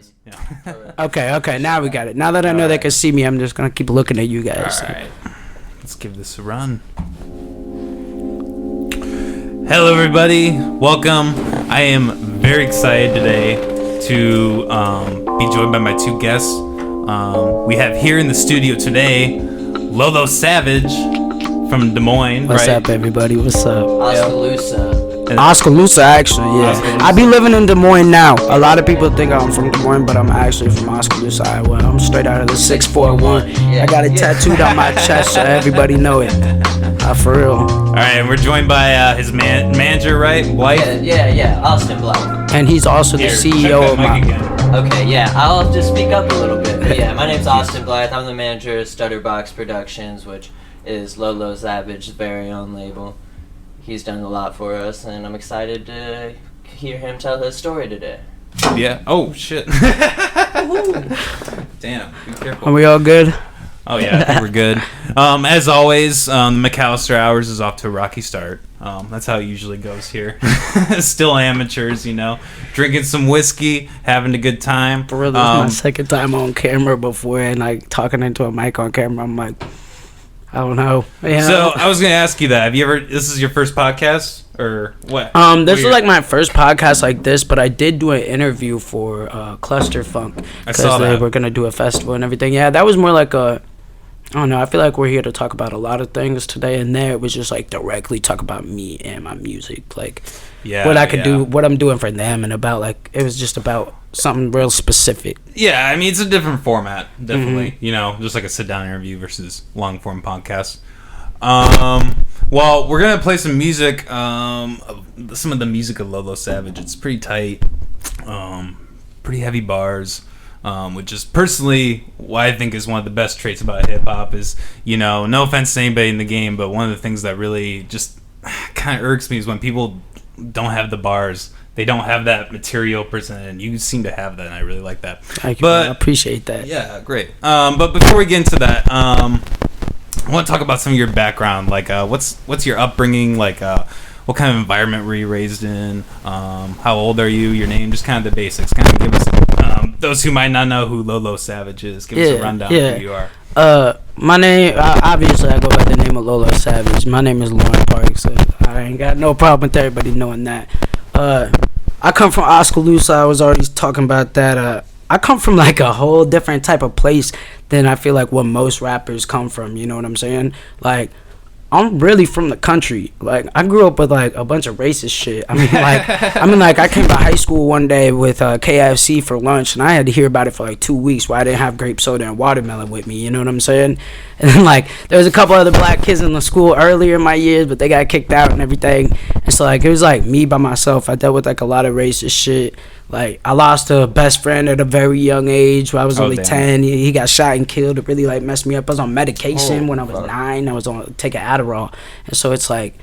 face. Yeah. Okay. Now we got it. Now that I know they can see me, I'm just gonna keep looking at you guys. All right. Let's give this a run. Hello, everybody. Welcome. I am very excited today to be joined by my two guests. We have here in the studio today LoLo Savage from Des Moines. What's up, everybody? What's up? Oskaloosa, actually, yeah. I be living in Des Moines now. A lot of people think I'm from Des Moines, but I'm actually from Oskaloosa, Iowa. I'm straight out of the 641. I got it tattooed on my chest so everybody know it. For real. All right, and we're joined by his manager, right? Blythe? Yeah, Austin Blythe. And he's also the CEO of my... Okay, yeah, I'll have to speak up a little bit. But yeah, my name's Austin Blythe. I'm the manager of StutterBox Productions, which is LoLo Savage's very own label. He's done a lot for us, and I'm excited to hear him tell his story today. Yeah. Oh, shit. Damn. Be careful. Are we all good? Oh, yeah. I think we're good. As always, the McAllister Hours is off to a rocky start. That's how it usually goes here. Still amateurs, drinking some whiskey, having a good time. For real, this is my second time on camera before, and like talking into a mic on camera, I'm like... I don't know. Yeah. So I was gonna ask you that. Have you ever? This is your first podcast or what? This is like my first podcast like this, but I did do an interview for Cluster Funk because they were gonna do a festival and everything. Yeah, that was more like a. I don't know. I feel like we're here to talk about a lot of things today, and there it was just like directly talk about me and my music, like what I could do, what I'm doing for them, and about like it was just about something real specific. Yeah, I mean it's a different format, definitely. Just like a sit-down interview versus long-form podcast. Well, we're gonna play some music, some of the music of LoLo Savage. It's pretty tight, pretty heavy bars. Which is personally what I think is one of the best traits about hip-hop is, no offense to anybody in the game, but one of the things that really just kind of irks me is when people don't have the bars. They don't have that material person, and you seem to have that, and I really like that. Thank you. I appreciate that. Yeah, great. But before we get into that, I want to talk about some of your background. Like, what's your upbringing? Like, what kind of environment were you raised in? How old are you? Your name? Just kind of the basics. Kind of give us... those who might not know who LoLo Savage is, give us a rundown of who you are. My name, obviously I go by the name of LoLo Savage. My name is Lauren Parks, so I ain't got no problem with everybody knowing that. I come from Oskaloosa. I was already talking about that. I come from like a whole different type of place than I feel like what most rappers come from, you know what I'm saying? Like, I'm really from the country. Like, I grew up with like a bunch of racist shit. I came to high school one day with KFC for lunch, and I had to hear about it for like 2 weeks why I didn't have grape soda and watermelon with me. You know what I'm saying? And then like there was a couple other black kids in the school earlier in my years, but they got kicked out and everything. And so like it was like me by myself. I dealt with like a lot of racist shit. Like, I lost a best friend at a very young age when I was only 10. He got shot and killed. It really, like, messed me up. I was on medication when I was 9. I was on taking Adderall. And so it's like,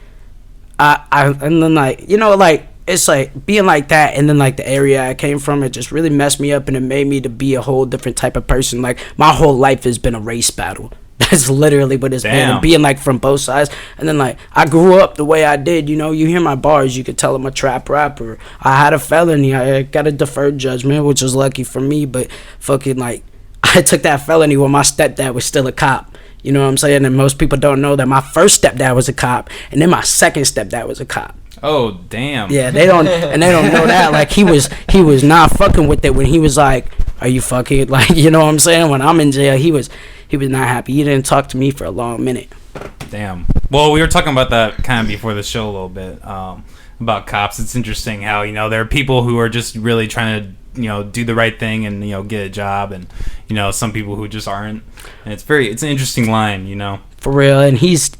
and then, like, like, it's like being like that, and then, like, the area I came from, it just really messed me up, and it made me to be a whole different type of person. Like, my whole life has been a race battle. That's literally what it's been. And being like from both sides. And then like I grew up the way I did, you hear my bars, you could tell I'm a trap rapper. I had a felony. I got a deferred judgment, which was lucky for me, but fucking like I took that felony when my stepdad was still a cop. You know what I'm saying? And most people don't know that my first stepdad was a cop, and then my second stepdad was a cop. Oh damn. Yeah, they don't know that. Like he was not fucking with it when he was like, "Are you fucking?" Like, you know what I'm saying? When I'm in jail, he was not happy. He didn't talk to me for a long minute. Damn. Well, we were talking about that kind of before the show a little bit, about cops. It's interesting how, there are people who are just really trying to, do the right thing and, get a job, and, some people who just aren't. And it's an interesting line, For real. And he's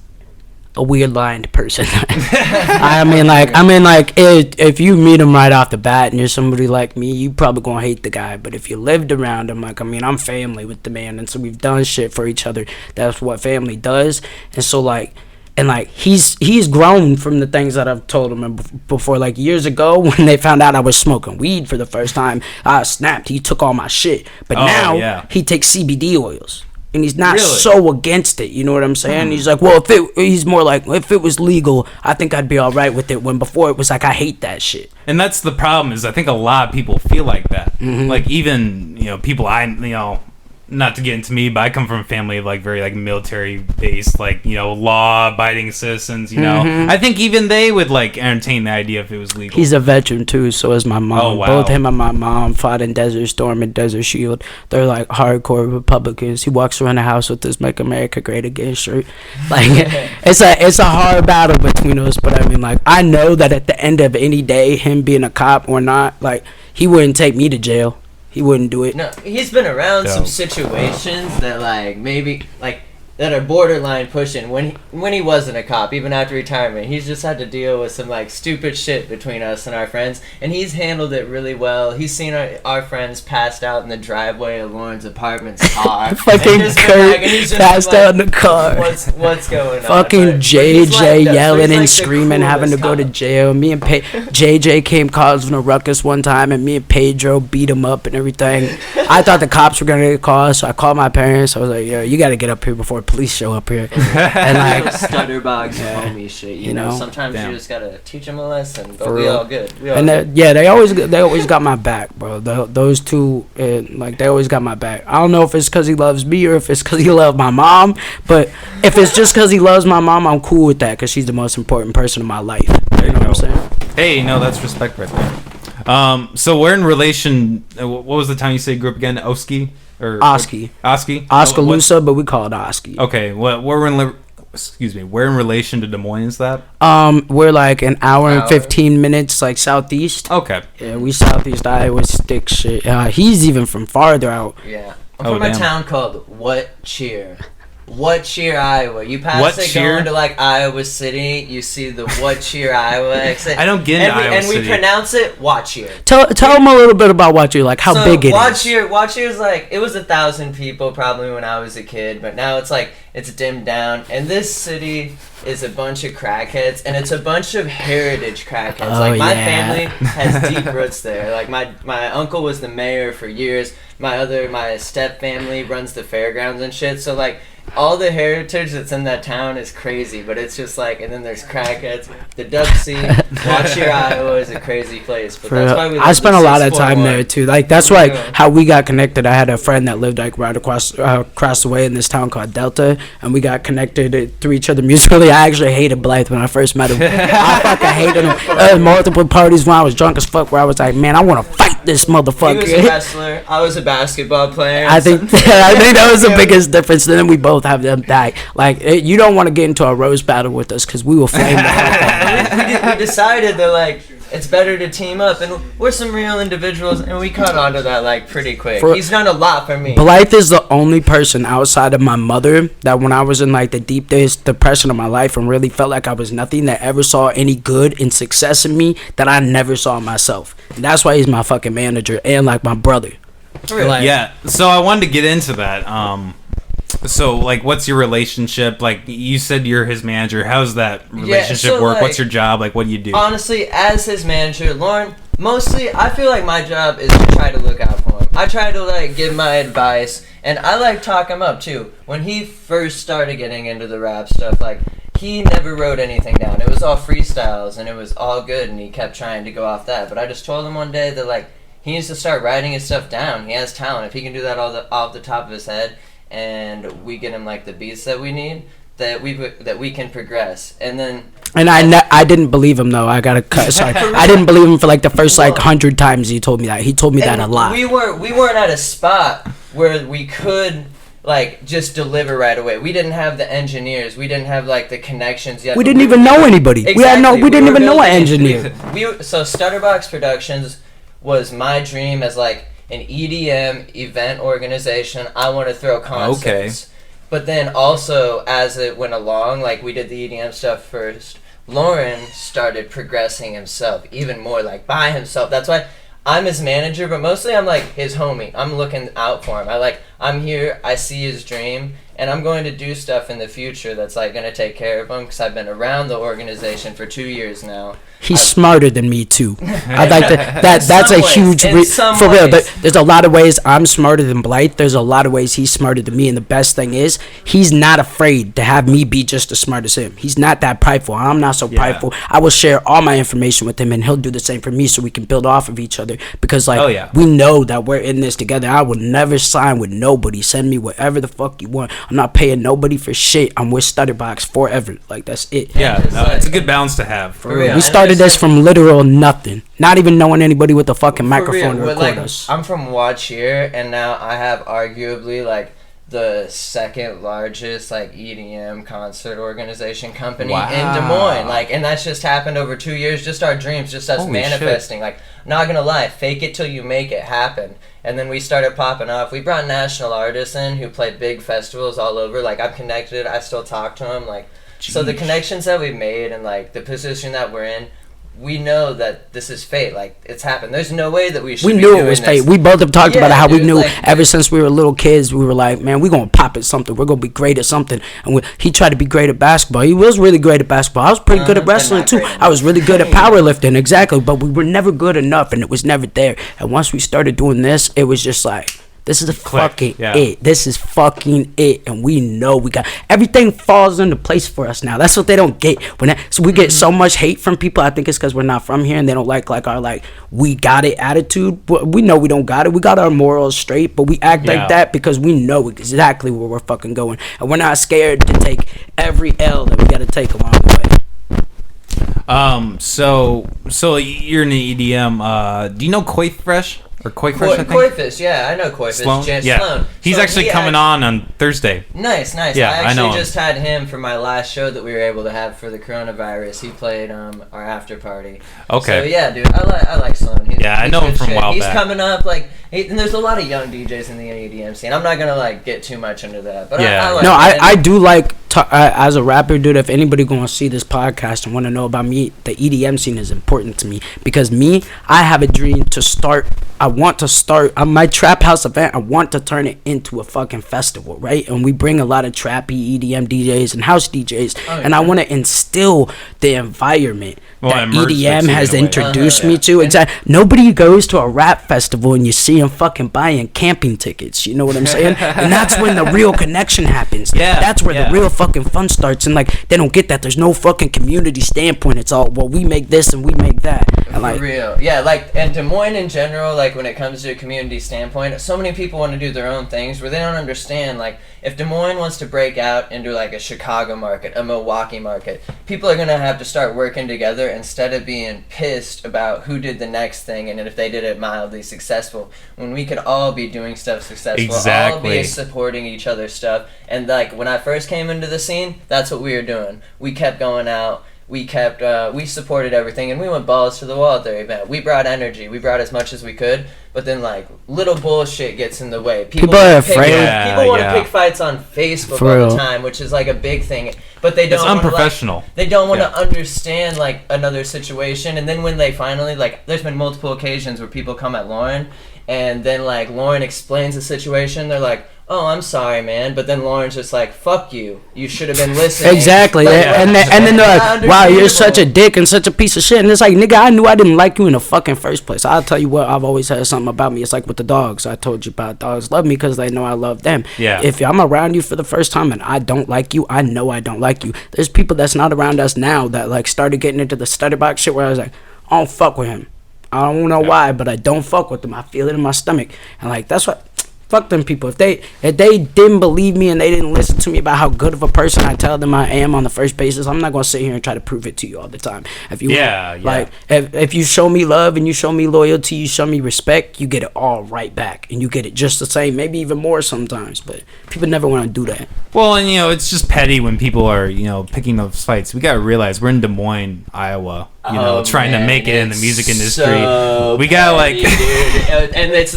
a weird-lined person. I mean, if you meet him right off the bat and you're somebody like me, you probably gonna hate the guy. But if you lived around him, I'm family with the man, and so we've done shit for each other. That's what family does. And so he's grown from the things that I've told him before. Like years ago when they found out I was smoking weed for the first time, I snapped. He took all my shit, but now he takes CBD oils. And he's not Really? so against it, you know what I'm saying? He's like, well, he's more like, if it was legal, I think I'd be all right with it. When before it was like, I hate that shit. And that's the problem, is I think a lot of people feel like that. Like, even, people not to get into me, but I come from a family of like very like military based, like, law abiding citizens, I think even they would like entertain the idea if it was legal. He's a veteran too, so is my mom. Oh, wow. Both him and my mom fought in Desert Storm and Desert Shield. They're like hardcore Republicans. He walks around the house with this "Make America Great Again" shirt. Like, it's a hard battle between us, but I mean, like, I know that at the end of any day, him being a cop or not, like, he wouldn't take me to jail. He wouldn't do it. No, he's been around some situations that like maybe like that are borderline pushing when he wasn't a cop, even after retirement. He's just had to deal with some like stupid shit between us and our friends, and he's handled it really well. He's seen our friends passed out in the driveway of Lauren's apartment's car. Fucking Kurt passed out in the car. What's going on? Fucking But JJ he's yelling like and the screaming, having to go to coolest jail. Me and JJ came causing a ruckus one time, and me and Pedro beat him up and everything. I thought the cops were gonna get called, so I called my parents. I was like, yo, you gotta get up here before police show up here. And like, StutterBox homie shit, you know. Sometimes Damn. you just gotta teach them a lesson. But For we real. all good. We all and good. they always got my back, bro. Those two, like, they always got my back. I don't know if it's because he loves me or if it's because he loves my mom, but if it's just because he loves my mom, I'm cool with that because she's the most important person in my life. You know what I'm saying? Hey, that's respect right there. So we're in relation. What was the time you say you grew up again? Oski or Oski. Oski. Oskaloosa, but we call it Oski. Okay. We're in relation to Des Moines. Is that? We're like an hour and 15 minutes, like, southeast. Okay. Yeah, we southeast Iowa stick shit. He's even from farther out. Yeah. I'm from a town called What Cheer, Iowa. You pass What it Cheer? going to like Iowa City, you see the What Cheer, Iowa exit. I don't get into Iowa and City. we pronounce it Watchier. Tell them a little bit about what you like, how big it is. Watchier is like, it was 1,000 people probably when I was a kid, but now it's like, it's dimmed down. And this city is a bunch of crackheads, and it's a bunch of heritage crackheads. Oh, like, my yeah. family has deep roots there. Like, my uncle was the mayor for years. My step family runs the fairgrounds and shit. So, like, all the heritage that's in that town is crazy, but it's just like, and then there's crackheads. The Dub Sea, Watchier, Iowa is a crazy place. But that's why we I spent a lot of time 641. there too. Like, that's like how we got connected. I had a friend that lived like right across the way in this town called Delta, and we got connected through each other musically. I actually hated Blythe when I first met him. I fucking hated him. Multiple parties when I was drunk as fuck, where I was like, man, I want to fight this motherfucker. He was a wrestler. I was a basketball player. I think that was the biggest difference. Then we both have them back. Like, you don't want to get into a roast battle with us because we will flame the hell. we decided that like it's better to team up, and we're some real individuals, and we caught on to that like pretty quick. He's done a lot for me. Blythe is the only person outside of my mother that when I was in like the deepest depression of my life and really felt like I was nothing, that ever saw any good and success in me that I never saw in myself. And that's why he's my fucking manager and like my brother. Really? Yeah. So I wanted to get into that. So, like, what's your relationship? Like, you said you're his manager. How's that relationship work? like, what's your job? Like, what do you do? Honestly, as his manager, Lauren, mostly I feel like my job is to try to look out for him. I try to like give my advice, and I like talk him up too. When he first started getting into the rap stuff, like, he never wrote anything down. It was all freestyles, and it was all good, and he kept trying to go off that. But I just told him one day that like he needs to start writing his stuff down. He has talent. If he can do that off the top of his head, and we get him like the beats that we need, that we can progress. And then I didn't believe him though. I gotta cut. Sorry, I didn't believe him for like the first like 100 times he told me that. He told me that a lot. We weren't at a spot where we could like just deliver right away. We didn't have the engineers. We didn't have like the connections yet. We didn't even know anybody. Exactly. We didn't even know an building- engineer. So StutterBox Productions was my dream as like an EDM event organization. I want to throw concerts. Okay. But then also, as it went along, like we did the EDM stuff first, Lauren started progressing himself even more, like by himself. That's why I'm his manager, but mostly I'm like his homie. I'm looking out for him. I'm here, I see his dream, and I'm going to do stuff in the future that's like going to take care of them because I've been around the organization for 2 years now. He's smarter than me too. I'd like to. That's a huge for real. There's a lot of ways I'm smarter than Blythe. There's a lot of ways he's smarter than me, and the best thing is he's not afraid to have me be just as smart as him. He's not that prideful. I'm not so prideful. I will share all my information with him, and he'll do the same for me, so we can build off of each other. Because we know that we're in this together. I would never sign with nobody. Send me whatever the fuck you want. I'm not paying nobody for shit. I'm with StutterBox forever. Like that's it. Yeah, it's a good balance to have. For real. We started this from literal nothing, not even knowing anybody with a fucking microphone to record us. I'm from Watch Here, and now I have arguably like the second largest like EDM concert organization company in Des Moines. Like, and that's just happened over 2 years. Just our dreams, just us manifesting. Shit. Like, not gonna lie, fake it till you make it happen. And then we started popping off. We brought national artists in who played big festivals all over. Like, I'm connected. I still talk to them. Like, so the connections that we've made and like the position that we're in, we know that this is fate. Like, it's happened. There's no way that we should. We knew it was fate. We both have talked about how we knew ever since we were little kids. We were like, man, we're gonna pop at something. We're gonna be great at something. And he tried to be great at basketball. He was really great at basketball. I was pretty good at wrestling too. I was really good at powerlifting, exactly. But we were never good enough, and it was never there. And once we started doing this, it was just like, this is fucking it. This is fucking it, and we know we got everything falls into place for us now. That's what they don't get. So we get so much hate from people. I think it's because we're not from here, and they don't like our we got it attitude. We know we don't got it. We got our morals straight, but we act like that because we know exactly where we're fucking going, and we're not scared to take every L that we got to take along the way. So you're in the EDM. Do you know Koifresh? Or Koifresh, I think? Koifresh, yeah, I know Koifresh. Sloan? Sloan. He's actually coming on Thursday. Nice. Yeah, I know just had him for my last show that we were able to have for the coronavirus. He played our after party. Okay. So yeah, dude, I like Sloan. I know him from a while back. He's coming up, and there's a lot of young DJs in the EDM scene. I'm not gonna get too much into that, but I do like. As a rapper, dude, if anybody gonna see this podcast and want to know about me, the EDM scene is important to me because I have a dream to start. I want to start my trap house event. I want to turn it into a fucking festival, right? And we bring a lot of trappy EDM DJs and house DJs, and I want to instill the environment that EDM has introduced me to. Exactly. Nobody goes to a rap festival and you see them fucking buying camping tickets. You know what I'm saying? And that's when the real connection happens. Yeah. That's where the real fucking fun starts. And they don't get that. There's no fucking community standpoint. It's all, well, we make this and we make that. And for real. Yeah, and Des Moines in general, when it comes to a community standpoint, so many people want to do their own things where they don't understand, if Des Moines wants to break out into a Chicago market, a Milwaukee market, people are going to have to start working together instead of being pissed about who did the next thing and if they did it mildly successful, when we could all be doing stuff successful, all be supporting each other's stuff. And when I first came into the scene, that's what we were doing. We kept going out. We supported everything, and we went balls to the wall at their event. We brought energy. We brought as much as we could, but then, little bullshit gets in the way. People are afraid. People want to pick fights on Facebook all the time, which is, a big thing. But they don't. It's unprofessional. They don't want to understand, another situation. And then when they finally, there's been multiple occasions where people come at Lauren, and then, Lauren explains the situation. They're like, oh, I'm sorry, man. But then Lauren's just like, fuck you. You should have been listening. Exactly. And then they're like, wow, you're such a dick and such a piece of shit. And it's like, nigga, I knew I didn't like you in the fucking first place. I'll tell you what, I've always had something about me. It's like with the dogs. I told you about dogs love me because they know I love them. Yeah. If I'm around you for the first time and I don't like you, I know I don't like you. There's people that's not around us now that started getting into the StutterBox shit where I was like, I don't fuck with him. I don't know why, but I don't fuck with him. I feel it in my stomach. And that's what... Fuck them people. If they didn't believe me and they didn't listen to me about how good of a person I tell them I am on the first basis, I'm not gonna sit here and try to prove it to you all the time. If you if you show me love and you show me loyalty, you show me respect, you get it all right back, and you get it just the same, maybe even more sometimes. But people never want to do that. Well, and it's just petty when people are picking those fights. We gotta realize we're in Des Moines, Iowa. Trying to make it in the music industry. So we got petty, dude. And it's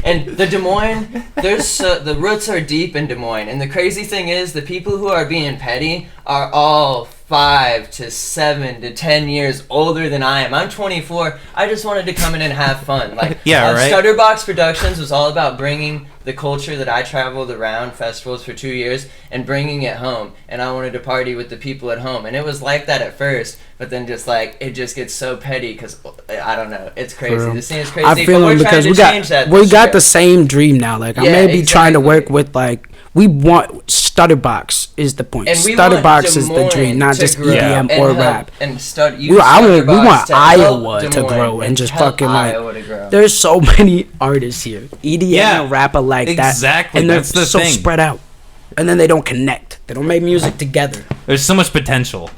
and the Des Moines, the roots are deep in Des Moines, and the crazy thing is the people who are being petty are all 5 to 7 to 10 years older than I am. I'm 24. I just wanted to come in and have fun. Like, yeah, right. StutterBox Productions was all about bringing the culture that I traveled around festivals for 2 years and bringing it home. And I wanted to party with the people at home. And it was like that at first, but then just like it just gets so petty because I don't know. It's crazy. The scene is crazy. I feel them because we got the same dream now. Like I may be trying to work with like. We want StutterBox is the point. StutterBox is the dream, not just EDM or rap. And we want Iowa to grow and just fucking like. There's so many artists here, EDM and rapper like that, exactly. And they're so spread out, and then they don't connect. They don't make music together. There's so much potential.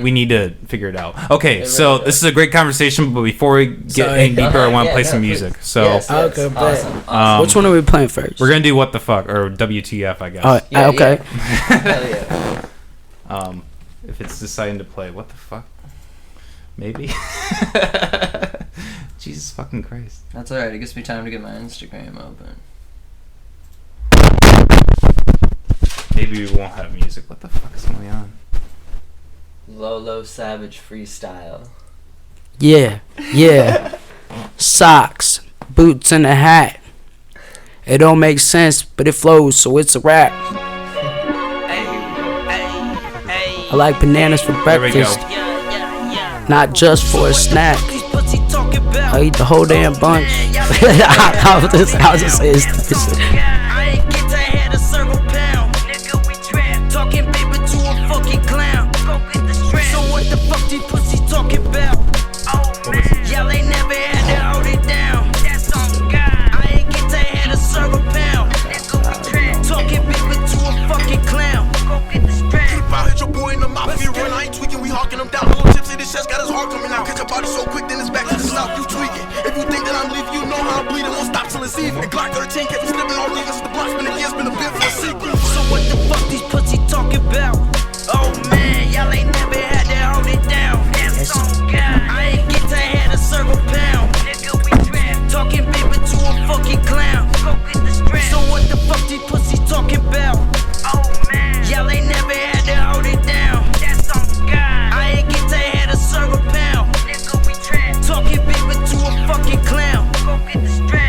We need to figure it out. Okay, so this is a great conversation, but before we get any deeper, I want to play some music. So, okay, awesome. Which one are we playing first? We're gonna do What the Fuck or WTF, I guess. Okay. Hell yeah. If it's deciding to play What the Fuck, maybe. Jesus fucking Christ. That's alright. It gives me time to get my Instagram open. Maybe we won't have music. What the fuck is going on? LoLo Savage Freestyle. Yeah. Socks, boots, and a hat. It don't make sense, but it flows, so it's a rap. I like bananas for breakfast, not just for a snack. I eat the whole damn bunch. I was just saying stupid shit. And Glock 13 kept slipping all niggas. The block's been a year, been a bit for a secret. So what the fuck these pussy talking about? Oh man, y'all ain't never had to hold it down. That's on God. I ain't get to have a circle pound. Nigga, we trap. Talking baby to a fucking clown. Go get the strap. So what the fuck these pussy talking about? Oh man, y'all ain't never had to hold it down. That's on God. I ain't get to have a circle pound. Nigga, we trap. Talking baby to a fucking clown. Go get the strap.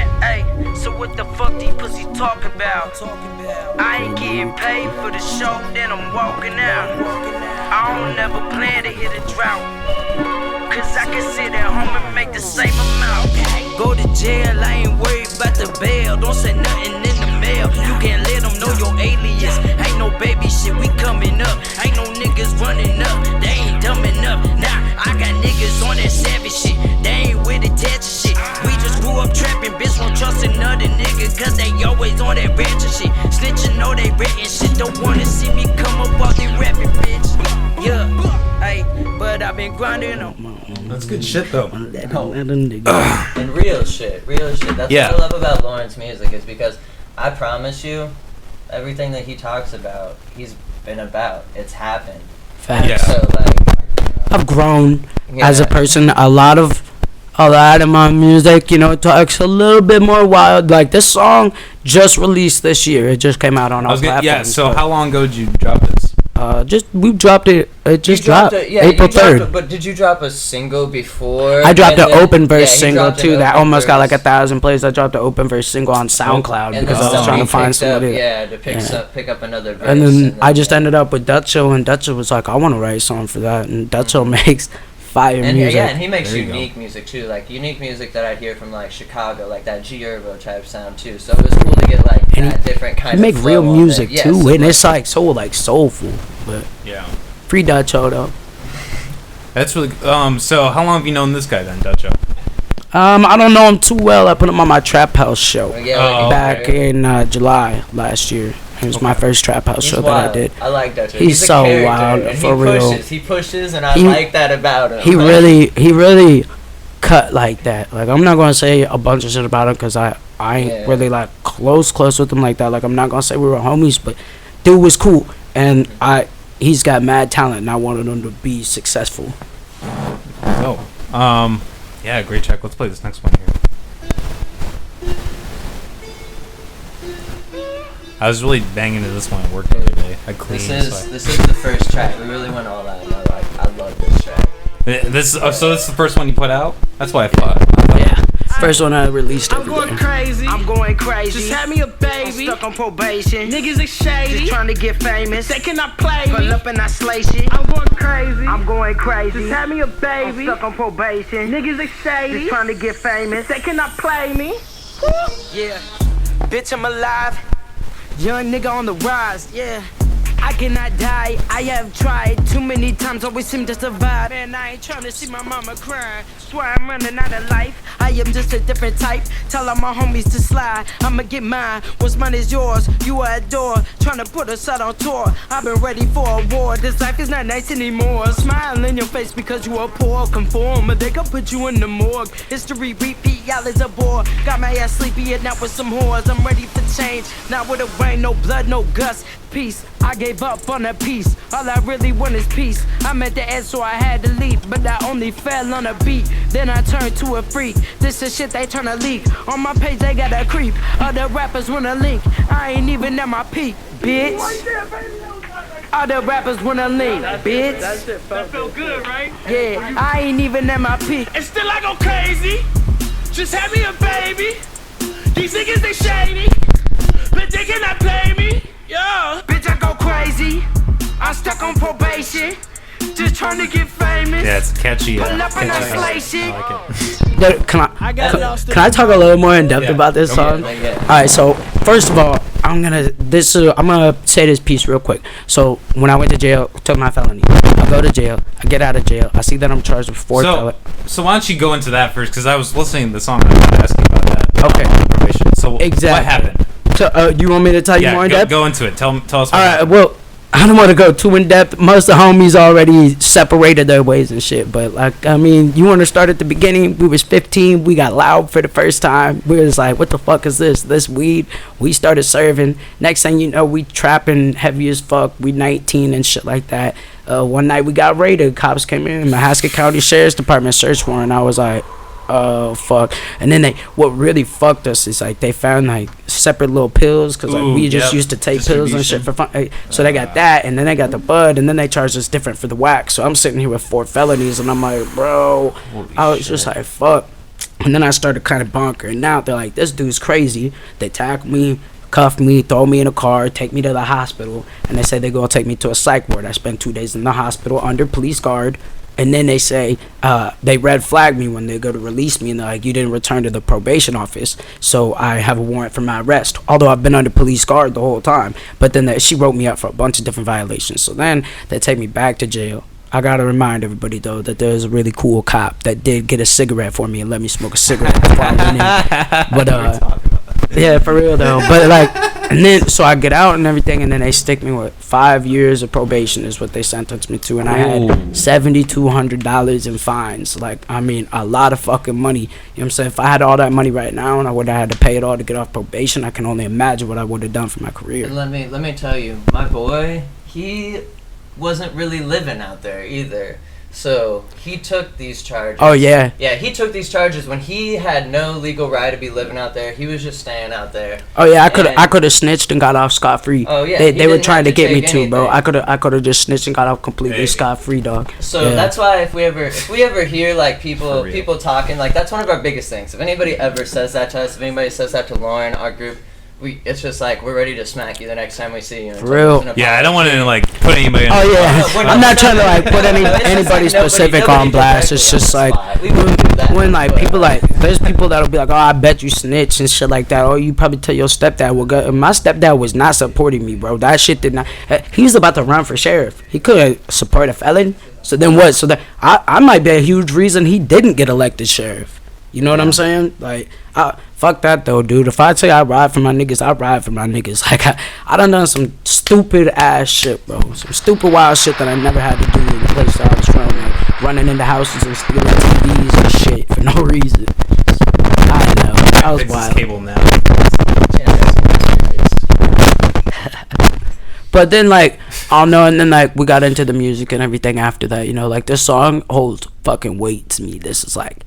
So what the fuck these pussy talk about? I ain't getting paid for the show, then I'm walking out. I don't never plan to hit a drought, cause I can sit at home and make the same amount. Go to jail, I ain't worried about the bail. Don't say nothing in the mail. You can't let them know your alias. Ain't no baby shit, we coming up. Ain't no niggas running up, they ain't dumb enough. Nah, I got niggas on that savage shit. They ain't with attached shit. We just grew up trapping, bitch won't trust another nigga, cause they always on that ratchet shit. Snitching, know they ratting shit. Don't wanna see me come up while they rapping, bitch. Yeah, hey, but I've been grinding on. That's good shit though. And real shit. That's what I love about Lauren's music, is because I promise you, everything that he talks about, he's been about. It's happened. Facts. Yeah. So like, I've grown as a person. A lot of my music, talks a little bit more wild. Like this song just released this year. It just came out on our platform. Yeah. So how long ago did you drop this? We dropped it. It just dropped April 3rd. But did you drop a single before? I dropped an open verse single too. That almost got like 1,000 plays. I dropped the open verse single on SoundCloud because I was trying to find somebody. To pick up another verse. And then I just ended up with Dutcho, and Dutcho was like, I want to write a song for that. And Dutcho makes fire music. Yeah, and he makes unique music too, like unique music that I'd hear from like Chicago, like that G-Urbo type sound too. So it was cool to get like that different kind of. He make real music too, and it's like so like soulful. But yeah, free Dutcho though. That's really. So how long have you known this guy then, Dutcho? I don't know him too well. I put him on my Trap House show back in July last year. It was my first Trap House show that I did. I like Dutcho. He's so wild, for real. He pushes, and I like that about him. He really cut like that. Like I'm not gonna say a bunch of shit about him because I ain't really like close with him like that. Like I'm not gonna say we were homies, but dude was cool, and he's got mad talent, and I wanted him to be successful. Yeah, great track. Let's play this next one here. I was really banging into this one at work the other day. I cleaned. This is the first track. We really went all out. I love this track. So this is the first one you put out? That's why I thought. Yeah. First one I released I'm everywhere. going crazy. I'm going crazy. Just had me a baby. I'm stuck on probation. Niggas is shady. Just trying to get famous. They cannot play me. Pull up and I slay shit. I'm going crazy. I'm going crazy. Just had me a baby. I'm stuck on probation. Niggas is shady. Just trying to get famous. They cannot play me. Yeah. Bitch, I'm alive. Young nigga on the rise. Yeah. I cannot die, I have tried too many times, always seem to survive. Man, I ain't trying to see my mama cry. Swear I'm running out of life. I am just a different type. Tell all my homies to slide. I'ma get mine. What's mine is yours. You are a door. Trying to put us out on tour. I've been ready for a war. This life is not nice anymore. Smile in your face because you are poor. Conform, but they can put you in the morgue. History repeat, y'all is a bore. Got my ass sleepy and now with some whores. I'm ready for change. Not with a rain, no blood, no guts. Peace. I gave up on a piece. All I really want is peace. I'm at the end, so I had to leap, but I only fell on a beat. Then I turned to a freak. This is shit they tryna leak. On my page they got a creep. Other rappers wanna link. I ain't even at my peak, bitch. Other rappers wanna link, bitch. That felt good, right? Yeah, I ain't even at my peak. And still I go crazy. Just had me a baby. These niggas they shady, but they cannot play me. Yeah. Bitch, I go crazy. I'm stuck on probation. Just trying to get famous. Yeah, it's catchy. Pull up and I slay shit. Can I talk a little more in depth about this song? All right, so first of all, I'm gonna say this piece real quick. So when I went to jail, took my felony. I go to jail. I get out of jail. I see that I'm charged with 4 felonies. So why don't you go into that first? Because I was listening to the song and I wanted to ask you about that. Okay. Probation. So Exactly. what happened? So you want me to tell you more in depth? Go into it. Tell us. What All right. happened. Well, I don't want to go too in depth. Most of the homies already separated their ways and shit. But like, I mean, you want to start at the beginning? We was 15. We got loud for the first time. We was like, what the fuck is this? This weed? We started serving. Next thing you know, we trapping heavy as fuck. We 19 and shit like that. One night we got raided. Cops came in. Mahaska County Sheriff's Department search warrant. I was like, oh fuck. And then what really fucked us is like they found like separate little pills because like we just used to take pills and shit for fun. So they got that, and then they got the bud, and then they charged us different for the wax. So I'm sitting here with 4 felonies, and I'm like, bro, I was just like, fuck. And then I started kind of bunkering. Now they're like, this dude's crazy. They tackle me, cuff me, throw me in a car, take me to the hospital, and they say they're gonna take me to a psych ward. I spent 2 days in the hospital under police guard. And then they say they red flag me when they go to release me, and they're like, you didn't return to the probation office, so I have a warrant for my arrest, although I've been under police guard the whole time. But then she wrote me up for a bunch of different violations. So then they take me back to jail. I gotta remind everybody though that there's a really cool cop that did get a cigarette for me and let me smoke a cigarette before I went in. But yeah, for real though. But like, and then so I get out and everything, and then they stick me with 5 years of probation is what they sentenced me to, and I had $7,200 in fines. Like, I mean, a lot of fucking money. You know what I'm saying? If I had all that money right now and I would have had to pay it all to get off probation, I can only imagine what I would have done for my career. And let me tell you, my boy, he wasn't really living out there either. So he took these charges. Oh yeah. Yeah, he took these charges when he had no legal right to be living out there. He was just staying out there. Oh yeah, I could have snitched and got off scot free. Oh yeah. They were trying to get me too, anything. bro. I could have just snitched and got off completely scot free, dog. So that's why if we ever hear like people talking, like that's one of our biggest things. If anybody ever says that to us, if anybody says that to Lauren, our group, it's just like we're ready to smack you the next time we see you. For real. Yeah, I don't want to like put anybody. Oh yeah, I'm not trying to like put anybody specific on blast. It's just like when like people like there's people that'll be like, oh, I bet you snitch and shit like that. Oh, you probably tell your stepdad. Well, my stepdad was not supporting me, bro. That shit did not. He was about to run for sheriff. He couldn't support a felon. So then what? So that I might be a huge reason he didn't get elected sheriff. You know what I'm saying? Like, fuck that though, dude. If I say I ride for my niggas, I ride for my niggas. Like, I done some stupid ass shit, bro. Some stupid wild shit that I never had to do in the place that I was from. Like, running into houses and stealing TVs and shit for no reason. I don't know. That was wild. Cable now. But then, like, I don't know, and then, like, we got into the music and everything after that, you know? Like, this song holds fucking weight to me. This is, like,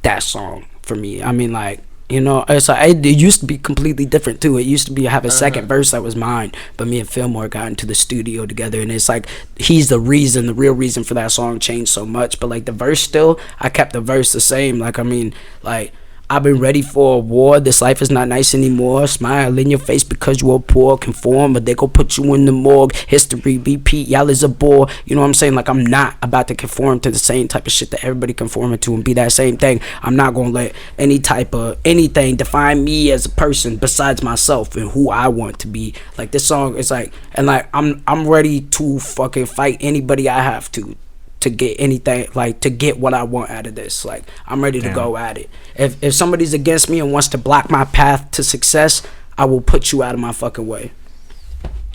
that song for me. I mean, like, You know, it's like it used to be completely different too. It used to be have a second verse that was mine, but me and Fillmore got into the studio together, and it's like he's the real reason for that song changed so much. But like the verse still, I kept the verse the same. Like I mean, like I've been ready for a war. This life is not nice anymore. Smile in your face because you are poor. Conform, but they go put you in the morgue. History repeat. Y'all is a bore. You know what I'm saying? Like I'm not about to conform to the same type of shit that everybody conforming to and be that same thing. I'm not gonna let any type of anything define me as a person besides myself and who I want to be. Like this song is like, and like I'm ready to fucking fight anybody I have to get anything, like to get what I want out of this. Like I'm ready to go at it. If somebody's against me and wants to block my path to success, I will put you out of my fucking way.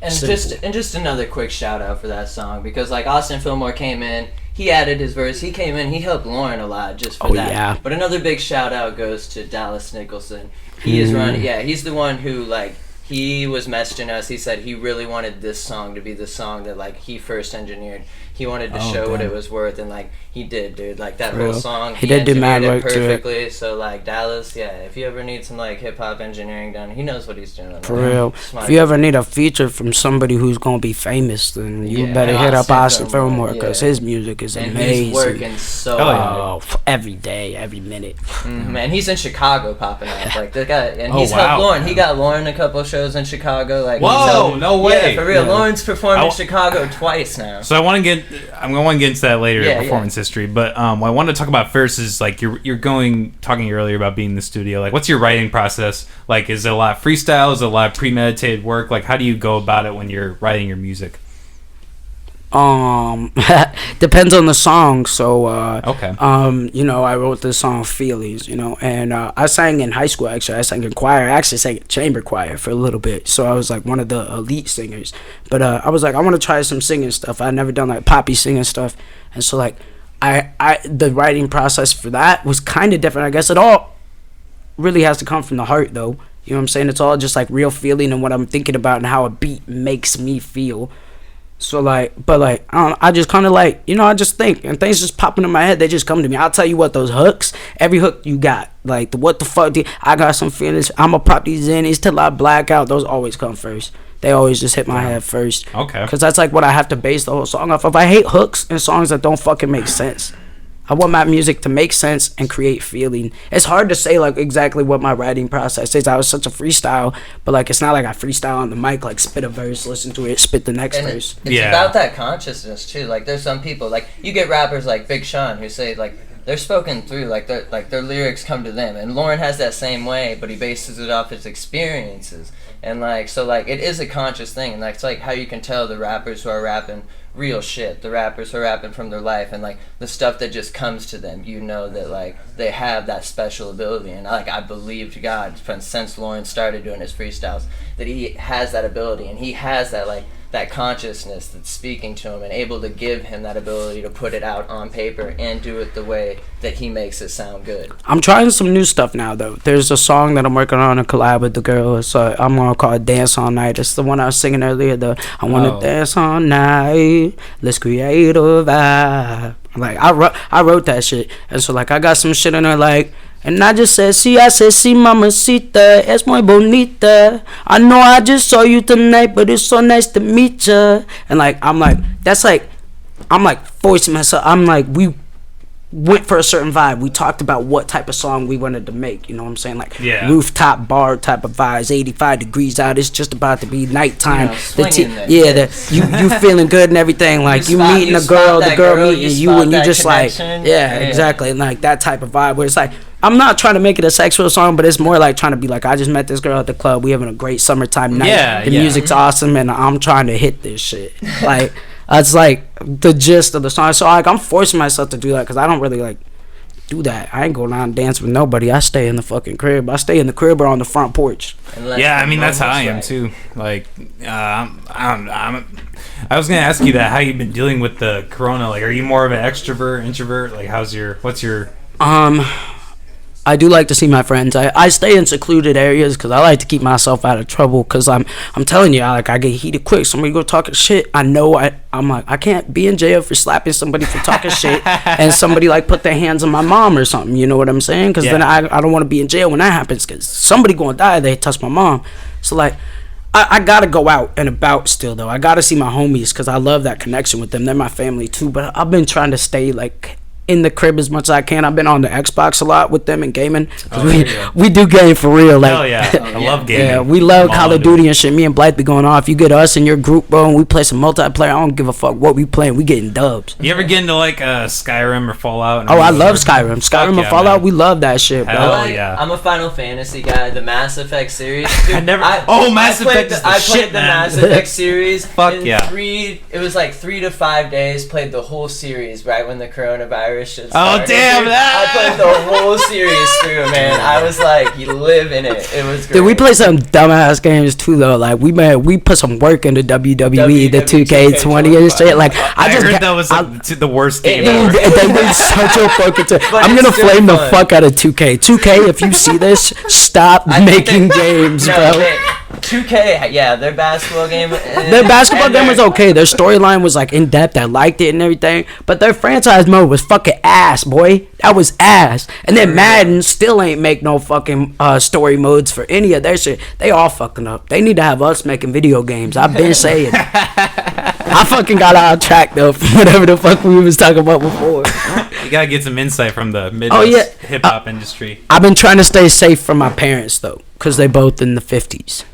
And just another quick shout out for that song, because like Austin Fillmore came in, he added his verse, he came in, he helped Lauren a lot just for that. Yeah. But another big shout out goes to Dallas Nicholson. He is running, he's the one who like he was messaging us. He said he really wanted this song to be the song that like he first engineered. He wanted to show what it was worth, and like he did, dude. Like that whole song, he did do mad work perfectly. To it. So like Dallas, if you ever need some like hip hop engineering done, he knows what he's doing. For real. If you ever need a feature from somebody who's gonna be famous, then you better hit up Austin Fillmore, because his music is amazing. He's working so hard. Every day, every minute. Man, he's in Chicago popping up like the guy, and he's helped Lauren. He got Lauren a couple shows in Chicago. Like no way. Yeah, for real. Lauren's performed in Chicago twice now. So I'm going to get into that later in performance history, but what I wanted to talk about first is like you're talking earlier about being in the studio. Like, what's your writing process? Like, is it a lot of freestyle? Is it a lot of premeditated work? Like, how do you go about it when you're writing your music? Depends on the song. So okay. You know, I wrote this song Feelings, you know, and I sang in high school. Actually, I sang in choir. I actually sang in chamber choir for a little bit, so I was like one of the elite singers. But I was like, I want to try some singing stuff. I'd never done like poppy singing stuff, and so like the writing process for that was kind of different. I guess it all really has to come from the heart, though. You know what I'm saying? It's all just like real feeling and what I'm thinking about and how a beat makes me feel. So like, but like, I just kind of like, you know, I just think and things just pop into my head. They just come to me. I'll tell you what, those hooks, every hook you got, like the what the fuck, I got some feelings. I'ma pop these in till I black out. Those always come first. They always just hit my head first. Okay. Because that's like what I have to base the whole song off of. I hate hooks and songs that don't fucking make sense. I want my music to make sense and create feeling. It's hard to say like exactly what my writing process is. I was such a freestyle, but like it's not like I freestyle on the mic, like spit a verse, listen to it, spit the next verse. It's about that consciousness too. Like there's some people, like you get rappers like Big Sean who say like they're spoken through, like their lyrics come to them. And Lauren has that same way, but he bases it off his experiences. And like so like it is a conscious thing, and that's like how you can tell the rappers who are rapping real shit, the rappers who are rapping from their life, and like the stuff that just comes to them, you know that like they have that special ability. And like I believe to God since Lauren started doing his freestyles that he has that ability, and he has that like that consciousness that's speaking to him and able to give him that ability to put it out on paper and do it the way that he makes it sound good. I'm trying some new stuff now though. There's a song that I'm working on, a collab with the girl. So I'm gonna call it Dance All Night. It's the one I was singing earlier, I wanna dance all night, let's create a vibe. Like I wrote that shit, and so like I got some shit in there like, and I just said, I said, mamacita, es muy bonita. I know I just saw you tonight, but it's so nice to meet ya. And like, I'm like, that's like, I'm like forcing myself. I'm like, we went for a certain vibe. We talked about what type of song we wanted to make. You know what I'm saying? Like rooftop bar type of vibes. 85 degrees out. It's just about to be nighttime. You feeling good and everything. Like you meeting a girl, the girl meeting you, and you just like, exactly. And like that type of vibe where it's like, I'm not trying to make it a sexual song, but it's more like trying to be like, I just met this girl at the club. We having a great summertime night. The music's awesome, and I'm trying to hit this shit. Like that's like the gist of the song. So like I'm forcing myself to do that because I don't really like do that. I ain't going out and dance with nobody. I stay in the fucking crib. I stay in the crib or on the front porch. Yeah, I mean that's how I am too. Like I was gonna ask you that, how you been dealing with the corona. Like, are you more of an extrovert, introvert? Like, what's your I do like to see my friends. I stay in secluded areas because I like to keep myself out of trouble. Because I'm telling you, I get heated quick. Somebody go talking shit. I know I'm like, I can't be in jail for slapping somebody for talking shit, and somebody like put their hands on my mom or something. You know what I'm saying? Because then I don't want to be in jail when that happens. Because somebody gonna die. They touch my mom. So like, I gotta go out and about still though. I gotta see my homies because I love that connection with them. They're my family too. But I've been trying to stay like in the crib as much as I can. I've been on the Xbox a lot with them and gaming. We do game for real. Like, hell yeah, I love gaming. Yeah, we love Call of Duty and shit. Me and Blythe be going off. You get us in your group, bro, and we play some multiplayer. I don't give a fuck what we playing. We getting dubs. You ever get into like Skyrim or Fallout? Oh, I love Skyrim. Skyrim and Fallout, man. We love that shit, bro. Hell yeah. I'm a Final Fantasy guy. The Mass Effect series. Dude, Mass Effect is the shit, I played the Mass Effect series. Fuck yeah. It was like 3 to 5 days. Played the whole series right when the coronavirus shit started. Oh damn! I played the whole series through, man. I was like, you live in it. It was great. Dude, we play some dumbass games too, though. Like we put some work into WWE, the 2K20 and shit. Like I heard that was the worst game ever. They did such a fucking. I'm gonna flame the fuck out of 2K. 2K, if you see this, stop making games, bro. 2K, yeah, their basketball game. Their basketball game was okay. Their storyline was like in depth. I liked it and everything. But their franchise mode was fucking ass, boy. That was ass. And then Madden still ain't make no fucking story modes for any of their shit. They all fucking up. They need to have us making video games. I've been saying. I fucking got out track though from whatever the fuck we was talking about before. You gotta get some insight from the Midwest hip hop industry. I've been trying to stay safe from my parents though, because they both in the 50s.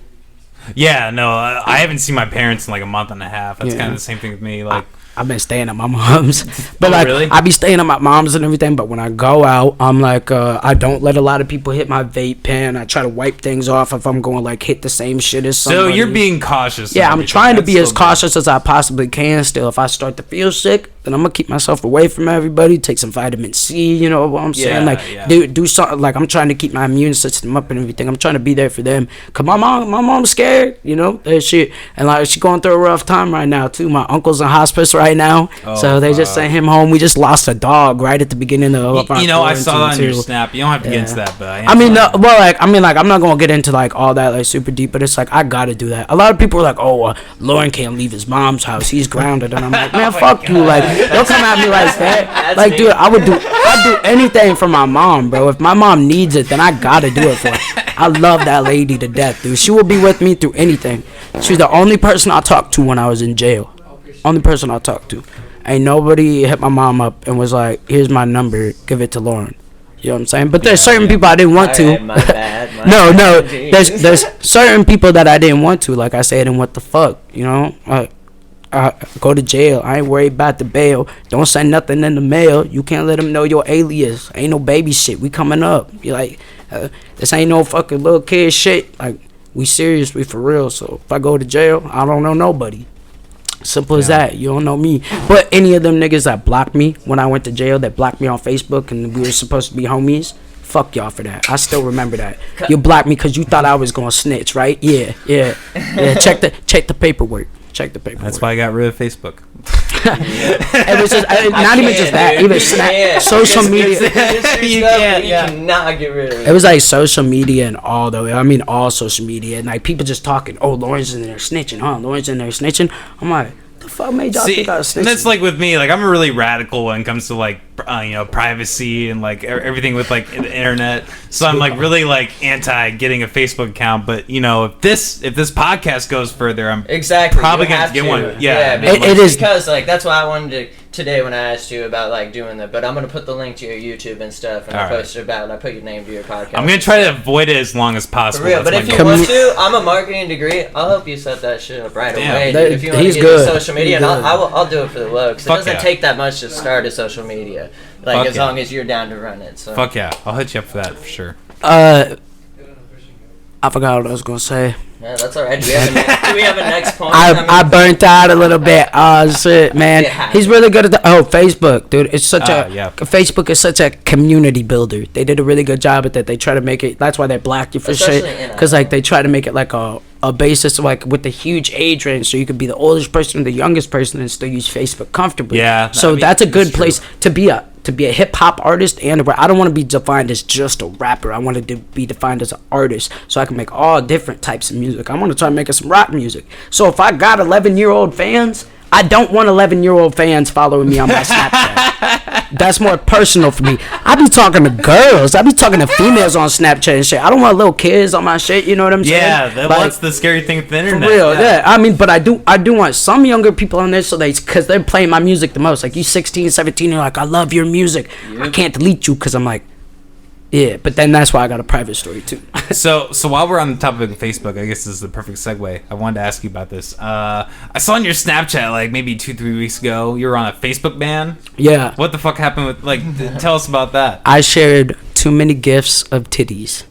Yeah, no, I haven't seen my parents in like a month and a half. That's kind of the same thing with me. Like, I've been staying at my mom's, but really? I be staying at my mom's and everything. But when I go out, I'm like, I don't let a lot of people hit my vape pen. I try to wipe things off if I'm going like hit the same shit as somebody. So you're being cautious. Yeah, I'm trying to be as cautious as I possibly can. Still, if I start to feel sick, then I'm gonna keep myself away from everybody. Take some vitamin C. You know what I'm saying? Like, do something. Like, I'm trying to keep my immune system up and everything. I'm trying to be there for them. Cause my mom's scared. You know that shit, and like she going through a rough time right now too. My uncle's in hospice right now, so they just sent him home. We just lost a dog right at the beginning of our I saw that on your snap. You don't have to get into that, but I'm not gonna get into like all that like super deep, but it's like I gotta do that. A lot of people are like, Lauren can't leave his mom's house. He's grounded, and I'm like, man, fuck you. Like, don't come at me like that. Like, dude, I'd do anything for my mom, bro. If my mom needs it, then I gotta do it for her. I love that lady to death, dude. She will be with me through anything. She's the only person I talked to when I was in jail. Only person I talked to. Ain't nobody hit my mom up and was like, here's my number, give it to Lauren. You know what I'm saying? But there's certain people I didn't want to. Right, my bad. No. There's certain people that I didn't want to. Like I said, and what the fuck, you know? Go to jail. I ain't worried about the bail. Don't send nothing in the mail. You can't let them know your alias. Ain't no baby shit. We coming up. You like, this ain't no fucking little kid shit. Like, we serious. We for real. So if I go to jail, I don't know nobody. Simple as that. You don't know me. But any of them niggas that blocked me when I went to jail, that blocked me on Facebook and we were supposed to be homies, fuck y'all for that. I still remember that. You blocked me because you thought I was gonna snitch, right? Yeah. Check the paperwork. That's why I got rid of Facebook. It was just, not even just that. Even Snap, social media. You cannot get rid of it. It was like social media and all though. I mean all social media and like people just talking. Oh, Lauren's in there snitching, huh? Lauren's in there snitching. I'm like, the fuck made y'all think I was snitching? And that's like with me. Like, I'm really radical when it comes to like privacy and like everything with like the internet. So I'm like really like anti getting a Facebook account. But if this podcast goes further, I'm probably gonna get one. Yeah, it is because like that's why I wanted to today when I asked you about like doing that. But I'm gonna put the link to your YouTube and stuff, and I posted about it, and I put your name to your podcast. I'm gonna try to avoid it as long as possible. For real, but if you want to, I'm a marketing degree. I'll help you set that shit up right away. If you want to get into social media, and I'll do it for the low because it doesn't take that much to start a social media. Like as long as you're down to run it. So. Fuck yeah, I'll hit you up for that for sure. I forgot what I was gonna say. Yeah, that's alright. Do we have a next point? I burnt out a little bit. Oh shit, man. He's really good at Facebook, dude. It's such Facebook is such a community builder. They did a really good job at that. They try to make it. That's why they blacked you for shit. Because like they try to make it like a a basis of like with the huge age range, so you could be the oldest person or the youngest person and still use Facebook comfortably. Yeah, so I mean, that's a good it's place true. to be a hip hop artist and I don't want to be defined as just a rapper. I want to be defined as an artist, so I can make all different types of music. I want to try making some rock music. So if I got 11-year-old fans, I don't want 11-year-old fans following me on my Snapchat. That's more personal for me. I be talking to girls. I be talking to females on Snapchat and shit. I don't want little kids on my shit. You know what I'm saying? Yeah, Like, that's the scary thing with the for internet. real, yeah. I mean, but I do want some younger people on there, so because they're playing my music the most. Like, you 16, 17, you're like, I love your music. I can't delete you because I'm like, yeah. But then that's why I got a private story too. So while we're on the topic of Facebook, I guess this is the perfect segue. I wanted to ask you about this. I saw on your Snapchat like maybe 2-3 weeks ago you were on a Facebook ban. Yeah. What the fuck happened with tell us about that. I shared too many gifs of titties.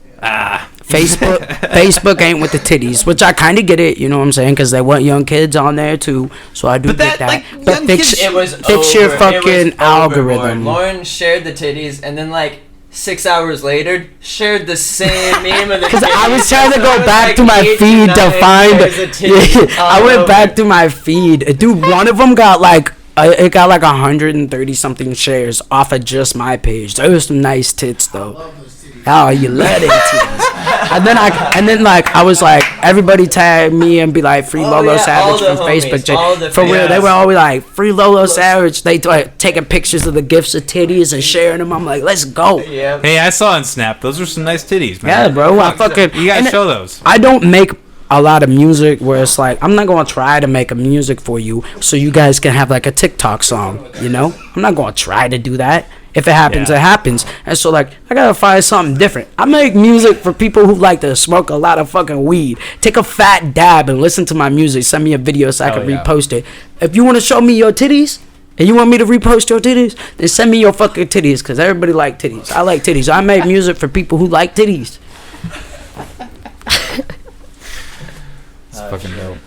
Facebook ain't with the titties, which I kind of get it, you know what I'm saying, because they want young kids on there too, so I do But get that, that. like, But young fix kids- It was your over. fucking It was over, algorithm. Lauren shared the titties, and then like 6 hours later, shared the same meme of the Because I was titties. trying to So go it was back like to my 8 feed to 9 find. pairs of titties I all went over. back to my feed, dude. One of them got like it got like 130 something shares off of just my page. Those were some nice tits though. Oh, you love them titties. And then I was like, everybody tag me and be like, free Oh, Lolo yeah, Savage all the from homies, Facebook. all the For real, they fans. were always like, free Lolo Savage. They taking pictures of the gifts of titties and sharing them. I'm like, let's go. Yeah. Hey, I saw on Snap. Those were some nice titties, man. Yeah, bro. I fucking You gotta and show those. I don't make a lot of music where it's like I'm not gonna try to make a music for you so you guys can have like a TikTok song, you know? I'm not gonna try to do that. If it happens, Yeah. it happens. And so like I gotta find something different. I make music for people who like to smoke a lot of fucking weed. Take a fat dab and listen to my music. Send me a video so I Hell can yeah. repost it. If you wanna show me your titties and you want me to repost your titties, then send me your fucking titties, because everybody like titties. I like titties. I make music for people who like titties. It's fucking dope.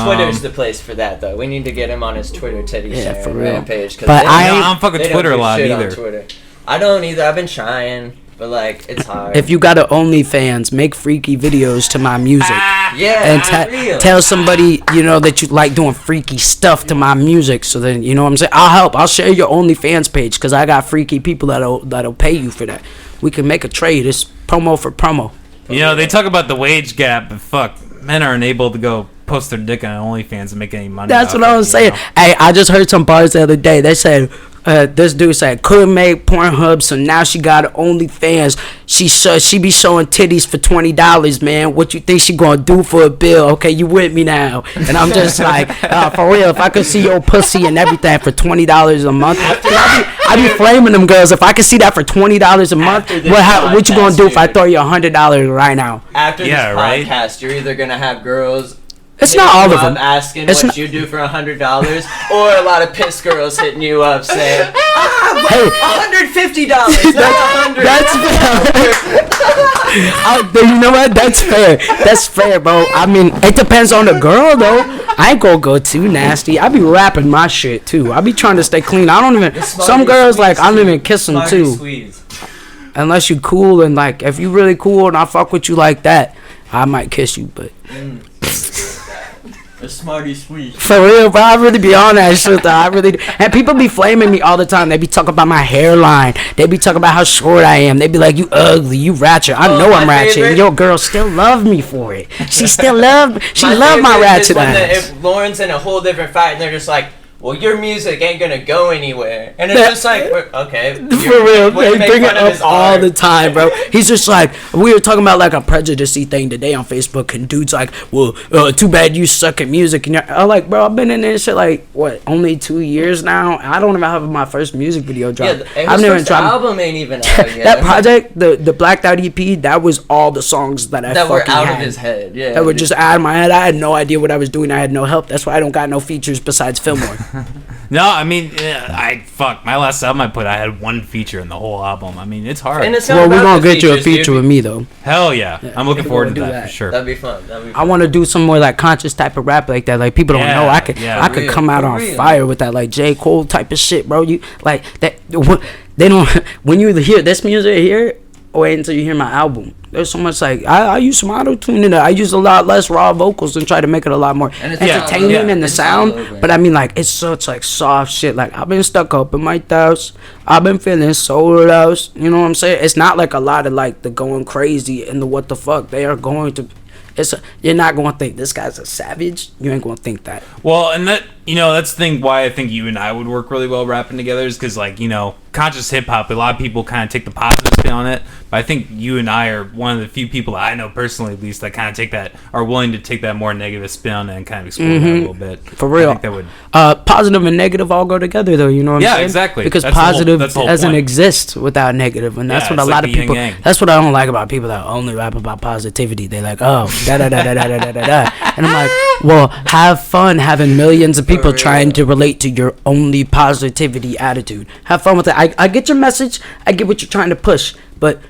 Twitter's the place for that, though. We need to get him on his Twitter titty Yeah, sharing for real. rampage. But they I don't- ain't- I don't fuck with they don't Twitter do a lot shit on either. Twitter. I don't either. I've been trying, but like it's hard. If you got an OnlyFans, make freaky videos to my music. yeah, And for real. tell somebody, you know, that you like doing freaky stuff to my music. So then, you know what I'm saying? I'll help. I'll share your OnlyFans page, because I got freaky people that'll pay you for that. We can make a trade. It's promo for promo. You know, they talk about the wage gap, but fuck, men aren't able to go post their dick on OnlyFans and make any money. That's off what I it, was you saying. know? Hey, I just heard some bars the other day. They said, this dude said, couldn't make Pornhub, so now she got OnlyFans. She be showing titties for $20, man. What you think she gonna do for a bill? Okay, you with me now? And I'm just like, for real, if I could see your pussy and everything for $20 a month, I be flaming them girls. If I could see that for $20 a month, After this what you gonna do if I podcast, throw you $100 right now? After Yeah, this right? podcast, you're either gonna have girls. It's hitting not all you of up them. asking It's what not- you do for $100, or a lot of pissed girls hitting you up saying, Hey, $150, not $100. that's fair. You know what? That's fair. That's fair, bro. I mean, it depends on the girl, though. I ain't gonna go too nasty. I be rapping my shit too. I be trying to stay clean. I don't even. Some girls like I don't even kiss them too, unless you cool and like if you really cool and I fuck with you like that, I might kiss you. But A smarty sweet. for real, bro, I really be on that shit though. I really do. And people be flaming me all the time. They be talking about my hairline. They be talking about how short I am. They be like, you ugly, you ratchet. I know my I'm ratchet. favorite- And your girl still love me for it. She still love my favorite ratchet is when ass. if Lauren's in a whole different fight and they're just like, well, your music ain't gonna go anywhere. And it's Yeah. just like, okay. For real, way to they make bring it fun of up his all art. the time, bro. He's just like, we were talking about like a prejudicey thing today on Facebook, and dude's like, well, too bad you suck at music. And I'm like, bro, I've been in this shit like, what, only 2 years now? I don't even have my first music video Yeah, dropped. his I've never first tried. album ain't even out yet. That project, the Blacked Out EP, that was all the songs that I that were fucking out had. of his head. Yeah. That were just out of my head. I had no idea what I was doing. I had no help. That's why I don't got no features besides Fillmore. No, I mean, my last album I had one feature in the whole album. I mean, it's hard. And it's not Well, we're about gonna the get you a features, feature dude. with me though. Hell yeah. I'm looking we're forward to gonna do that that. for sure. That'd be fun. I want to do some more like conscious type of rap like that. Like people don't Yeah, know I could yeah. I could Real, come out for on real. fire with that like J. Cole type of shit, bro. You like that? They don't. When you hear this music here, wait until you hear my album. There's so much like I use some auto tune in it. I use a lot less raw vocals and try to make it a lot more And it's entertaining in the it's sound. all over. But I mean, like, it's such like soft shit. Like, I've been stuck up in my thoughts. I've been feeling so lost. You know what I'm saying? It's not like a lot of like the going crazy and the what the fuck. They are going to. You're not going to think this guy's a savage. You ain't going to think that. Well, and that, you know, that's the thing why I think you and I would work really well rapping together is because, like, you know, conscious hip hop, a lot of people kind of take the positive spin on it. But I think you and I are one of the few people that I know personally, at least, that kind of take that, are willing to take that more negative spin on it and kind of explore that a little bit. For real. I think that would. Positive and negative all go together, though. You know what I'm saying? Yeah, exactly. Because That's the whole- positive that's the whole doesn't point. exist without negative, and that's Yeah, what a it's lot like of the yin people. yang. That's what I don't like about people that only rap about positivity. They like, oh, da da da da da da da da, and I'm like, well, have fun having millions of people real. trying to relate to your only positivity attitude. Have fun with it. I get your message. I get what you're trying to push, but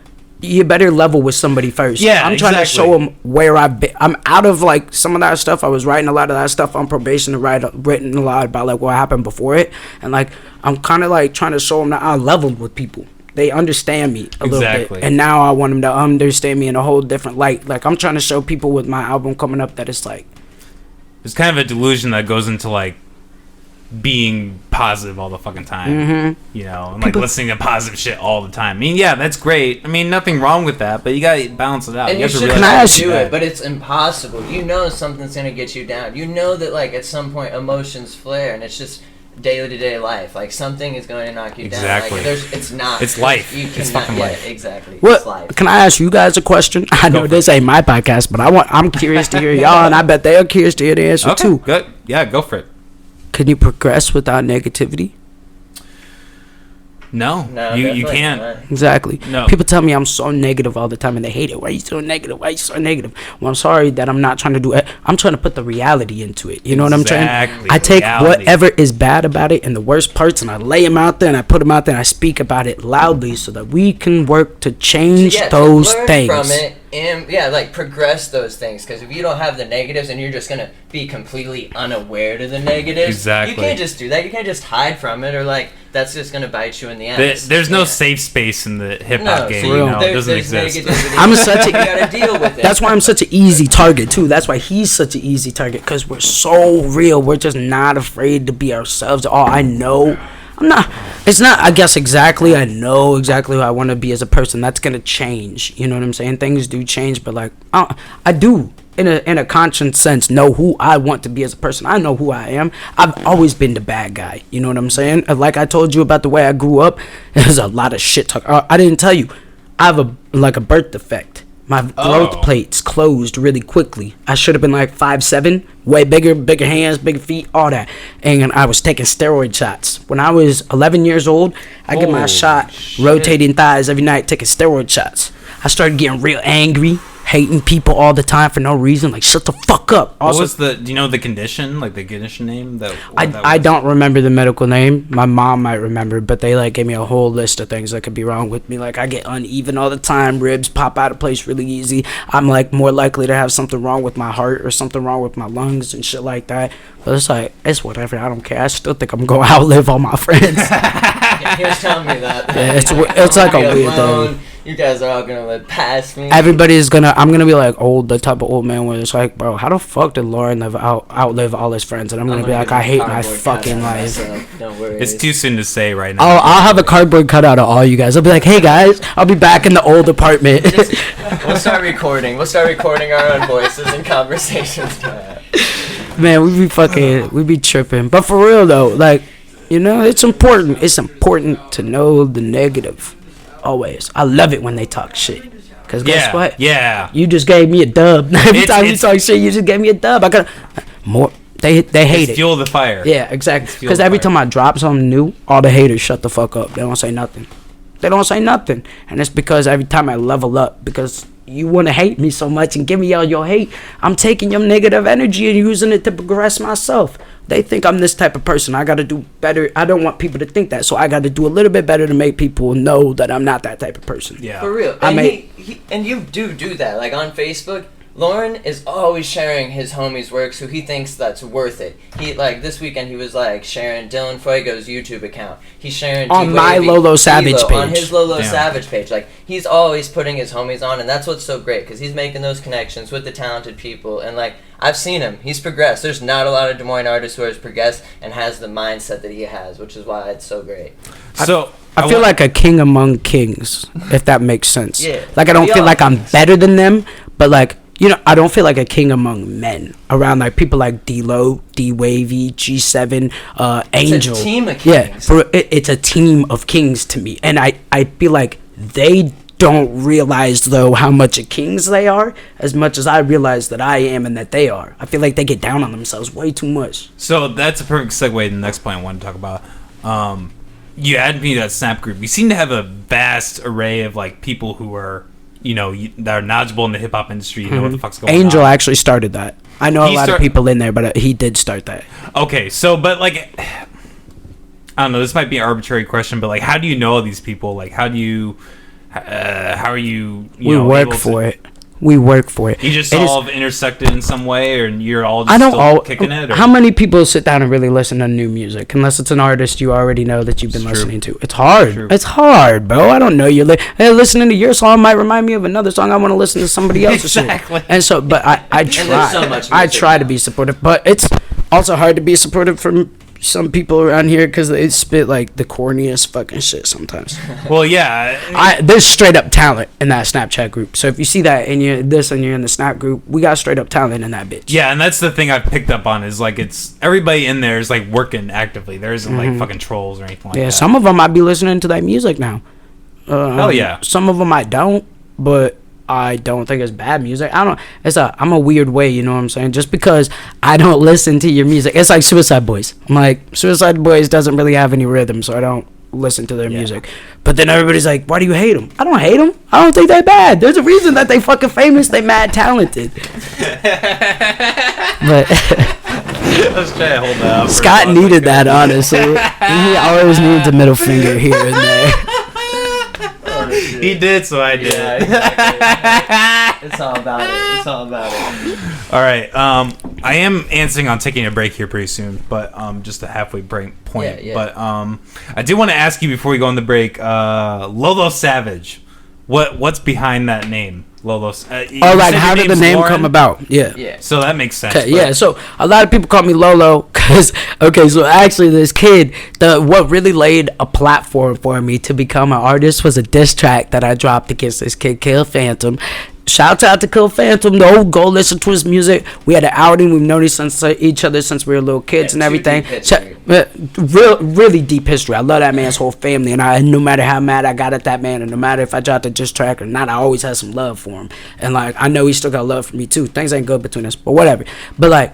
you better level with somebody first. Yeah, I'm trying to exactly. show them where I've been. I'm out of like some of that stuff. I was writing a lot of that stuff on probation and written a lot about like what happened before it, and like I'm kind of like trying to show them that I leveled with people. They understand me a little Exactly. bit, and now I want them to understand me in a whole different light. Like I'm trying to show people with my album coming up that it's like There's kind of a delusion that goes into, like, being positive all the fucking time, you know, and like listening to positive shit all the time. I mean, yeah, that's great. I mean, nothing wrong with that, but you gotta balance it out. And you have to should realize Can I try ask to you- do it, but it's impossible. You know something's gonna get you down. You know that like at some point emotions flare, and it's just daily to day life. Like something is going to knock you Exactly. down. Like it's not. It's life. You It's cannot- fucking yeah, life. Exactly. It's what? life. Can I ask you guys a question? I know for this ain't my podcast, but I'm curious to hear y'all, and I bet they are curious to hear the answer Okay, too. good. Yeah, go for it. Can you progress without negativity? No, No, you definitely can't. not. Exactly. No. People tell me I'm so negative all the time and they hate it. Why are you so negative? Why are you so negative? Well, I'm sorry that I'm not trying to do it. I'm trying to put the reality into it. You know what I'm saying? Exactly, I take reality. whatever is bad about it and the worst parts and I lay them out there and I put them out there and I speak about it loudly so that we can work to change Yeah, to those learn things. from it and like progress those things, because if you don't have the negatives and you're just gonna be completely unaware to the negatives, Exactly. you can't just do that. You can't just hide from it, or like that's just gonna bite you in the ass. There's no Yeah. safe space in the hip No, hop so game. For You real. know, it doesn't exist. negativity. I'm such a- you gotta deal with it. That's why I'm such an easy target too. That's why he's such an easy target, because we're so real. We're just not afraid to be ourselves. Oh, I know. I'm not. It's not. I guess exactly. I know exactly who I want to be as a person. That's gonna change. You know what I'm saying? Things do change, but like I do. In a conscious sense, know who I want to be as a person. I know who I am. I've always been the bad guy. You know what I'm saying? Like I told you about the way I grew up. There's a lot of shit talk. I didn't tell you. I have a birth defect. My growth plates closed really quickly. I should have been like 5'7", way bigger hands, bigger feet, all that. And I was taking steroid shots. When I was 11 years old, I get my Holy shot, shit. rotating thighs every night, taking steroid shots. I started getting real angry, hating people all the time for no reason. Like, shut the fuck up. What Also, was the? Do you know the condition? Like the condition name? That I don't remember the medical name. My mom might remember, but they like gave me a whole list of things that could be wrong with me. Like I get uneven all the time, ribs pop out of place really easy. I'm like more likely to have something wrong with my heart or something wrong with my lungs and shit like that. But it's like, it's whatever. I don't care. I still think I'm gonna outlive all my friends. Yeah, he was telling me that. Yeah, it's like a I'll be weird alone. thing. You guys are all gonna live past me. I'm gonna be like the type of old man where it's like, bro, how the fuck did Lauren outlive all his friends? And I'm gonna be like, I hate my fucking life. Don't worry. It's too soon to say right now. I'll have a cardboard cutout of all you guys. I'll be like, hey guys, I'll be back in the old apartment. We'll start recording. We'll start recording our own voices and conversations. Man, we be tripping. But for real though, like, you know, it's important. It's important to know the negative. Always. I love it when they talk shit. Cause guess what? Yeah. You just gave me a dub. Every It's- time you it's- talk shit, you just gave me a dub. I got more. They hate It's it. fuel the fire. Yeah, exactly. fuel Because every fire. time I drop something new, all the haters shut the fuck up. They don't say nothing. They don't say nothing. And it's because every time I level up, because you want to hate me so much and give me all your hate, I'm taking your negative energy and using it to progress myself. They think I'm this type of person. I got to do better. I don't want people to think that. So I got to do a little bit better to make people know that I'm not that type of person. Yeah. For real. I And, may- and you do that. Like on Facebook, Lauren is always sharing his homies' works who he thinks that's worth it. He, like, this weekend he was, like, sharing Dylan Fuego's YouTube account. He's sharing on my LoLo Savage page. On his LoLo Savage page. Like, he's always putting his homies on, and that's what's so great, because he's making those connections with the talented people, and, like, I've seen him. He's progressed. There's not a lot of Des Moines artists who has progressed and has the mindset that he has, which is why it's so great. So I feel like a king among kings, if that makes sense. Yeah. Like, I don't feel like I'm better than them, but, like, you know, I don't feel like a king among men around, like, people like D-Lo, D-Wavy, G7, Angel. It's a team of kings. Yeah, it's a team of kings to me. And I feel like they don't realize, though, how much of kings they are as much as I realize that I am and that they are. I feel like they get down on themselves way too much. So that's a perfect segue to the next point I want to talk about. You added me to that Snap group. You seem to have a vast array of, like, people who are, you know, that are knowledgeable in the hip-hop industry. You know what the fuck's going on. Angel actually started that. I know a lot of people in there, but he did start that. Okay, so, but, like, I don't know, this might be an arbitrary question, but, like, how do you know these people? Like, how are you we know, work for it. We work for it. You just It is- all have intersected in some way, or you're all just I don't still all kicking it? Or? How many people sit down and really listen to new music unless it's an artist you already know that you've been listening to? It's hard. True. It's hard, bro. I don't know. Hey, listening to your song might remind me of another song. I want to listen to somebody else's Exactly. shit. And so, but I try. so much I music try to now. be supportive, but it's also hard to be supportive from some people around here because they spit like the corniest fucking shit sometimes. Well, yeah. There's straight up talent in that Snapchat group. So if you see that and you're in the Snap group, we got straight up talent in that bitch. Yeah, and that's the thing I've picked up on is, like, it's everybody in there is, like, working actively. There isn't, like, fucking trolls or anything like that. Yeah, some of them I be listening to that music now. Hell yeah. Some of them I don't, but I don't think it's bad music. I'm a weird way, you know what I'm saying? Just because I don't listen to your music. It's like Suicide Boys. I'm like, Suicide Boys doesn't really have any rhythm, so I don't listen to their music. But then everybody's like, why do you hate them? I don't hate them. I don't think they're bad. There's a reason that they fucking famous. They mad talented. But Let's try to hold that up. Scott needed that, honestly. He always needs a middle finger here and there. He did, so I did. Yeah, exactly. It's all about it. It's all about it. All right. I am answering on taking a break here pretty soon, but just a halfway break point. Yeah. But I do want to ask you before we go on the break, LoLo Savage. What's behind that name, LoLo? Like how did the name come about? Yeah. So that makes sense. Okay, yeah, so a lot of people call me Lolo because, so actually this kid, what really laid a platform for me to become an artist was a diss track that I dropped against this kid, Kill Phantom. Shouts out to Kill Phantom, though. Go listen to his music. We had an outing. We've known each other since we were little kids and everything. Really deep history. I love that man's whole family, and no matter how mad I got at that man, and no matter if I dropped a diss track or not, I always had some love for him. And like I know he still got love for me too. Things ain't good between us, but whatever. But like,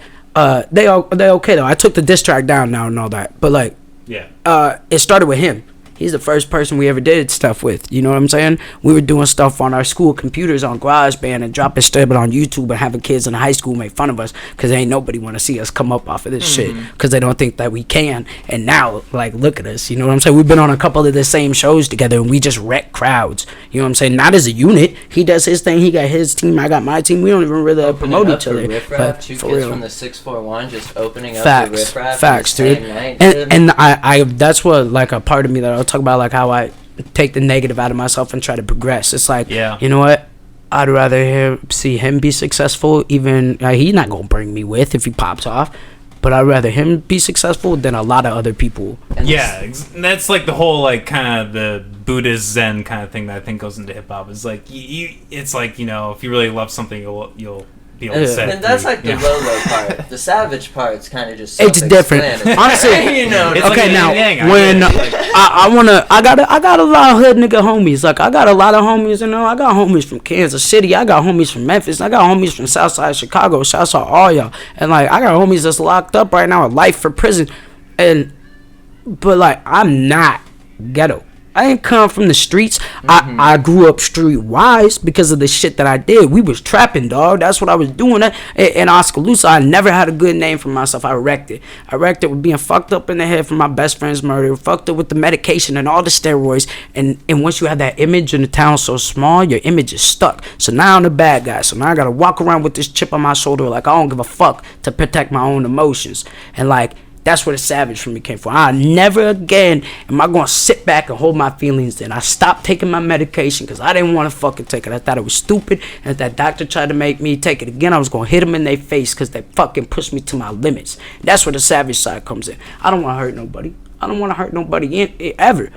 they okay though. I took the diss track down now and all that. But like, it started with him. He's the first person we ever did stuff with. You know what I'm saying? We were doing stuff on our school computers on GarageBand and dropping stuff on YouTube and having kids in high school make fun of us because ain't nobody want to see us come up off of this shit because they don't think that we can. And now, like, look at us. You know what I'm saying? We've been on a couple of the same shows together and we just wreck crowds. You know what I'm saying? Not as a unit. He does his thing. He got his team. I got my team. We don't even really promote each other. But two kids from the 641 just opening up the Riff Raff. Facts, dude. And I that's what, like, a part of me that I'll talk about, like, how I take the negative out of myself and try to progress. It's like, you know what? I'd rather see him be successful. Even he's not gonna bring me with if he pops off, but I'd rather him be successful than a lot of other people. Yeah, that's like the whole like kind of the Buddhist Zen kind of thing that I think goes into hip hop. Is like it's like, you know, if you really love something, you'll be able to set it and that's free. like the Lolo part. The Savage part's kind of just It's different. Honestly, you know. It's okay, like now anything, when I got a lot of hood nigga homies. Like I got a lot of homies, you know. I got homies from Kansas City. I got homies from Memphis. I got homies from Southside Chicago. Shouts out all y'all. And like I got homies that's locked up right now with life for prison. But like I'm not ghetto. I didn't come from the streets. I grew up street-wise because of the shit that I did. We was trapping, dog. That's what I was doing. In Oskaloosa, I never had a good name for myself. I wrecked it. I wrecked it with being fucked up in the head from my best friend's murder, fucked up with the medication and all the steroids. And once you have that image in the town so small, your image is stuck. So now I'm the bad guy. So now I got to walk around with this chip on my shoulder like I don't give a fuck to protect my own emotions. And, like, that's where the savage for me came from. I never again am I going to sit back and hold my feelings in. I stopped taking my medication because I didn't want to fucking take it. I thought it was stupid. And if that doctor tried to make me take it again, I was going to hit him in their face because they fucking pushed me to my limits. That's where the savage side comes in. I don't want to hurt nobody. I don't want to hurt nobody ever.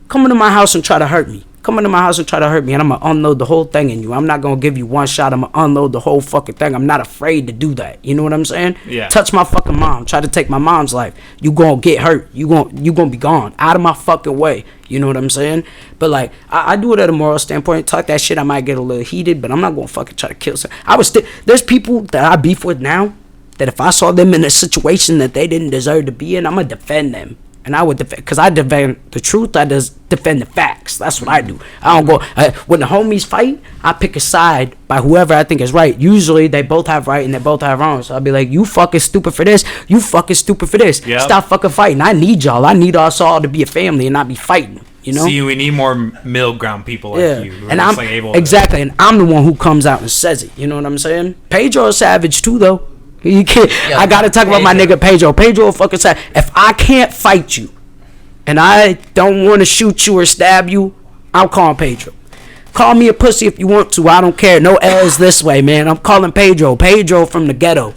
Come into my house and try to hurt me. Come into my house and try to hurt me, and I'm going to unload the whole thing in you. I'm not going to give you one shot. I'm going to unload the whole fucking thing. I'm not afraid to do that. You know what I'm saying? Yeah. Touch my fucking mom. Try to take my mom's life. You going to get hurt. You going to be gone. Out of my fucking way. You know what I'm saying? But, like, I do it at a moral standpoint. Talk that shit, I might get a little heated, but I'm not going to fucking try to kill someone. There's people that I beef with now that if I saw them in a situation that they didn't deserve to be in, I'm going to defend them. And I would defend, because I defend the truth, I just defend the facts. That's what I do. I don't go, when the homies fight, I pick a side by whoever I think is right. Usually, they both have right and they both have wrong. So I'll be like, you fucking stupid for this, you fucking stupid for this. Yep. Stop fucking fighting. I need y'all. I need us all to be a family and not be fighting. You know? See, we need more middle ground people like you. Who And are I'm just, like, able exactly, and I'm the one who comes out and says it. You know what I'm saying? Pedro is savage too, though. You can't. Yeah, I gotta talk about my nigga Pedro. Pedro fucking savage. If I can't fight you, and I don't want to shoot you or stab you, I'm calling Pedro. Call me a pussy if you want to. I don't care. No L's this way, man. I'm calling Pedro. Pedro from the ghetto.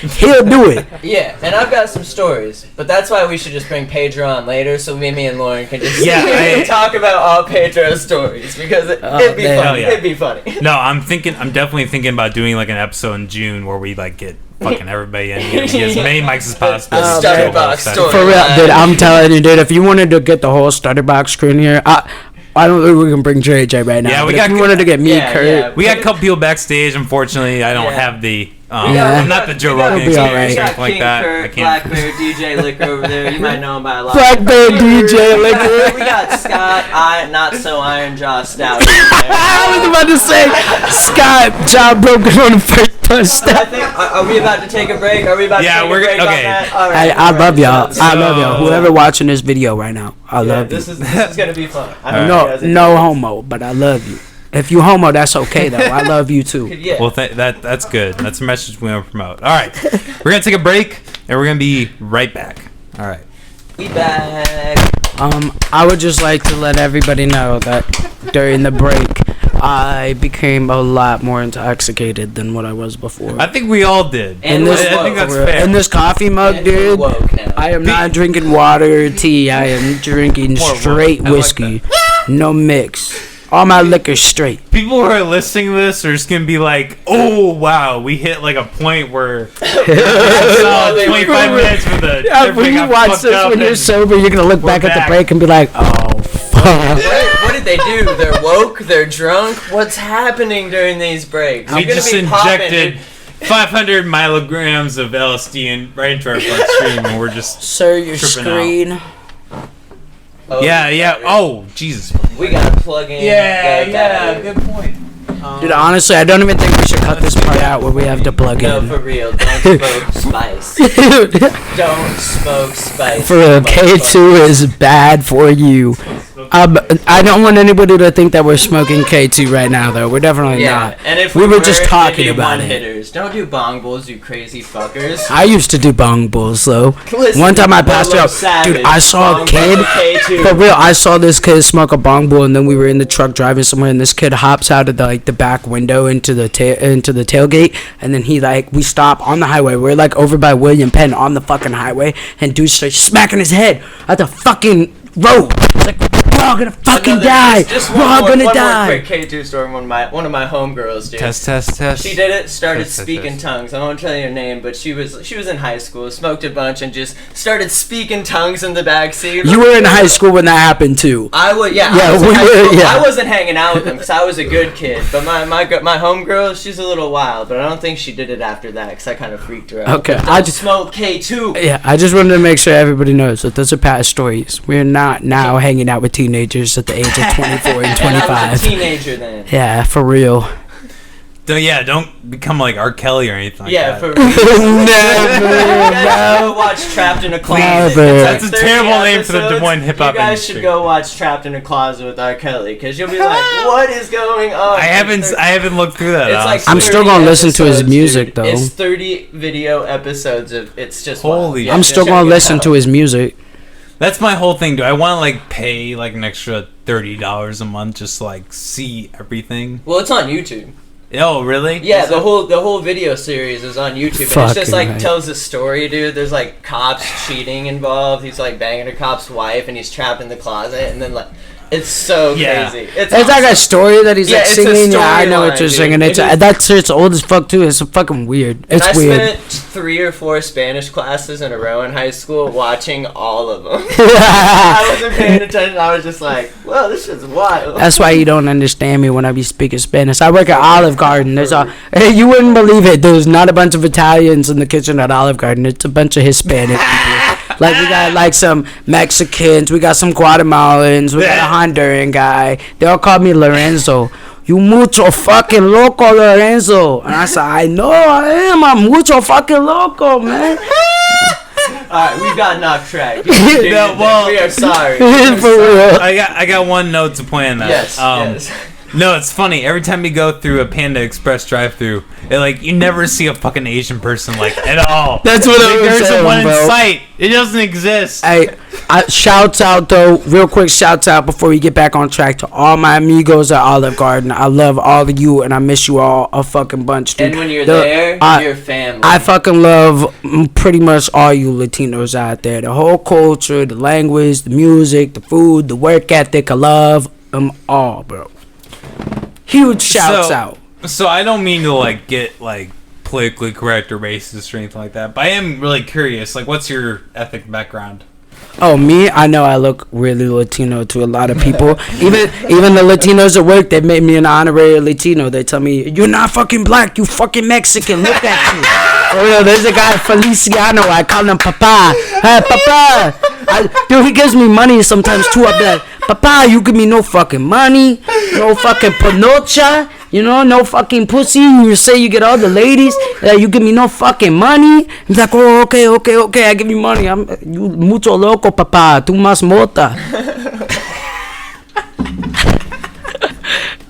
He'll do it. Yeah, and I've got some stories, but that's why we should just bring Pedro on later, so me and Lauren can just talk about all Pedro's stories, because it'd be funny. Yeah. It'd be funny. No, I'm definitely thinking about doing like an episode in June where we like get fucking everybody in here. Get as many mics as possible. StutterBox story. For real, dude. I'm telling you, dude. If you wanted to get the whole StutterBox crew in here, I don't think we can bring JJ right now. Yeah, if you wanted to get me, Kurt. Yeah. We got a couple people backstage. Unfortunately, I don't have the. I'm not the Joe Rogan It'll be all experience right. or anything like that. Kurt, I can't. Black Bear, DJ Liquor over there. You might know him by a lot. Black Bear DJ Liquor. We got Scott, not so Iron Jaw Stout. I was about to say, Scott, job broken on the first punch. I Stop. think, are we about to take a break? Are we about to take a break on that? All right, I love y'all. I love So- y'all. Whoever watching this video right now, I love you. This is gonna be fun. I don't know if you guys No enjoy homo, but I love you. If you homo, that's okay though. I love you too. it. Yeah. Well, that's good. That's a message we want to promote. All right, we're gonna take a break and we're gonna be right back. All right. We back. I would just like to let everybody know that during the break, I became a lot more intoxicated than what I was before. I think we all did. And I we're think woke. that's fair. In this coffee mug, And we're dude, woke now. I am not drinking water or tea. I am drinking More straight woke. I like whiskey, no mix. All my liquor straight. People who are listening to this are just gonna be like, "Oh wow, we hit like a point where solid 25 minutes for the Yeah, when everything you got watch fucked this up when you're and sober, you're gonna look we're back at the back." break and be like, "Oh fuck." What did they do? They're woke. They're drunk. What's happening during these breaks? we You're gonna just be injected popping. 500 milligrams of LSD right into our bloodstream, and we're just Sir, your Tripping screen. Oh, yeah. Oh Jesus. We gotta plug in. Good point. Dude, honestly, I don't even think we should cut this part out where we have to plug No, in. for real. Don't smoke spice. Don't smoke spice. For real, K2 is bad for you. I don't want anybody to think that we're smoking K2 right now, though. We're definitely not. And if We were just talking do about it. one-hitters. Don't do bong bulls, you crazy fuckers. I used to do bong bulls, though. Listen, One time I passed LoLo out. Savage, Dude, I saw a bong kid. bull K2. For real, I saw this kid smoke a bong bull, and then we were in the truck driving somewhere, and this kid hops out of the back window into the tailgate, and then we stop on the highway. We're like over by William Penn on the fucking highway, and dude starts smacking his head at the fucking road. It's like, we're all gonna fucking die. Just We're all gonna one die. more quick K2 story. One of my homegirls, dude. Test. She did it, started Test. speaking tongues. I won't tell you her name, but she was in high school, smoked a bunch, and just started speaking tongues in the backseat. You were in high school when that happened too. I was, Yeah, I was in we high were- school. yeah. I wasn't hanging out with them because I was a good kid. But my homegirl, she's a little wild, but I don't think she did it after that because I kind of freaked her out. Okay, But I don't just- smoke K2. Yeah, I just wanted to make sure everybody knows that those are past stories. We're not now hanging out with teenagers teenagers at the age of 24 and And I was 25. a teenager then. Yeah, for real. Don't become like R. Kelly or anything like Yeah, that. for real. You guys Never. should go watch Trapped in a Closet. Never. It's That's a 30 terrible name for the Des episodes. Moines hip-hop You guys industry. should go watch Trapped in a Closet with R. Kelly, because you'll be like, what is going on? I haven't looked through that. It's like honestly. I'm still 30 gonna listen to his episodes, music, dude. though. It's 30 video episodes of it's just wild. Holy Yeah, I'm just still check gonna it listen out. to his music. That's my whole thing. Do I want to like pay like an extra $30 a month just to, like see everything? Well, it's on YouTube. Oh, really? Yeah, Is the it? whole video series is on YouTube, and it's just Fucking like right. tells a story, dude. There's like cops cheating involved. He's like banging a cop's wife, and he's trapped in the closet, and then like it's so Yeah. crazy. It's like a story that he's Yeah, like it's a singing. Yeah, I know storyline, what you're dude. singing. It's It is- that shit's old as fuck too. It's fucking weird. And It's I weird. spent 3 or 4 Spanish classes in a row in high school watching all of them. I That's wasn't paying attention. I was just like, "Well, this shit's wild." why you don't understand me when I be speaking Spanish. I work at Olive Garden. Hey, you wouldn't believe it. There's not a bunch of Italians in the kitchen at Olive Garden. It's a bunch of Hispanic people. Like we got like some Mexicans, we got some Guatemalans, we got a Honduran guy. They all call me Lorenzo. You mucho fucking loco, Lorenzo. And I said, I know I am. I'm mucho fucking loco, man. Alright, we've gotten off track. No, well- we are sorry. For real. I got one note to point on that. Yes, yes. No, it's funny. Every time you go through a Panda Express drive-through, you never see a fucking Asian person like at all. That's what I was There's saying, one bro. in sight. It doesn't exist. Hey, shouts out though, real quick shouts out before we get back on track to all my amigos at Olive Garden. I love all of you and I miss you all a fucking bunch, dude. And when you're The- there, I- you're family. I fucking love pretty much all you Latinos out there. The whole culture, the language, the music, the food, the work ethic. I love them all, bro. Huge shouts out. So I don't mean to like get like politically correct or racist or anything like that, but I am really curious. Like, what's your ethnic background? Oh, me? I know I look really Latino to a lot of people. even the Latinos at work, they made me an honorary Latino. They tell me, you're not fucking black, you fucking Mexican. Look at you. For real, there's a guy, Feliciano. I call him Papa. Hey, Papa. Dude, he gives me money sometimes too. I'll be like, Papa, you give me no fucking money, no fucking panocha, no fucking pussy. You say you get all the ladies, you give me no fucking money. He's like, oh, okay, I give you money. You mucho loco, Papa. Tu más mota.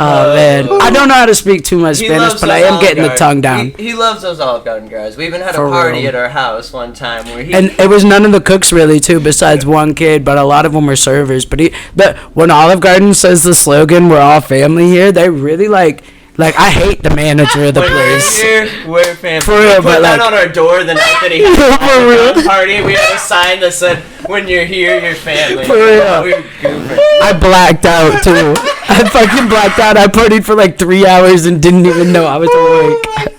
Oh man, I don't know how to speak too much He Spanish, loves but I those am Olive getting the Garden. tongue down. He loves those Olive Garden guys. We even had For a party real. at our house one time where he. And it was none of the cooks really too, besides one kid, but a lot of them were servers. But when Olive Garden says the slogan "We're all family here," they really like I hate the manager of the when place. we're here, we're family. For real, we put but, that like- on our door the night that he had the For real. Olive Garden party. We had a sign that said, "When you're here, you're family." For real. We were goofing. I blacked out too. I fucking blacked out. I partied for like 3 hours and didn't even know I was awake.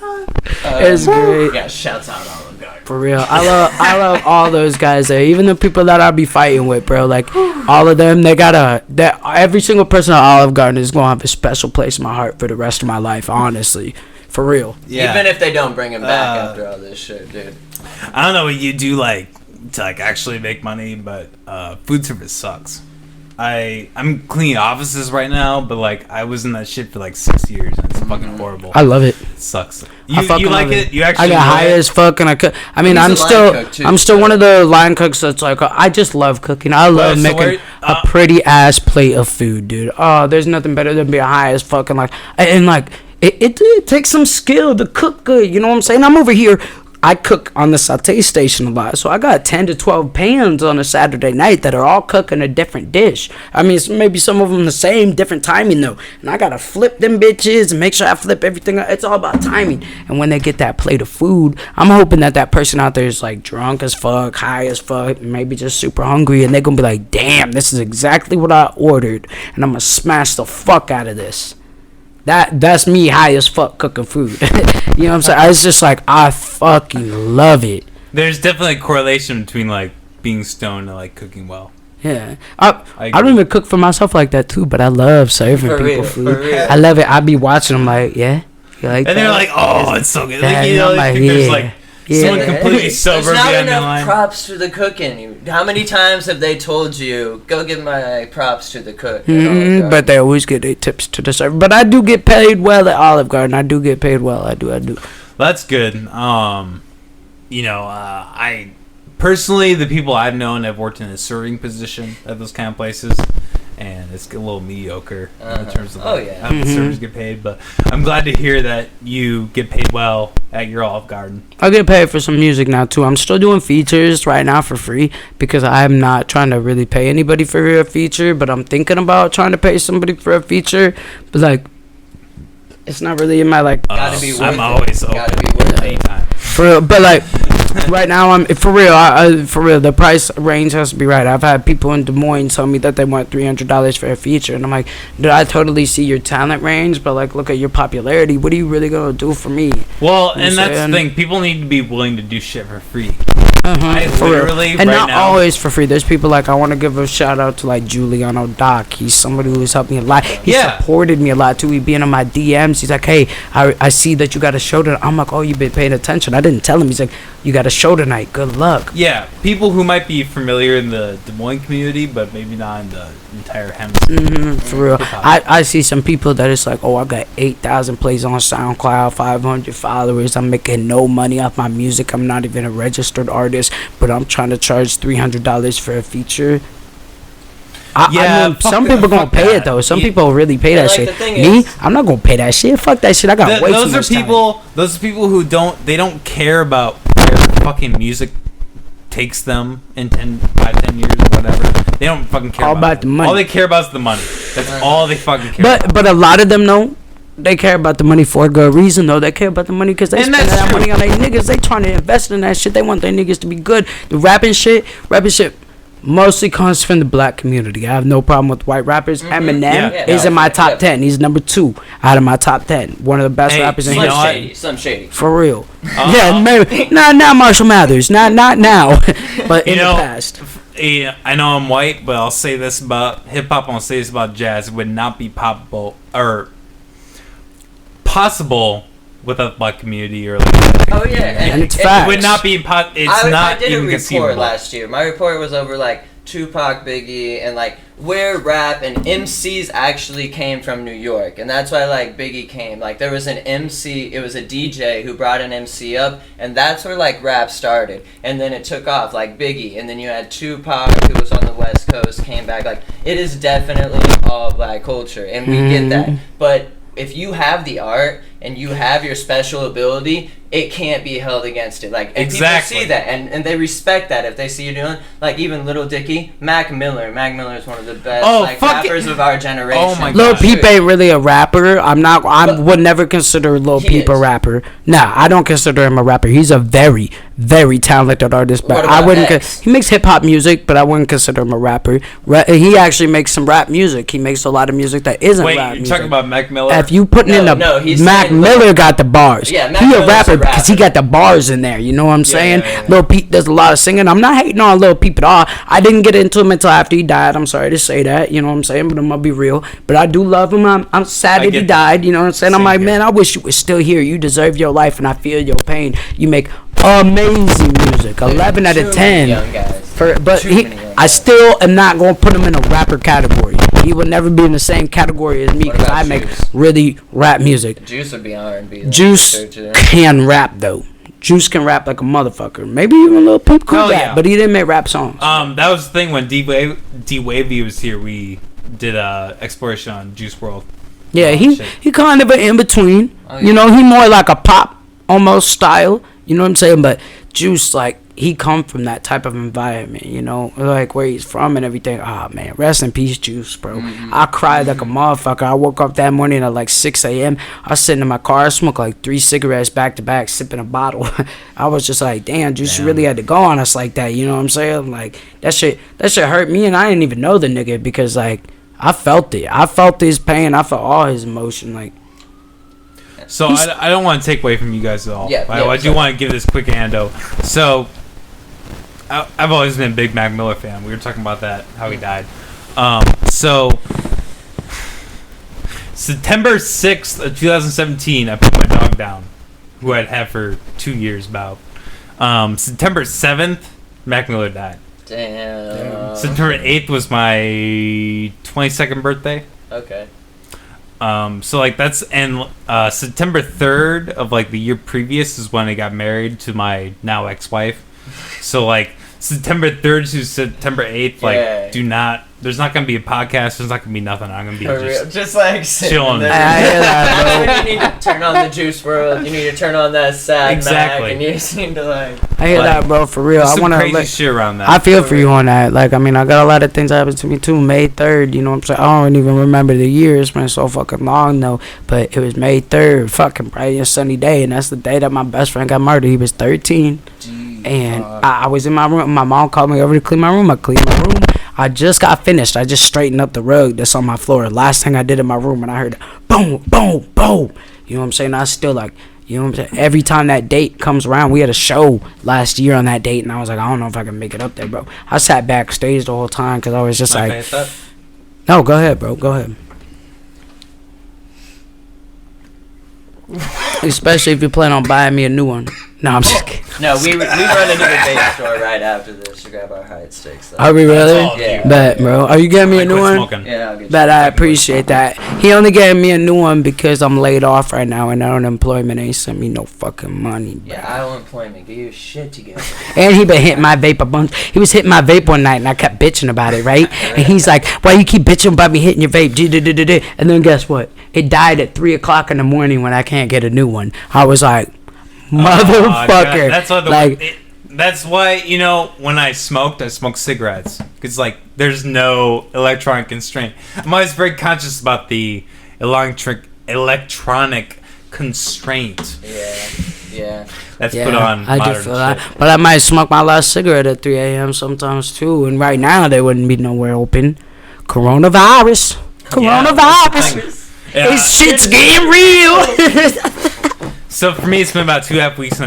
It was great. Yeah, shouts out Olive Garden. For real, I love all those guys there. Even the people that I'll be fighting with, bro. Like all of them, every single person at Olive Garden is gonna have a special place in my heart for the rest of my life. Honestly, for real. Even if they don't bring him back after all this shit, dude. I don't know what you do to actually make money, but food service sucks. I'm cleaning offices right now, but I was in that shit for 6 years, and it's fucking horrible. I love it. It sucks. I You fucking like love it? You actually I got enjoy high it? as fuck and I cook. I mean, He's I'm a line still cook, too, I'm still so- one of the line cooks that's I just love cooking. I love so making where- a pretty ass plate of food, dude. Oh, there's nothing better than being high as fuck and it takes some skill to cook good. You know what I'm saying? I'm over here. I cook on the saute station a lot, so I got 10 to 12 pans on a Saturday night that are all cooking a different dish. I mean, maybe some of them the same, different timing though. And I gotta flip them bitches and make sure I flip everything. It's all about timing. And when they get that plate of food, I'm hoping that person out there is drunk as fuck, high as fuck, maybe just super hungry, and they're gonna be like, damn, this is exactly what I ordered, and I'm gonna smash the fuck out of this. That's me high as fuck cooking food. You know what I'm saying? It's just I fucking love it. There's definitely a correlation between being stoned and cooking well. Yeah. I I don't agree. even cook for myself like that too, but I love serving For people real, food. for real. I love it. I be watching them yeah. You like And that? they're like, "Oh, it's so good." Yeah, Like, and I'm I like, think there's yeah. Someone Yeah. completely sober There's not behind the enough line. props to the cooking. How many times have they told you, go give my props to the cook? at Olive Mm-hmm, Garden? but they always get their tips to the server. But I do get paid well at Olive Garden. I do get paid well. I do. That's good. I personally, the people I've known have worked in a serving position at those kind of places, and it's a little mediocre in terms of how the servers get paid. But I'm glad to hear that you get paid well at your Olive Garden. I get paid for some music now too. I'm still doing features right now for free because I'm not trying to really pay anybody for a feature, but I'm thinking about trying to pay somebody for a feature. But like, it's not really in my like. Gotta be worth I'm it. always open. Gotta be worth it. Anytime. For real, but like right now, I'm for real. For real, the price range has to be right. I've had people in Des Moines tell me that they want $300 for a feature, and I'm like, dude, I totally see your talent range, but like, look at your popularity. What are you really gonna do for me? Well, You and that's the saying? thing. People need to be willing to do shit for free. I For real. literally And right not now. always for free. There's people like, I want to give a shout out to like Giuliano Doc. He's somebody who has helped me a lot. He Yeah. supported me a lot too. He being on my DMs. He's like, hey, I see that you got a show tonight. I'm like, oh, you've been paying attention. I didn't tell him. He's like, you got a show tonight. Good luck. Yeah, people who might be familiar in the Des Moines community, but maybe not in the entire hemisphere. For real. Hip-hop. I see some people that it's like, oh, I got 8,000 plays on SoundCloud, 500 followers. I'm making no money off my music. I'm not even a registered artist, but I'm trying to charge $300 for a feature. I mean, fuck some that- people gonna fuck pay that. it though. Some Yeah. people really pay that like, shit. the thing Me, is- I'm not gonna pay that shit. Fuck that shit. I got way too Those are much time. people. Those are people who don't care about where fucking music takes them in 10 years or whatever. They don't fucking care All about about that. the money. All they care about is the money. That's all they fucking care about. But a lot of them know they care about the money for a good reason though. They care about the money because they And spend that's that true. money on their niggas. They trying to invest in that shit. They want their niggas to be good. The rapping shit mostly comes from the black community. I have no problem with white rappers. Eminem Yeah. is in my top Yeah. 10. He's number 2 out of my top 10. One of the best Hey, rappers in you Slim know history. what? Some shady. For real. Uh-huh. Yeah, maybe not Marshall Mathers. Not now. But in You know, the past. Yeah, I know I'm white, but I'll say this about hip hop. I'll say this about jazz. It would not be possible without the black community or like. Oh yeah, And it's It facts. would not be. It's I not did a even report conceivable. last year. My report was over like Tupac, Biggie, and like where rap and MCs actually came from New York, and that's why like Biggie came. Like there was an MC, it was a DJ who brought an MC up, and that's where like rap started, and then it took off like Biggie, and then you had Tupac who was on the West Coast, came back. Like it is definitely all black culture, and we get that, but if you have the art and you have your special ability, it can't be held against it. Like, and Exactly. people see that, and they respect that if they see you doing, like, even Little Dicky, Mac Miller is one of the best like fuck it. rappers of our generation. Oh my Lil gosh. Peep ain't really a rapper. I would never consider Lil He Peep a is. rapper. Nah, I don't consider him a rapper. He's a very, very talented artist. But What I about wouldn't. X? He makes hip hop music, but I wouldn't consider him a rapper. He actually makes some rap music. He makes a lot of music that isn't Wait, rap you're music. talking about Mac Miller? If you putting in No, he's Mac saying Miller Lil- got the bars. Yeah, Mac he a Miller's a rapper because he rapper. got the bars in there. You know what I'm saying? yeah, yeah. Lil Peep does a lot of singing. I'm not hating on Lil Peep at all. I didn't get into him until after he died. I'm sorry to say that. You know what I'm saying? But I'm gonna be real. But I do love him. I'm sad I that he get that. died. You know what I'm saying? I'm Same like, here. man, I wish you were still here. You deserve your life, and I feel your pain. You make amazing music. 11 out Too of many 10. young guys. But Too he, many young I guys. still am not gonna put him in a rapper category. He will never be in the same category as me What because about I make Juice? really rap music. Juice would be R&B. Juice can rap though. Juice can rap like a motherfucker. Maybe even Lil Peep could Hell rap, yeah. but he didn't make rap songs. That was the thing when D Wavy was here. We did a exploration on Juice World. Yeah, Oh, he shit. he kind of an in between. Oh, You yeah. know, he more like a pop almost style. You know what I'm saying? But Juice, like, he come from that type of environment. You know, like where he's from and everything. Ah, man, rest in peace, Juice, bro. I cried like a motherfucker. I woke up that morning at like 6 a.m. I was sitting in my car. I smoked like 3 cigarettes back to back, sipping a bottle. I was just like, damn, Juice Damn. really had to go on us like that. You know what I'm saying? Like that shit hurt me, and I didn't even know the nigga because like I felt it. I felt his pain. I felt all his emotion. Like. So I don't want to take away from you guys at all. Yeah, I do sorry. want to give this quick ando. So I've always been a big Mac Miller fan. We were talking about that, how he died. So September 6th of 2017, I put my dog down, who I'd had for 2 years about. September 7th, Mac Miller died. Damn. September 8th was my 22nd birthday. Okay. So like that's and September 3rd of like the year previous is when I got married to my now ex-wife. So like September 3rd to September 8th, like do not. There's not gonna be a podcast. There's not gonna be nothing. I'm gonna be just like chilling. There. I hear that, You need to turn on the Juice World. You need to turn on that sad Mac, and you just need to like. I hear that, bro. For real, I want to crazy shit around that. I feel for you on that. Like, I mean, I got a lot of things that happened to me too. May 3rd, you know what I'm saying? I don't even remember the year. It's been so fucking long though. But it was May 3rd, fucking bright and sunny day, and that's the day that my best friend got murdered. He was 13, and I was in my room. My mom called me over to clean my room. I cleaned my room. I just got finished. I just straightened up the rug that's on my floor. Last thing I did in my room, and I heard boom, boom, boom. You know what I'm saying? I still like, you know what I'm saying? Every time that date comes around, we had a show last year on that date, and I was like, I don't know if I can make it up there, bro. I sat backstage the whole time because I was just like, no, go ahead, bro. Go ahead. Especially if you plan on buying me a new one. No, I'm just kidding. No, we run into the vape store right after this to grab our height sticks. Though. Are we really? Yeah. Bet, bro. Are you getting me a new one? Smoking. Yeah, I'll get you. Bet, I appreciate that. He only gave me a new one because I'm laid off right now and unemployment ain't sent me no fucking money. Bro. Yeah, I want employment. Get your shit together. And he been hitting my vape a bunch. He was hitting my vape one night and I kept bitching about it, right? And he's like, why you keep bitching about me hitting your vape? And then guess what? It died at 3 o'clock in the morning when I can't get a new one. I was like, motherfucker. That's why that's why, you know, when I smoked cigarettes. Because, like, there's no electronic constraint. I'm always very conscious about the electronic constraint. Yeah. That's put on I modern just feel shit. that. But I might smoke my last cigarette at 3 a.m. sometimes, too. And right now, they wouldn't be nowhere open. Coronavirus. Yeah. This shit's getting real. So for me, it's been about 2.5 weeks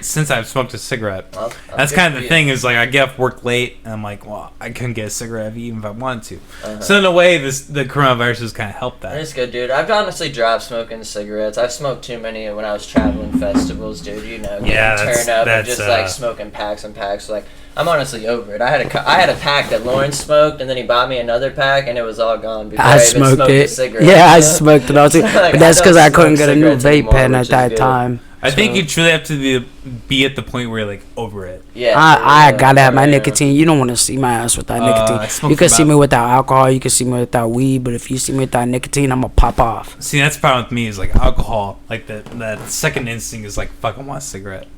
since I've smoked a cigarette. Well, That's kind of the thing is like I get off work late and I'm like, well, I couldn't get a cigarette even if I wanted to. So in a way, the coronavirus has kind of helped that. It's good, dude. I've honestly dropped smoking cigarettes. I've smoked too many when I was traveling festivals, dude. You know, turn up and just like smoking packs and packs. Like I'm honestly over it. I had a pack that Lawrence smoked, and then he bought me another pack, and it was all gone before I even smoked a cigarette. Yeah, I smoked it all too. Like, but that's because I couldn't get a new cigarettes vape anymore, pen which at is that good. time. I think you truly have to be at the point where you're like over it. Yeah. I gotta have my nicotine. You don't want to see my ass without I nicotine. smoked You can see about- me without alcohol. You can see me without weed. But if you see me without nicotine, I'm gonna pop off. See, that's the problem with me is like alcohol. Like that second instinct is like, fuck, I want a cigarette.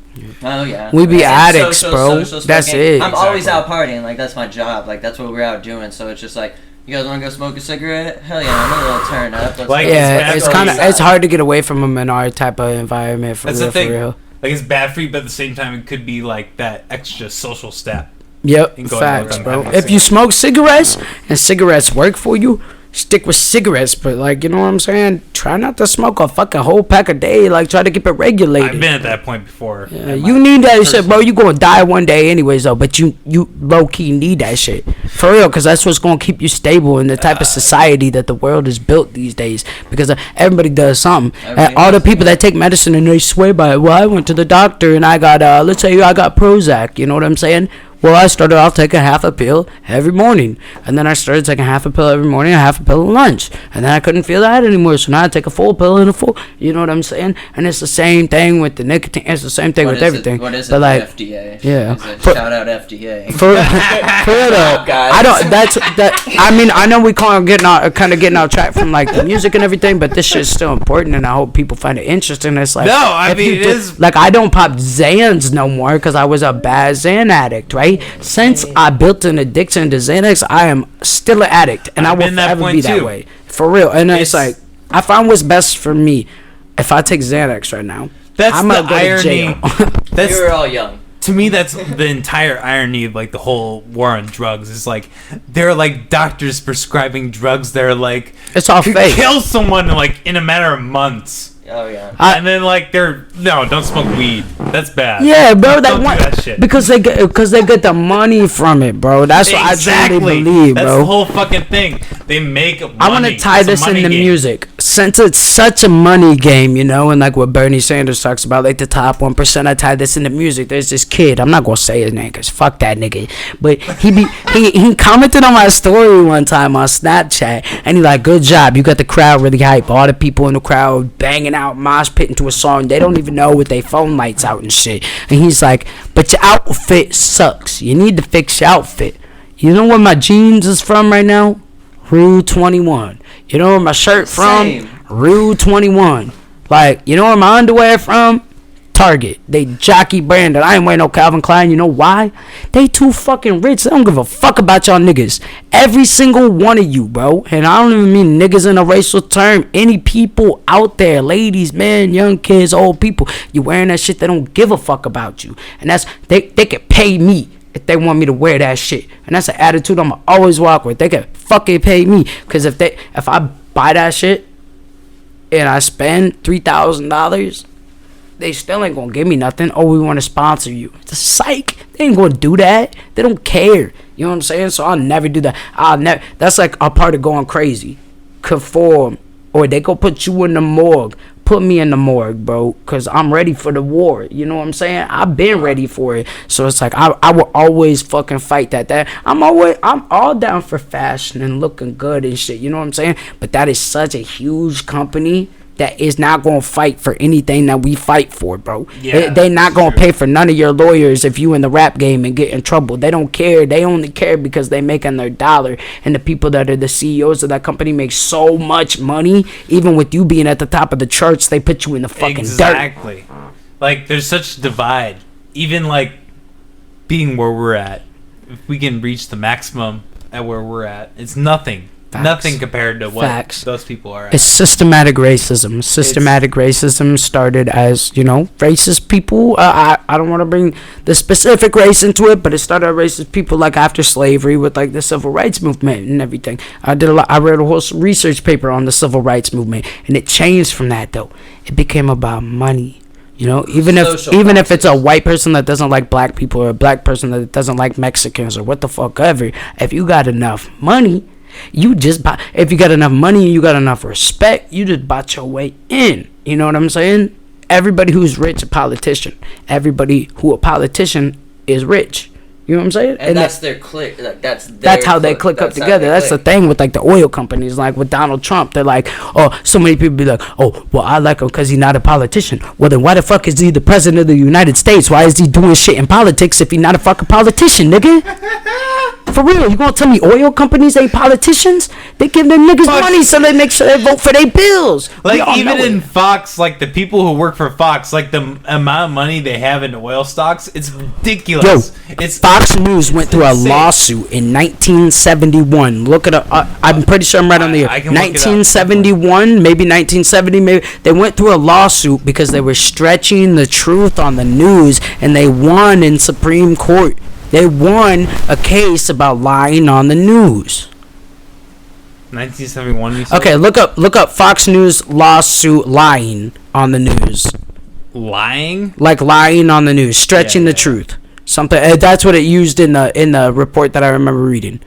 Oh yeah. We be And addicts, social bro. That's smoking. it. I'm always out Exactly. partying. Like that's my job. Like that's what we're out doing. So it's just like, you guys want to go smoke a cigarette? Hell yeah, I'm a little turn up. Let's Like, go. Yeah, Let's it's go kind of outside. it's hard to get away from a minority type of environment for That's real. the thing. For real. Like it's bad for you, but at the same time, it could be like that extra social step. Yep, And going facts, out and bro. having a If you smoke cigarettes and cigarettes work for you, stick with cigarettes. But like, you know what I'm saying? Try not to smoke a fucking whole pack a day. Like, try to keep it regulated. I've been at that point before. Yeah, you need that shit, bro. You gonna die one day anyways, though. But you low key need that shit for real, cause that's what's gonna keep you stable in the type of society that the world is built these days. Because everybody does something. Everybody And all the does people that take medicine and they swear by it. Well, I went to the doctor and I got let's say I got Prozac. You know what I'm saying? Well, I started off taking half a pill every morning, and then I started taking half a pill every morning and half a pill at lunch, and then I couldn't feel that anymore, so now I take a full pill and a full, you know what I'm saying? And it's the same thing with the nicotine, it's the same thing with everything. What is it? But like, FDA. yeah. Is it? For- Shout out FDA. for real though, Guys. I don't. I mean, I know we kind of getting off track from like the music and everything, but this shit's still important, and I hope people find it interesting. It's like, No, I if mean, you it is- like I don't pop Xans no more because I was a bad Xan addict, right? Since I built an addiction to Xanax, I am still an addict, and I've I will been that forever point be that too. way, for real. And it's It's- like I find what's best for me. If I take Xanax right now, That's I'm the gonna go to irony. jail. We That's were all young. to me. That's the entire irony of like the whole war on drugs. Is like there are like doctors prescribing drugs that are like It's all could fake. kill someone like in a matter of months. Oh yeah. And then like don't smoke weed. That's bad. Yeah, bro, Don't do want that shit. because they get the money from it, bro. That's what I truly believe, That's bro. the whole fucking thing. They make money. I want to tie It's a this money into game. music. since it's such a money game, you know, and like what Bernie Sanders talks about, like the top 1%, I tie this into music. There's this kid, I'm not gonna say his name because fuck that nigga, but he commented on my story one time on Snapchat, and he like, good job, you got the crowd really hype, all the people in the crowd banging out, mosh pitting to a song, they don't even know with their phone lights out and shit, and he's like, but your outfit sucks, you need to fix your outfit. You know where my jeans is from right now? Rue 21. You know where my shirt from? Rue 21. Like, you know where my underwear from? Target. They jockey branded. I ain't wearing no Calvin Klein. You know why? They too fucking rich. They don't give a fuck about y'all niggas. Every single one of you, bro. And I don't even mean niggas in a racial term. Any people out there, ladies, men, young kids, old people, you wearing that shit, they don't give a fuck about you. And that's, they could pay me if they want me to wear that shit. And that's an attitude I'ma always walk with. They can fucking pay me. Because if I buy that shit and I spend $3,000, they still ain't gonna give me nothing. Oh, we want to sponsor you. It's a psych. They ain't gonna do that. They don't care. You know what I'm saying? So I'll never do that. That's like a part of going crazy. Conform. Or they go put you in the morgue. Put me in the morgue, bro, because I'm ready for the war. You know what I'm saying? I've been ready for it. So it's like I will always fucking fight that. I'm all down for fashion and looking good and shit. You know what I'm saying? But that is such a huge company that is not going to fight for anything that we fight for, bro. Yeah, they not going to pay for none of your lawyers if you in the rap game and get in trouble. They don't care. They only care because they making their dollar. And the people that are the CEOs of that company make so much money. Even with you being at the top of the charts, they put you in the fucking dirt. Exactly. Like, there's such a divide. Even, like, being where we're at, if we can reach the maximum at where we're at, it's nothing. Facts. Nothing compared to what those people are at. It's systematic racism. Systematic racism started as, you know, racist people. I don't want to bring the specific race into it, but it started as racist people like after slavery with like the civil rights movement and everything. I read a whole research paper on the civil rights movement, and it changed from that though. It became about money. You know, even if it's a white person that doesn't like black people or a black person that doesn't like Mexicans or what the fuck ever, if you got enough money, you just buy. If you got enough money and you got enough respect, you just bought your way in. You know what I'm saying? Everybody who's rich a politician. Everybody who a politician is rich. You know what I'm saying? And that's their clique. Like, that's how they click up together. That's the thing with like the oil companies. Like with Donald Trump, they're like, oh, so many people be like, oh, well, I like him because he's not a politician. Well, then why the fuck is he the president of the United States? Why is he doing shit in politics if he's not a fucking politician, nigga? For real, you gonna tell me oil companies ain't politicians? They give them niggas money so they make sure they vote for their bills. Like even in Fox, like the people who work for Fox, like the amount of money they have in oil stocks, it's ridiculous. Yo, Fox News went through a lawsuit in 1971. Look it up. I'm pretty sure I'm right on the year. 1971, maybe 1970, maybe. They went through a lawsuit because they were stretching the truth on the news, and they won in Supreme Court. They won a case about lying on the news. 1971. You said? Okay, look up Fox News lawsuit lying on the news. Lying? Like lying on the news, stretching the truth. Something that's what it used in the report that I remember reading.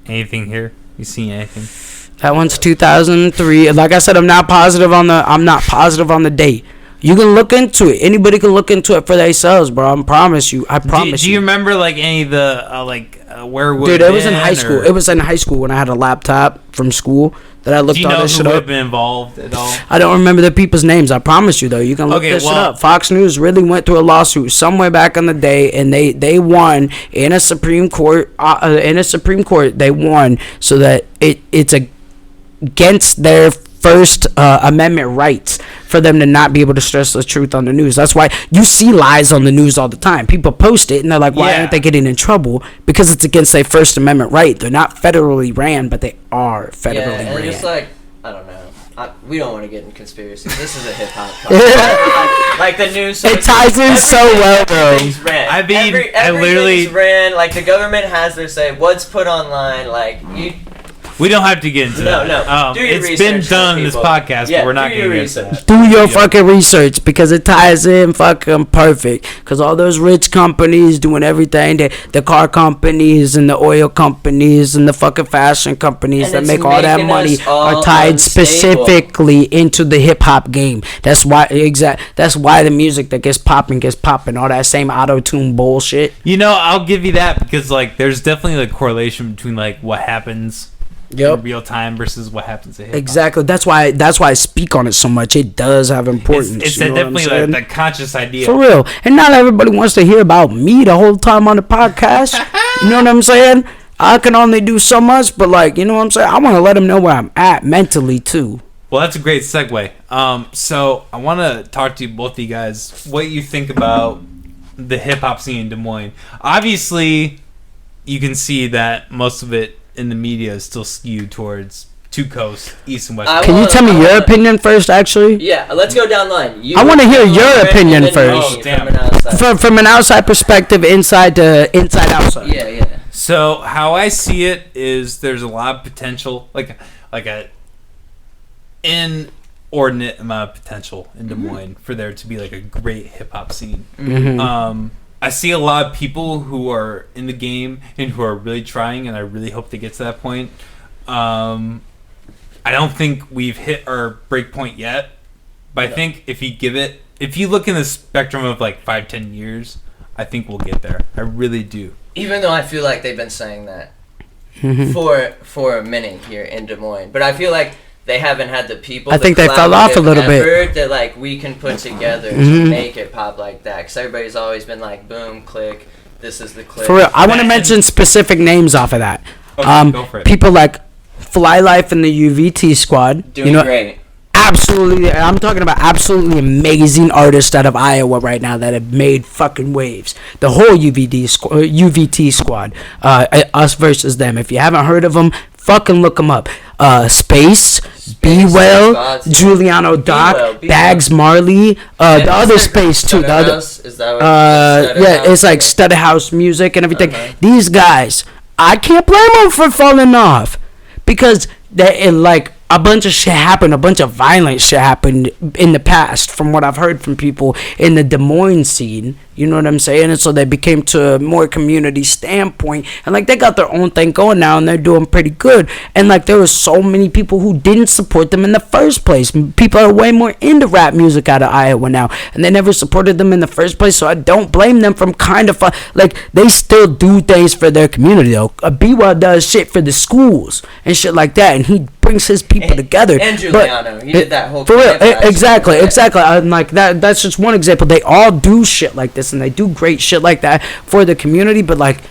Anything here? You seen anything? That one's 2003. Like I said, I'm not positive on the date. You can look into it. Anybody can look into it for themselves, bro. I promise you. Do you remember like any of the where would? Dude, it was in high school. It was in high school when I had a laptop from school that I looked all this shit up. Do you know who would have been involved at all? I don't remember the people's names. I promise you though. You can look this shit up. Fox News really went through a lawsuit somewhere back in the day, and they won in a Supreme Court. They won so that it's against their First Amendment rights for them to not be able to stress the truth on the news. That's why you see lies on the news all the time. People post it and they're like, why aren't they getting in trouble? Because it's against their First Amendment right. They're not federally ran, but they are federally ran. And just like, I don't know. We don't want to get in conspiracies. This is a hip hop podcast. like the news. It ties in so well, bro. I mean, everything's ran. Like the government has their say. What's put online, like you. We don't have to get into that. No. Do your it's been research, done in this people. podcast, Yeah, but we're not do going your to get into research. that. Do your fucking research because it ties in fucking perfect. Because all those rich companies doing everything, the car companies and the oil companies and the fucking fashion companies And that it's make all that making money us all are tied unstable. specifically into the hip hop game. That's why That's why the music that gets popping. All that same auto tune bullshit. You know, I'll give you that because like there's definitely a correlation between like what happens in real time versus what happens in hip-hop. Exactly. That's why I speak on it so much. It does have importance. It's you know definitely what I'm like saying? the conscious idea. For real. And not everybody wants to hear about me the whole time on the podcast. You know what I'm saying? I can only do so much, but like, you know what I'm saying? I want to let them know where I'm at mentally too. Well, that's a great segue. So I want to talk to you, both of you guys, what you think about the hip hop scene in Des Moines. Obviously, you can see that most of it in the media is still skewed towards two coasts, East and West. Can you tell me your opinion first, actually? Yeah, let's go down the line. I want to hear your opinion and then first. me from an outside. From an outside perspective, inside to inside outside. Yeah. So how I see it is there's a lot of potential, like a inordinate amount of potential in Des Moines for there to be like a great hip hop scene. I see a lot of people who are in the game and who are really trying, and I really hope they get to that point. I don't think we've hit our break point yet, but I think if you look in the spectrum of like 5-10 years, I think we'll get there. I really do. Even though I feel like they've been saying that for a minute here in Des Moines, but I feel like they haven't had the people. I think they fell off a little bit. That like we can put together to make it pop like that. Because everybody's always been like, boom, click. This is the click. For real, I want to mention specific names off of that. Okay, go for it. People like Fly Life and the UVT squad. Doing great. Absolutely, I'm talking about absolutely amazing artists out of Iowa right now that have made fucking waves. The whole UVT squad, us versus them. If you haven't heard of them, fucking look them up. Space, Be Well, Giuliano Doc, Bags Marley, the other Space too. The other, is that what it's like Stutter House music and everything. These guys, I can't blame them for falling off because like a bunch of shit happened, a bunch of violent shit happened in the past from what I've heard from people in the Des Moines scene. You know what I'm saying? And so they became to a more community standpoint. And, like, they got their own thing going now, and they're doing pretty good. And, like, there were so many people who didn't support them in the first place. People are way more into rap music out of Iowa now, and they never supported them in the first place. So I don't blame them from kind of, like, they still do things for their community, though. B-Well does shit for the schools and shit like that, and he brings his people together. And Giuliano. He did that whole for real, campaign. exactly. I'm like, that's just one example. They all do shit like this, and they do great shit like that for the community, but like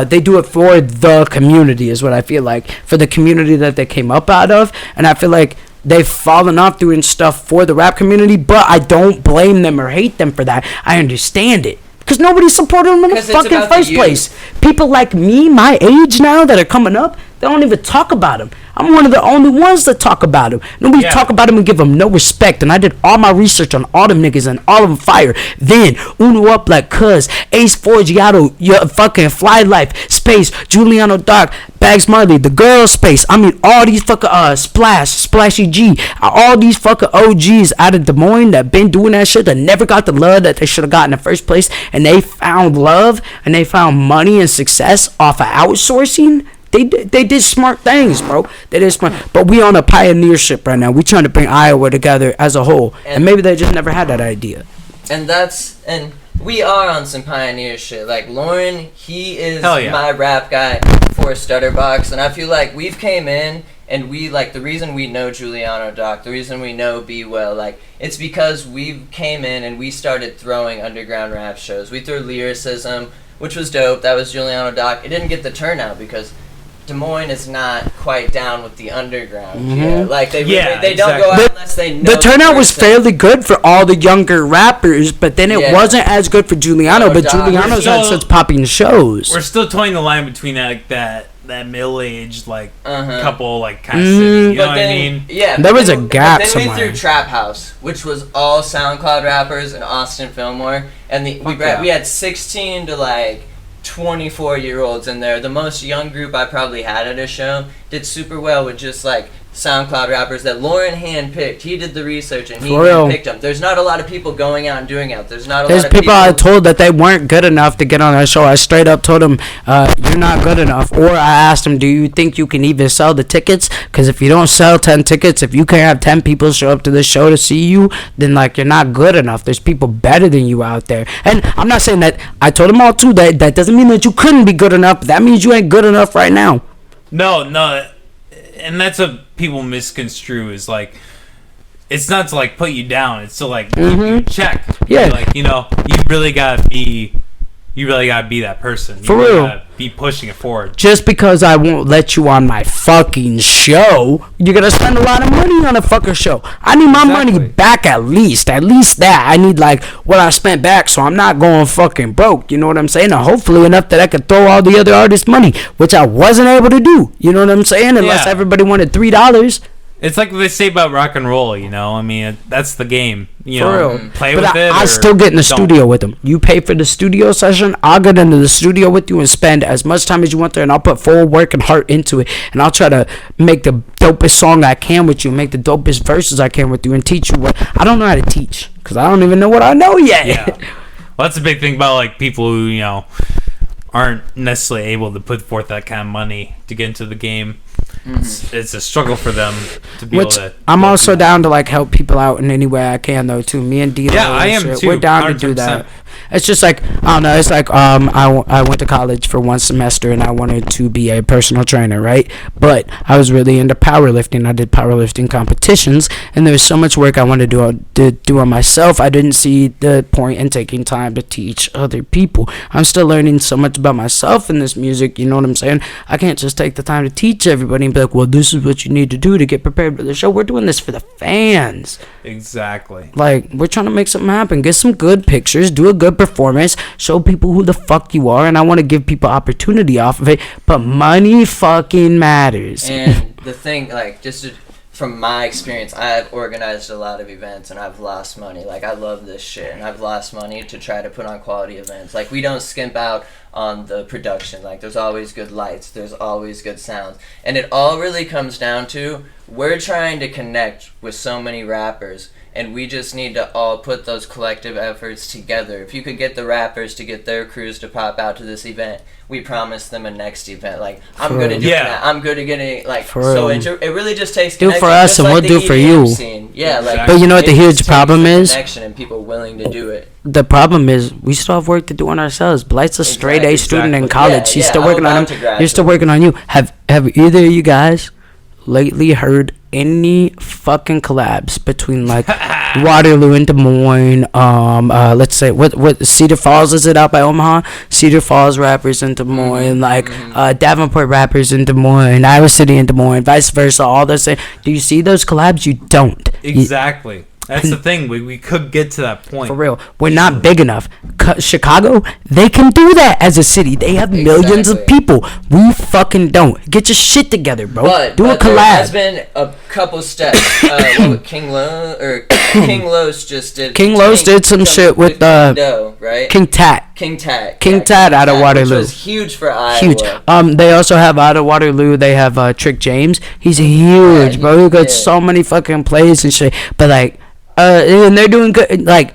they do it for the community is what I feel like, for the community that they came up out of. And I feel like they've fallen off doing stuff for the rap community, but I don't blame them or hate them for that. I understand it because nobody supported them in the fucking first place. People like me, my age now, that are coming up, they don't even talk about him. I'm one of the only ones that talk about him. Nobody talk about him and give him no respect. And I did all my research on all them niggas and all of them fire. Then Uno Up like Cuz, Ace Forgiato, your fucking Fly Life, Space, Giuliano Doc, Bags Marley, the girl Space. I mean all these fucking Splashy G, all these fucking OGs out of Des Moines that been doing that shit that never got the love that they should have got in the first place, and they found love and they found money and success off of outsourcing. They did smart things, bro. They did smart. But we on a pioneership right now. We trying to bring Iowa together as a whole, and maybe they just never had that idea. And we are on some pioneer shit. Like Lauren, he is my rap guy for StutterBox, and I feel like we've came in and we like the reason we know Giuliano Doc, the reason we know Be Well, like it's because we came in and we started throwing underground rap shows. We threw Lyricism, which was dope. That was Giuliano Doc. It didn't get the turnout because Des Moines is not quite down with the underground. Yeah, like they don't go out unless they know. The turnout was fairly good for all the younger rappers, but then it wasn't as good for Giuliano. But Giuliano's had such popping shows. We're still toying the line between that middle-aged couple kind of city. You know what I mean? Yeah, there was a gap then somewhere. we threw Trap House, which was all SoundCloud rappers and Austin Fillmore, and we had 16 to like 24-year-olds in there. The most young group I probably had at a show did super well with just like SoundCloud rappers that Lauren handpicked. He did the research and he handpicked them. There's not a lot of people going out and doing it. There's not a lot of people I told that they weren't good enough to get on that show. I straight up told them, you're not good enough. Or I asked them, do you think you can even sell the tickets? Because if you don't sell 10 tickets, if you can't have 10 people show up to the show to see you, then like you're not good enough. There's people better than you out there. And I'm not saying that. I told them all too that doesn't mean that you couldn't be good enough. That means you ain't good enough right now. No, and that's what people misconstrue is like, it's not to like put you down. It's to like give you a check. Yeah, like you really gotta be that person. For real, gotta be pushing it forward. Just because I won't let you on my fucking show, you're gonna spend a lot of money on a fucking show. I need my money back at least that. I need like what I spent back, so I'm not going fucking broke. You know what I'm saying? And hopefully enough that I could throw all the other artists money, which I wasn't able to do. You know what I'm saying? Unless everybody wanted $3. It's like what they say about rock and roll, I mean, that's the game. For real. Play with it. I still get in the studio with them. You pay for the studio session, I'll get into the studio with you and spend as much time as you want there, and I'll put full work and heart into it. And I'll try to make the dopest song I can with you, make the dopest verses I can with you, and teach you what I don't know how to teach, because I don't even know what I know yet. Yeah. Well, that's a big thing about like people who, aren't necessarily able to put forth that kind of money to get into the game. It's a struggle for them to be able to. I'm also down to like help people out in any way I can though too. Me and D-Lo, I am too. We're down 100%. To do that. It's just like I don't know. It's like I went to college for 1 semester and I wanted to be a personal trainer, right? But I was really into powerlifting. I did powerlifting competitions, and there was so much work I wanted to do on myself. I didn't see the point in taking time to teach other people. I'm still learning so much about myself in this music. You know what I'm saying? I can't just take the time to teach everybody and be like, well, this is what you need to do to get prepared for the show. We're doing this for the fans. Exactly. Like, we're trying to make something happen. Get some good pictures. Do a good performance. Show people who the fuck you are. And I want to give people opportunity off of it. But money fucking matters. And the thing, like, from my experience, I've organized a lot of events and I've lost money. Like, I love this shit and I've lost money to try to put on quality events. Like, we don't skimp out on the production. Like, there's always good lights, there's always good sounds, and it all really comes down to we're trying to connect with so many rappers, and we just need to all put those collective efforts together. If you could get the rappers to get their crews to pop out to this event, we promise them a next event. Like, I'm good at doing that. I'm good at getting, like, so it really just takes do for us and we'll do for you. Scene. Yeah, like, but you know what the huge problem is? Connection and people willing to do it. The problem is we still have work to do on ourselves. Blythe's a straight A student in college. He's still working on him. You're still working on you. Have either of you guys lately heard any fucking collabs between like Waterloo and Des Moines? Let's say what Cedar Falls, is it out by Omaha? Cedar Falls rappers in Des Moines, Davenport rappers in Des Moines, Iowa City in Des Moines, vice versa. All those things. Do you see those collabs? You don't. Exactly. That's the thing. We could get to that point. For real. We're not big enough. Chicago, they can do that as a city. They have millions of people. We fucking don't. Get your shit together, bro. Do a collab. There has been a couple steps. King Los just did. King Los did some shit with right? King Tat. King Tat out of Waterloo. Which was huge for Iowa. Huge. They also have out of Waterloo. They have Trick James. He's huge, bro. He got so many fucking plays and shit. But like. And they're doing good. Like,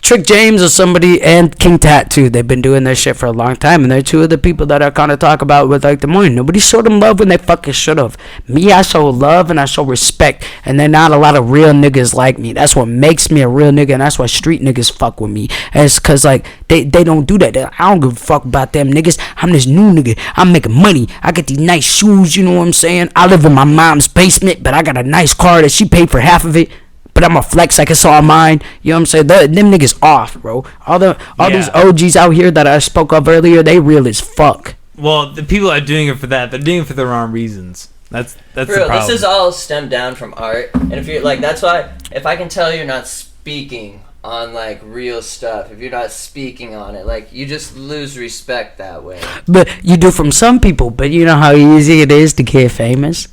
Trick James or somebody, and King Tat too. They've been doing their shit for a long time, and they're two of the people that I kind of talk about with like Des Moines. Nobody showed them love when they fucking should have. Me, I show love and I show respect, and they're not a lot of real niggas like me. That's what makes me a real nigga, and that's why street niggas fuck with me. And it's cause like they don't do that. I don't give a fuck about them niggas. I'm this new nigga. I'm making money. I got these nice shoes. You know what I'm saying? I live in my mom's basement, but I got a nice car that she paid for half of it. But I'm a flex like it's all mine. You know what I'm saying? Them niggas off, bro. All these OGs out here that I spoke of earlier, they real as fuck. Well, the people that are doing it for that, they're doing it for the wrong reasons. That's the problem. This is all stemmed down from art. And if you're like, that's why, if I can tell you're not speaking on like real stuff, if you're not speaking on it, like, you just lose respect that way. But you do from some people. But you know how easy it is to get famous?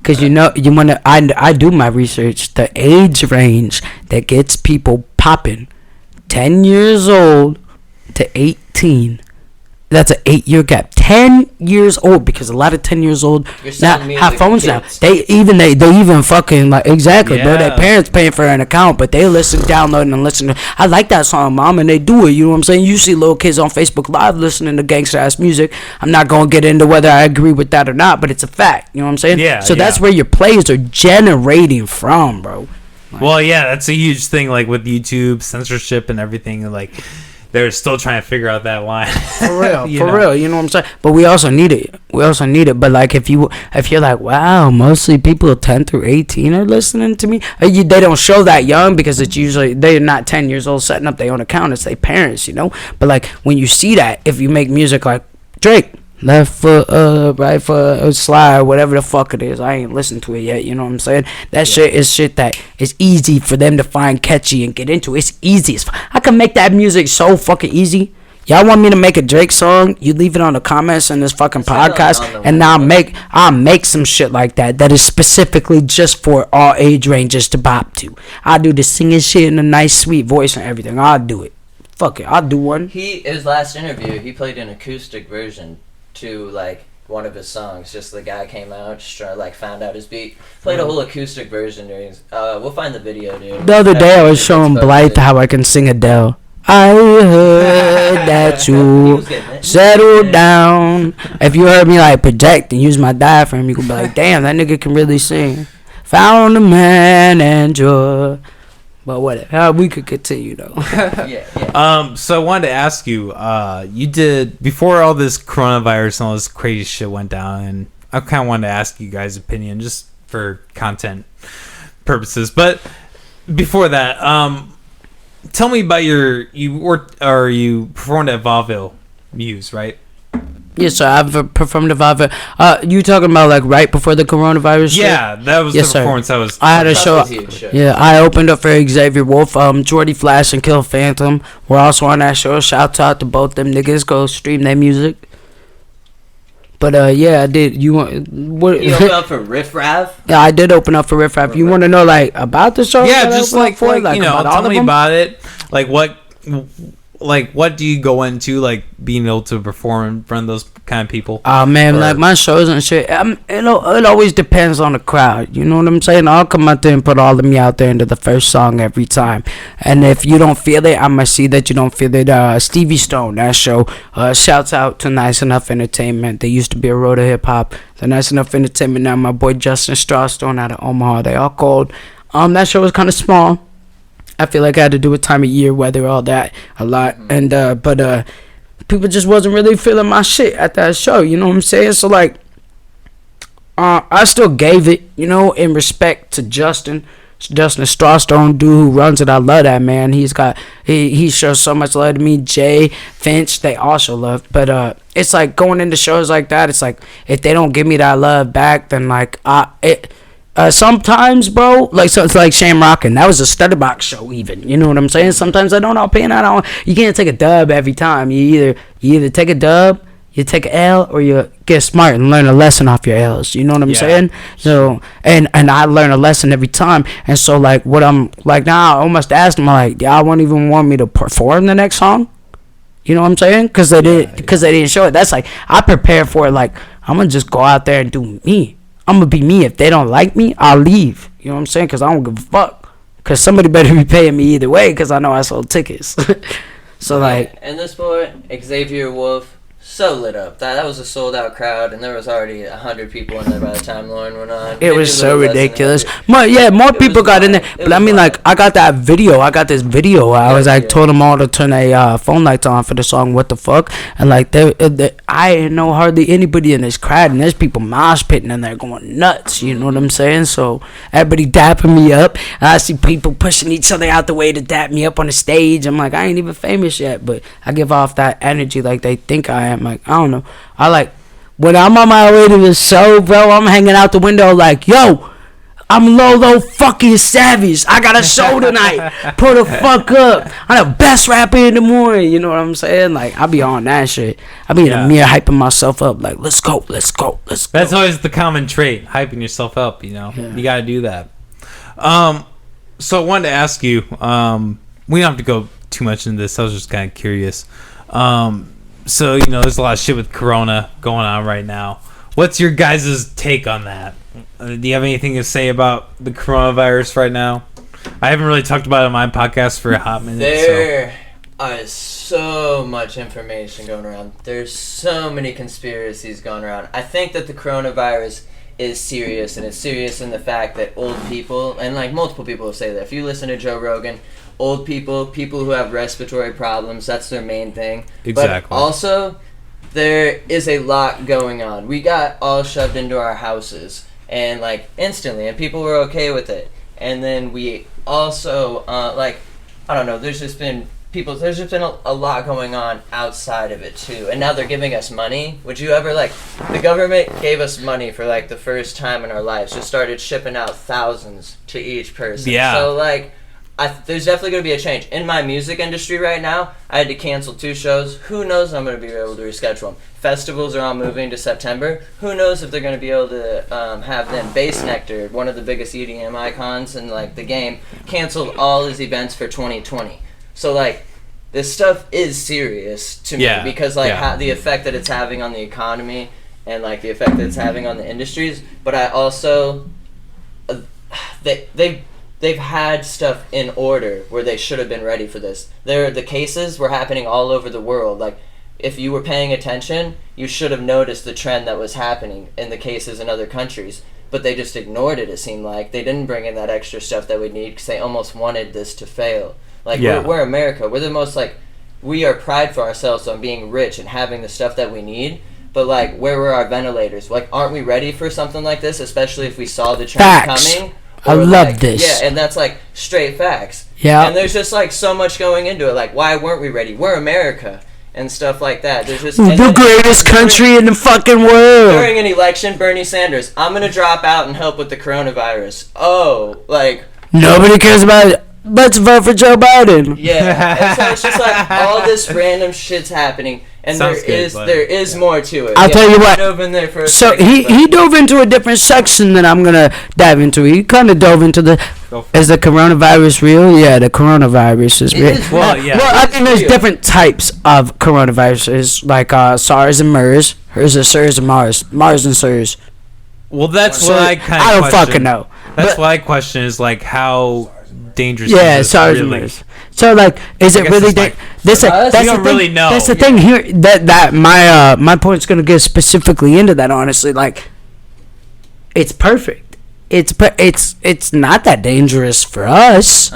Because you want to, I do my research. The age range that gets people popping, 10 years old to 18, That's an 8-year gap. 10 years old, because a lot of 10 years old You're now selling music have to phones now. kids. They even fucking like exactly, bro. Their Yeah. parents paying for an account, but they listen, downloading, and listening. I like that song, mom, and they do it. You know what I'm saying? You see little kids on Facebook Live listening to gangster ass music. I'm not gonna get into whether I agree with that or not, but it's a fact. You know what I'm saying? Yeah, So that's yeah. where your plays are generating from, bro. Well, yeah, that's a huge thing. Like with YouTube censorship and everything, like they're still trying to figure out that line. For real, You for know? real. You know what I'm saying? But we also need it. But like, if you're like, wow, mostly people 10 through 18 are listening to me. They don't show that young, because it's usually they're not 10 years old setting up their own account. It's their parents, you know. But like, when you see that, if you make music like Drake, left foot up, right foot slide, whatever the fuck it is, I ain't listened to it yet. You know what I'm saying? That shit is shit that is easy for them to find catchy and get into. It's easy as I can make that music so fucking easy. Y'all want me to make a Drake song? You leave it on the comments in this fucking podcast, and I'll make some shit like that is specifically just for all age ranges to bop to. I'll do the singing shit in a nice sweet voice and everything. I'll do it. Fuck it, I'll do one. His last interview, he played an acoustic version to like one of his songs. Just the guy came out, just like found out his beat, played a whole acoustic version during. We'll find the video, dude. The other day I was showing Blythe how I can sing Adele. I heard that you settled down. If you heard me like project and use my diaphragm, you could be like, damn, that nigga can really sing. Found a man and joy. But whatever, we could continue though. Yeah. So I wanted to ask you, you did before all this coronavirus and all this crazy shit went down, and I kind of wanted to ask you guys' opinion just for content purposes. But before that, tell me about you performed at Vaudeville Muse, right? Yes, sir. I've performed a Vaudeville. You talking about like right before the coronavirus? Yeah, that was Yes, the sir. performance I was. I had a That show. was a huge show. Yeah, I opened up for Xavier Wolf, Jordy Flash, and Kill Phantom. We're also on that show. Shout out to both them niggas. Go stream their music. But yeah, I did. You want what? You opened up for Riff Raff? Yeah, I did open up for Riff Raff. You want to know like about the show? Yeah, that I just opened up like for? you know, about all tell of me them? about it. What do you go into, like being able to perform in front of those kind of people? Oh man, Or- like my shows and shit. It always depends on the crowd. You know what I'm saying? I'll come out there and put all of me out there into the first song every time. And if you don't feel it, I'ma see that you don't feel it. Stevie Stone, that show. Shouts out to Nice Enough Entertainment. They used to be a road of hip hop. The Nice Enough Entertainment now. My boy Justin Strawstone out of Omaha. They all called. That show was kind of small. I feel like I had to do with time of year, weather, all that a lot. And but people just wasn't really feeling my shit at that show. You know what I'm saying? So like, I still gave it, you know, in respect to Justin Strawstone, dude who runs it. I love that man. He shows so much love to me. Jay Finch, they also love. But it's like going into shows like that. It's like if they don't give me that love back, then like sometimes, bro, like so it's like Shamrockin'. That was a StutterBox show, even. You know what I'm saying? Sometimes I don't know paying out. You can't take a dub every time. You either take a dub, you take an L, or you get smart and learn a lesson off your L's. You know what I'm saying? So and I learn a lesson every time. And so like what I'm like now, I almost asked them like, y'all won't even want me to perform the next song. You know what I'm saying? Because they didn't show it. That's like I prepare for it. Like I'm gonna just go out there and do me. I'm gonna be me. If they don't like me, I'll leave. You know what I'm saying? Because I don't give a fuck. Because somebody better be paying me either way, because I know I sold tickets. So like, and this boy Xavier Wolf, so lit up. That was a sold out crowd, and there was already 100 people in there by the time Lauren went on. it was so ridiculous. More It people was got in there. wild. It But I was mean, wild. like, I got that video. I got this video. I was like, told them all to turn their phone lights on for the song "What the Fuck," and like, I didn't know hardly anybody in this crowd, and there's people mosh pitting in there going nuts. You know what I'm saying? So everybody dapping me up. And I see people pushing each other out the way to dap me up on the stage. I'm like, I ain't even famous yet, but I give off that energy like they think I am. Like, I don't know. I like when I'm on my way to the show, bro. I'm hanging out the window like, yo, I'm LoLo fucking Savage. I got a show tonight. Pull the fuck up. I'm the best rapper in the morning. You know what I'm saying? Like, I be on that shit. I be in the mirror hyping myself up. Like, let's go. That's always the common trait, hyping yourself up. You know, you got to do that. So I wanted to ask you. We don't have to go too much into this. I was just kind of curious. So, you know, there's a lot of shit with Corona going on right now. What's your guys' take on that? Do you have anything to say about the coronavirus right now? I haven't really talked about it on my podcast for a hot minute. There is so much information going around. There's so many conspiracies going around. I think that the coronavirus is serious, and it's serious in the fact that old people, and like multiple people will say that. If you listen to Joe Rogan, old people who have respiratory problems, that's their main thing. Exactly. But also, there is a lot going on. We got all shoved into our houses, and like instantly, and people were okay with it. And then we also, I don't know, there's just been a lot going on outside of it too. And now they're giving us money. Would you ever, the government gave us money for the first time in our lives, just started shipping out thousands to each person. Yeah. So there's definitely going to be a change. In my music industry right now, I had to cancel 2 shows. Who knows if I'm going to be able to reschedule them. Festivals are all moving to September. Who knows if they're going to be able to have them. Bass Nectar, one of the biggest EDM icons in the game, canceled all his events for 2020. So this stuff is serious to me because the effect that it's having on the economy and the effect that it's having on the industries. But I also they've had stuff in order where they should have been ready for this. The cases were happening all over the world. If you were paying attention, you should have noticed the trend that was happening in the cases in other countries. But they just ignored it, it seemed like. They didn't bring in that extra stuff that we need because they almost wanted this to fail. We're America. We're the most, we are pride for ourselves on being rich and having the stuff that we need. But, where were our ventilators? Aren't we ready for something like this, especially if we saw the trend coming? I love this. Yeah, and that's straight facts. Yeah. And there's just so much going into it. Why weren't we ready? We're America and stuff like that. There's just the greatest country in the fucking world. During an election, Bernie Sanders, I'm gonna drop out and help with the coronavirus. Oh, nobody cares about it. Let's vote for Joe Biden. Yeah. And so it's just all this random shit's happening. And there is more to it. I'll tell you what. Dove in there for he dove into a different section than I'm gonna dive into. He kind of dove into is the coronavirus real? Yeah, the coronavirus is real. Well, yeah. Well, I think there's different types of coronaviruses, SARS and MERS. Hers are SARS and Mars and SARS. Well, that's what I kind of I don't question. fucking know. That's what I question is how dangerous yeah, is this SARS really? and MERS. So is it really that's the thing. Know. That's the thing here that my point's gonna get specifically into that. Honestly, it's perfect. It's not that dangerous for us.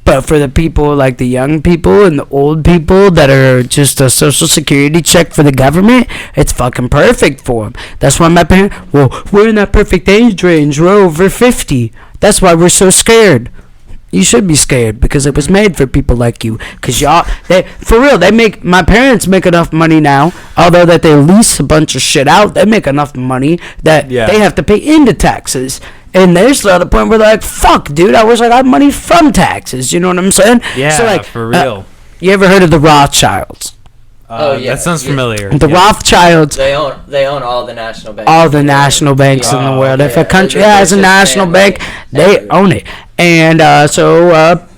But for the people the young people and the old people that are just a social security check for the government, it's fucking perfect for them. That's why my parents, we're in that perfect age range. We're over 50. That's why we're so scared. You should be scared because it was made for people like you. Cause my parents make enough money now, although that they lease a bunch of shit out, they make enough money that they have to pay into taxes. And they're still at the point where they're like, fuck, dude, I wish I got money from taxes. You know what I'm saying? Yeah, so for real. You ever heard of the Rothschilds? That sounds familiar. The Rothschilds. They own all the national banks. All the national banks in the world. If a country has a national bank, they own it. And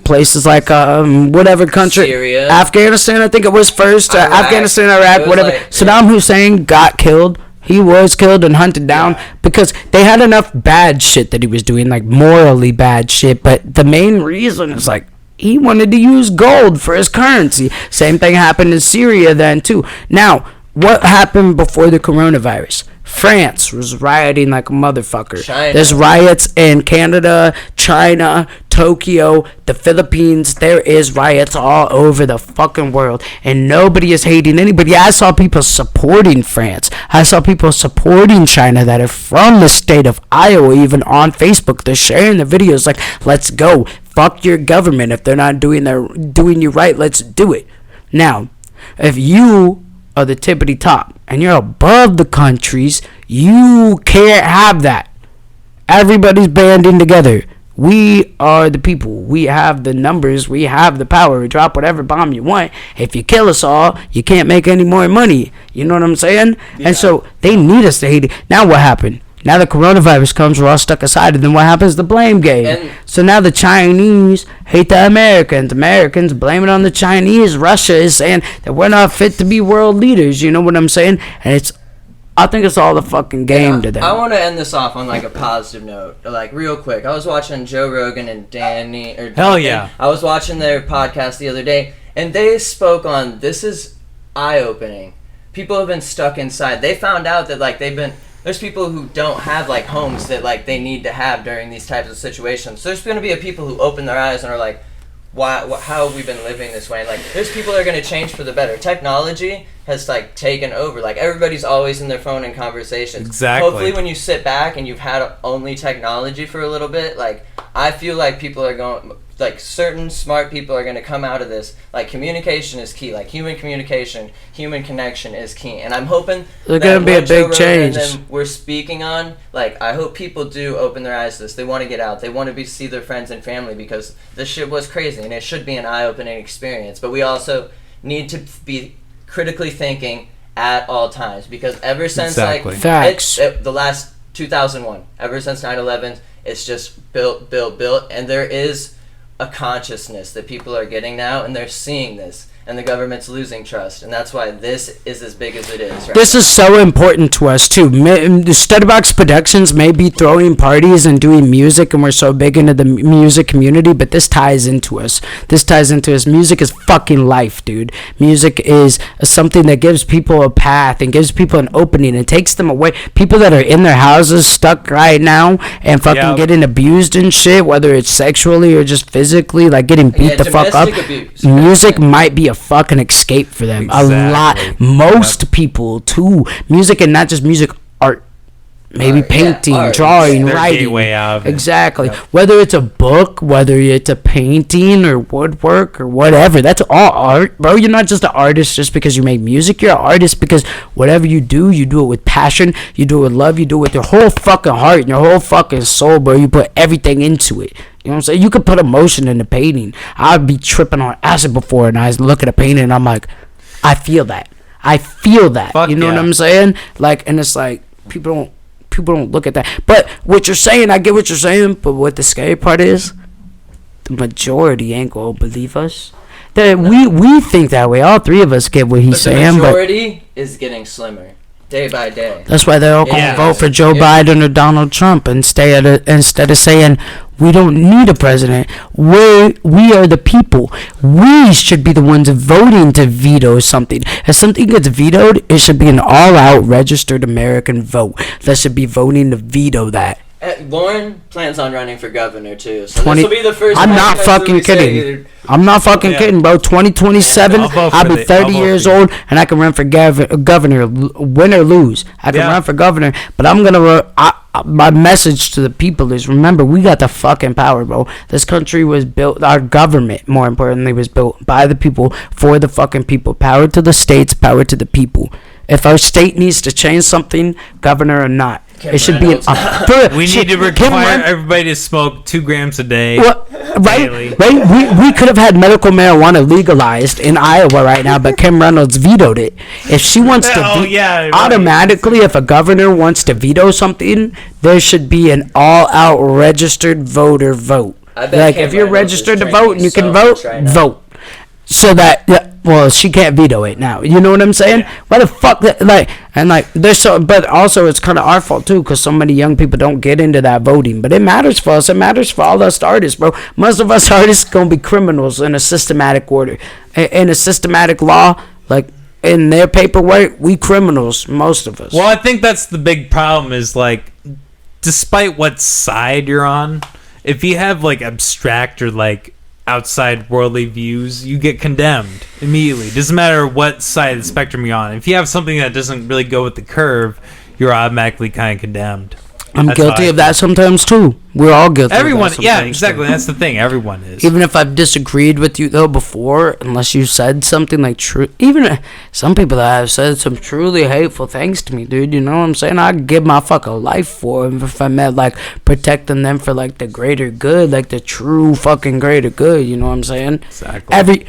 places like whatever country, Syria. Afghanistan, I think it was first. Afghanistan, Iraq, whatever. Saddam Hussein got killed. He was killed and hunted down because they had enough bad shit that he was doing, morally bad shit. But the main reason is he wanted to use gold for his currency. Same thing happened in Syria then too. Now, what happened before the coronavirus? France was rioting like a motherfucker. China. There's riots in Canada, China, Tokyo, the Philippines. There is riots all over the fucking world, and nobody is hating anybody. I saw people supporting France. I saw people supporting China that are from the state of Iowa, even on Facebook. They're sharing the videos let's go. Fuck your government. If they're not doing you right, let's do it. Now, if you are the tippity top and you're above the countries, you can't have that. Everybody's banding together. We are the people. We have the numbers. We have the power. We drop whatever bomb you want. If you kill us all, you can't make any more money. You know what I'm saying? Yeah. And so they need us to hate it. Now what happened? Now the coronavirus comes, we're all stuck aside, and then what happens? The blame game. And so now the Chinese hate the Americans. Americans blame it on the Chinese. Russia is saying that we're not fit to be world leaders. You know what I'm saying? And I think it's all the fucking game to them. I want to end this off on like a positive note, like real quick. I was watching Joe Rogan and Hell yeah. I was watching their podcast the other day, and they spoke on this is eye-opening. People have been stuck inside. They found out that like there's people who don't have like homes that like they need to have during these types of situations. So there's going to be people who open their eyes and are like, how have we been living this way? And like there's people that are going to change for the better. Technology has like taken over. Like everybody's always in their phone and conversations. Exactly. Hopefully when you sit back and you've had only technology for a little bit, like I feel like people are going, like certain smart people are going to come out of this. Like communication is key. Like human communication, human connection is key. And I'm hoping there's going to be a big change. And then we're speaking on, like I hope people do open their eyes to this. They want to get out. They want to see their friends and family because this shit was crazy and it should be an eye-opening experience. But we also need to be critically thinking at all times because ever since like the last 2001, ever since 9/11, it's just built, and there is a consciousness that people are getting now, and they're seeing this, and the government's losing trust, and that's why this is as big as it is right This now. is so important to us too. The StutterBox Productions may be throwing parties and doing music, and we're so big into the music community, but this ties into us. Music is fucking life, dude. Music is something that gives people a path and gives people an opening and takes them away. People that are in their houses stuck right now and fucking getting abused and shit, whether it's sexually or just physically, like getting beat the fuck up. Abuse. Music might be a fucking escape for them. Exactly. A lot. Most people too. Music, and not just music, art. Maybe painting, drawing, Their writing. gateway out of it. Exactly. Yep. Whether it's a book, whether it's a painting or woodwork or whatever, that's all art, bro. You're not just an artist just because you make music. You're an artist because whatever you do it with passion. You do it with love. You do it with your whole fucking heart and your whole fucking soul, bro. You put everything into it. You know what I'm saying? You could put emotion in the painting. I'd be tripping on acid before, and I look at a painting and I'm like, I feel that. Fuck you know yeah. what I'm saying? Like, and it's like people don't look at that. But what you're saying, I get what you're saying. But what the scary part is, the majority ain't gonna believe us. That we think that way. All three of us get what he's saying. The majority is getting slimmer day by day. That's why they're all gonna Yeah. vote for Joe Biden or Donald Trump instead of saying we don't need a president. We are the people. We should be the ones voting to veto something. If something gets vetoed, it should be an all-out registered American vote that should be voting to veto that. Lauren plans on running for governor too, so 20 this will be the first. I'm not podcast fucking we say kidding. either- I'm not fucking kidding, bro. 2027, I'll vote I'll for be it. 30 I'll vote years for you. old, and I can run for governor, win or lose. I can Yeah. run for governor, but I'm gonna. My message to the people is: remember, we got the fucking power, bro. This country was built. Our government, more importantly, was built by the people for the fucking people. Power to the states, power to the people. If our state needs to change something, governor or not, Kim it should be an. Reynolds. We need to require everybody to smoke 2 grams a day. Right? We could have had medical marijuana legalized in Iowa right now, but Kim Reynolds vetoed it. If she wants to, right. automatically, if a governor wants to veto something, there should be an all-out registered voter vote. I bet Like Kim if you're Reynolds is registered to drinking vote and you so can vote, much right now. vote. So that well, she can't veto it now. You know what I'm saying? Why the fuck? There's so, but also it's kind of our fault too, because so many young people don't get into that voting. But it matters for us. It matters for all us artists, bro. Most of us artists gonna be criminals in a systematic order, in a systematic law, like. In their paperwork, we criminals, most of us. Well, I think that's the big problem is, like, despite what side you're on, if you have, like, abstract or, like, outside worldly views, you get condemned immediately. Doesn't matter what side of the spectrum you're on. If you have something that doesn't really go with the curve, you're automatically kind of condemned. I'm That's guilty how I of that sometimes too. We're all guilty. Everyone, of that yeah, sometimes, exactly. too. That's the thing. Everyone is. Even if I've disagreed with you though before, unless you said something like true, even some people that have said some truly hateful things to me, dude. You know what I'm saying? I'd give my fucking life for them if I meant like protecting them for like the greater good, like the true fucking greater good. You know what I'm saying? Exactly.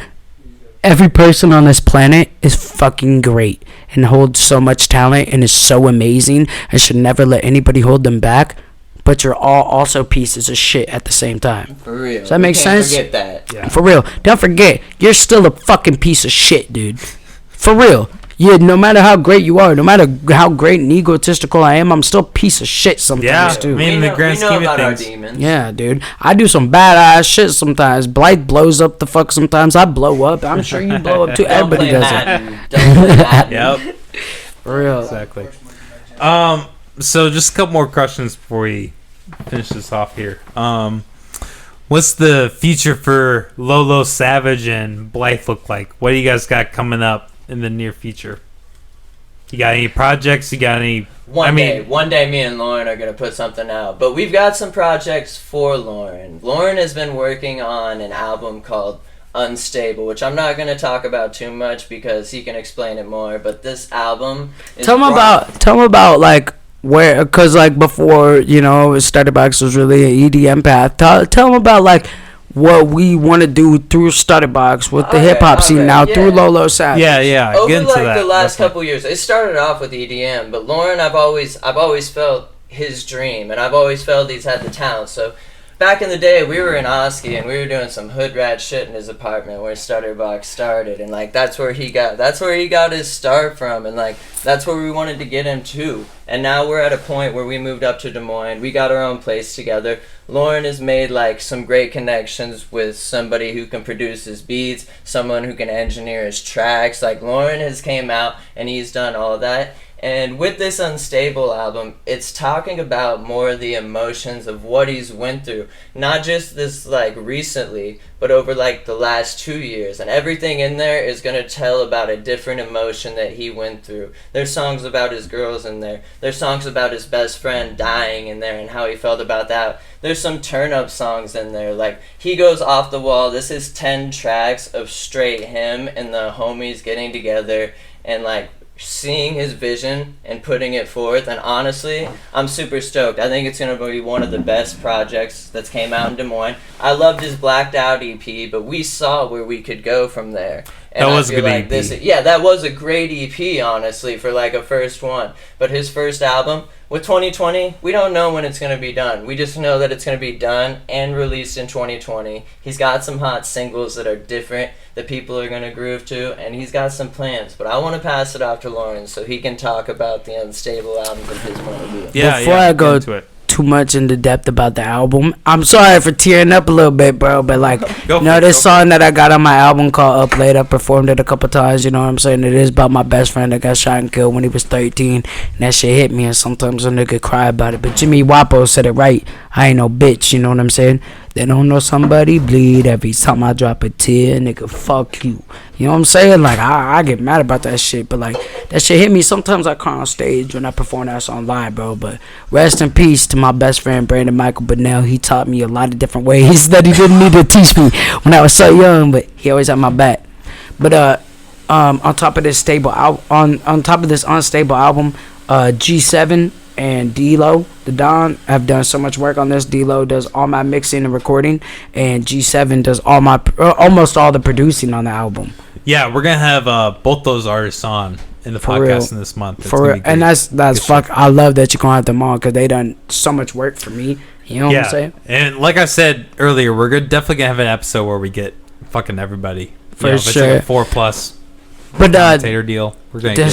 every person on this planet is fucking great and holds so much talent and is so amazing and should never let anybody hold them back. But you're all also pieces of shit at the same time. For real. Does that make sense? Forget that. Yeah. For real. Don't forget, you're still a fucking piece of shit, dude. For real. Yeah, no matter how great you are, no matter how great and egotistical I am, I'm still a piece of shit sometimes, Yeah, too. I mean, in the grand we know scheme of about our things. demons. Yeah, dude. I do some badass shit sometimes. Blythe blows up the fuck sometimes. I blow up. I'm sure you blow up too. Don't Everybody play does it. Madden. Don't play Madden. Yep. For real. Exactly. So just a couple more questions before we finish this off here. What's the future for LoLo Savage and Blythe look like? What do you guys got coming up in the near future? You got any projects? You got any? One day me and Lauren are going to put something out. But we've got some projects for Lauren. Lauren has been working on an album called Unstable, which I'm not going to talk about too much because he can explain it more. But this album is Tell them about like where, cause like before, you know, StutterBox was really an EDM path. Tell them about like what we want to do through StutterBox with the hip hop scene now through LoLo Savage. Yeah. Over Get into like that. the last Definitely. couple years, it started off with EDM, but Lauren, I've always felt his dream, and I've always felt he's had the talent. So back in the day, we were in Oski, and we were doing some hood rat shit in his apartment where StutterBox started, and like that's where he got his start from, and like that's where we wanted to get him to. And now we're at a point where we moved up to Des Moines. We got our own place together. Lauren has made like some great connections with somebody who can produce his beats, someone who can engineer his tracks. Like Lauren has came out and he's done all of that. And with this Unstable album, it's talking about more of the emotions of what he's went through. Not just this like recently, but over like the last 2 years. And everything in there is going to tell about a different emotion that he went through. There's songs about his girls in there. There's songs about his best friend dying in there and how he felt about that. There's some turn-up songs in there. Like, he goes off the wall. This is 10 tracks of straight him and the homies getting together and like seeing his vision and putting it forth. And honestly, I'm super stoked. I think it's going to be one of the best projects that's came out in Des Moines. I loved his Blacked Out EP, but we saw where we could go from there. And That was I a feel good like EP. that was a great EP, honestly, for like a first one. But his first album, with 2020, we don't know when it's going to be done. We just know that it's going to be done and released in 2020. He's got some hot singles that are different that people are going to groove to, and he's got some plans. But I want to pass it off to Lauren so he can talk about the Unstable album from his point of view. Before I go get into it. too much into depth about the album, I'm sorry for tearing up a little bit, bro, but like, Go you know, for it, this go song that I got on my album called Up Late, I performed it a couple times, you know what I'm saying? It is about my best friend that got shot and killed when he was 13, and that shit hit me, and sometimes a nigga cry about it, but Jimmy Wapo said it right. I ain't no bitch, you know what I'm saying? They don't know somebody bleed every time I drop a tear, nigga, fuck you. You know what I'm saying? Like, I get mad about that shit, but like, that shit hit me. Sometimes I cry on stage when I perform that song live, bro, but rest in peace to my best friend, Brandon Michael Bonnell. He taught me a lot of different ways that he didn't need to teach me when I was so young, but he always had my back. But, on top of this on top of this Unstable album, G7 and D-Lo, the Don, have done so much work on this. D-Lo does all my mixing and recording, and G7 does all my almost all the producing on the album. Yeah, we're gonna have both those artists on in the For podcast real. in this month. It's For gonna real. be great. And that's Good fuck. shit. I love that you're gonna have them on because they done so much work for me. You know what I'm saying? And like I said earlier, we're definitely gonna have an episode where we get fucking everybody. For if it's sure. like a 4+ But commentator deal. We're gonna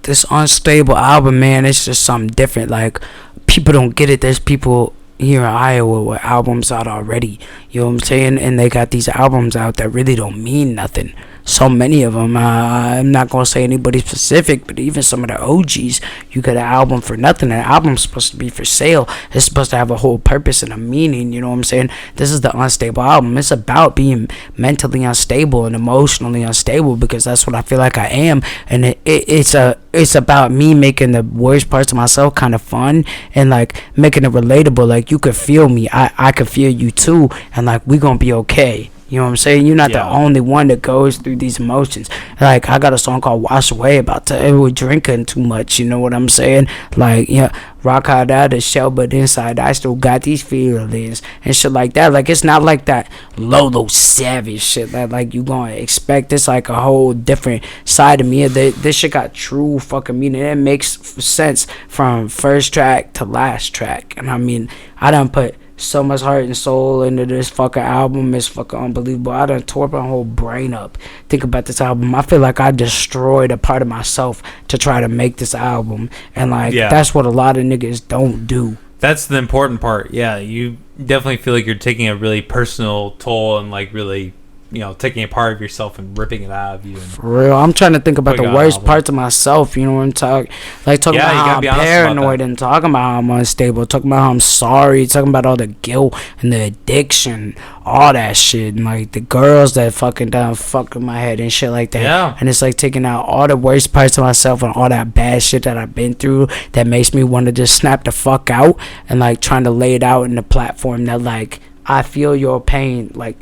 this Unstable album, man, it's just something different. Like, people don't get it. There's people here in Iowa with albums out already. You know what I'm saying? And they got these albums out that really don't mean nothing. So many of them. I'm not gonna say anybody specific, but even some of the OGs, you get an album for nothing. An album's supposed to be for sale. It's supposed to have a whole purpose and a meaning. You know what I'm saying? This is the Unstable album. It's about being mentally unstable and emotionally unstable, because that's what I feel like I am. And it's about me making the worst parts of myself kind of fun and like making it relatable. Like, you could feel me, I could feel you too, and like, we gonna be okay. You know what I'm saying? You're not the only one that goes through these emotions. Like, I got a song called Wash Away about drinking too much. You know what I'm saying? Like, yeah, rock out of the shell, but inside I still got these feelings and shit like that. Like, it's not like that Lolo Savage shit that like you gonna expect. It's like a whole different side of me. This shit got true fucking meaning. It makes sense from first track to last track. And I mean, I done put so much heart and soul into this fucking album. It's fucking unbelievable. I done tore my whole brain up. Think about this album. I feel like I destroyed a part of myself to try to make this album. And like, that's what a lot of niggas don't do. That's the important part. Yeah, you definitely feel like you're taking a really personal toll and like really, you know, taking a part of yourself and ripping it out of you. And for real, I'm trying to think about the worst parts of myself. You know what I'm talking? Like talking about how I'm paranoid and talking about how I'm unstable. Talking about how I'm sorry. Talking about all the guilt and the addiction, all that shit. And like the girls that fucking done fuck with my head and shit like that. Yeah. And it's like taking out all the worst parts of myself and all that bad shit that I've been through that makes me want to just snap the fuck out and like trying to lay it out in the platform that like I feel your pain. Like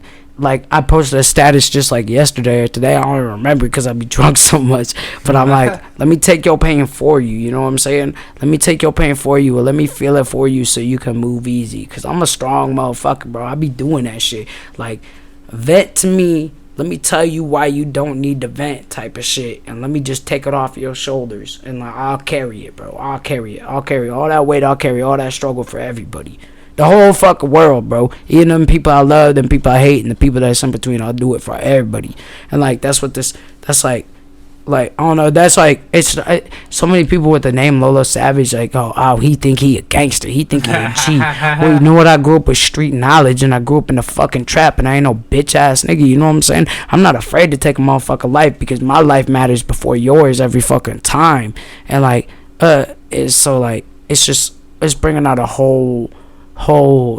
I posted a status just like yesterday or today. I don't even remember because I be drunk so much. But I'm like, let me take your pain for you. You know what I'm saying? Let me take your pain for you, or let me feel it for you so you can move easy. Because I'm a strong motherfucker, bro. I be doing that shit. Like, vent to me. Let me tell you why you don't need to vent type of shit. And let me just take it off your shoulders. And like, I'll carry it, bro. I'll carry it. I'll carry all that weight. I'll carry all that struggle for everybody. The whole fucking world, bro. Even them people I love, them people I hate, and the people that's in between, I'll do it for everybody. And like that's like I don't know. That's like it's so many people with the name LoLo Savage. Like he think he a gangster. He think he a G. Well, you know what? I grew up with street knowledge, and I grew up in the fucking trap, and I ain't no bitch ass nigga. You know what I'm saying? I'm not afraid to take a motherfucking life because my life matters before yours every fucking time. And like it's so like it's bringing out a whole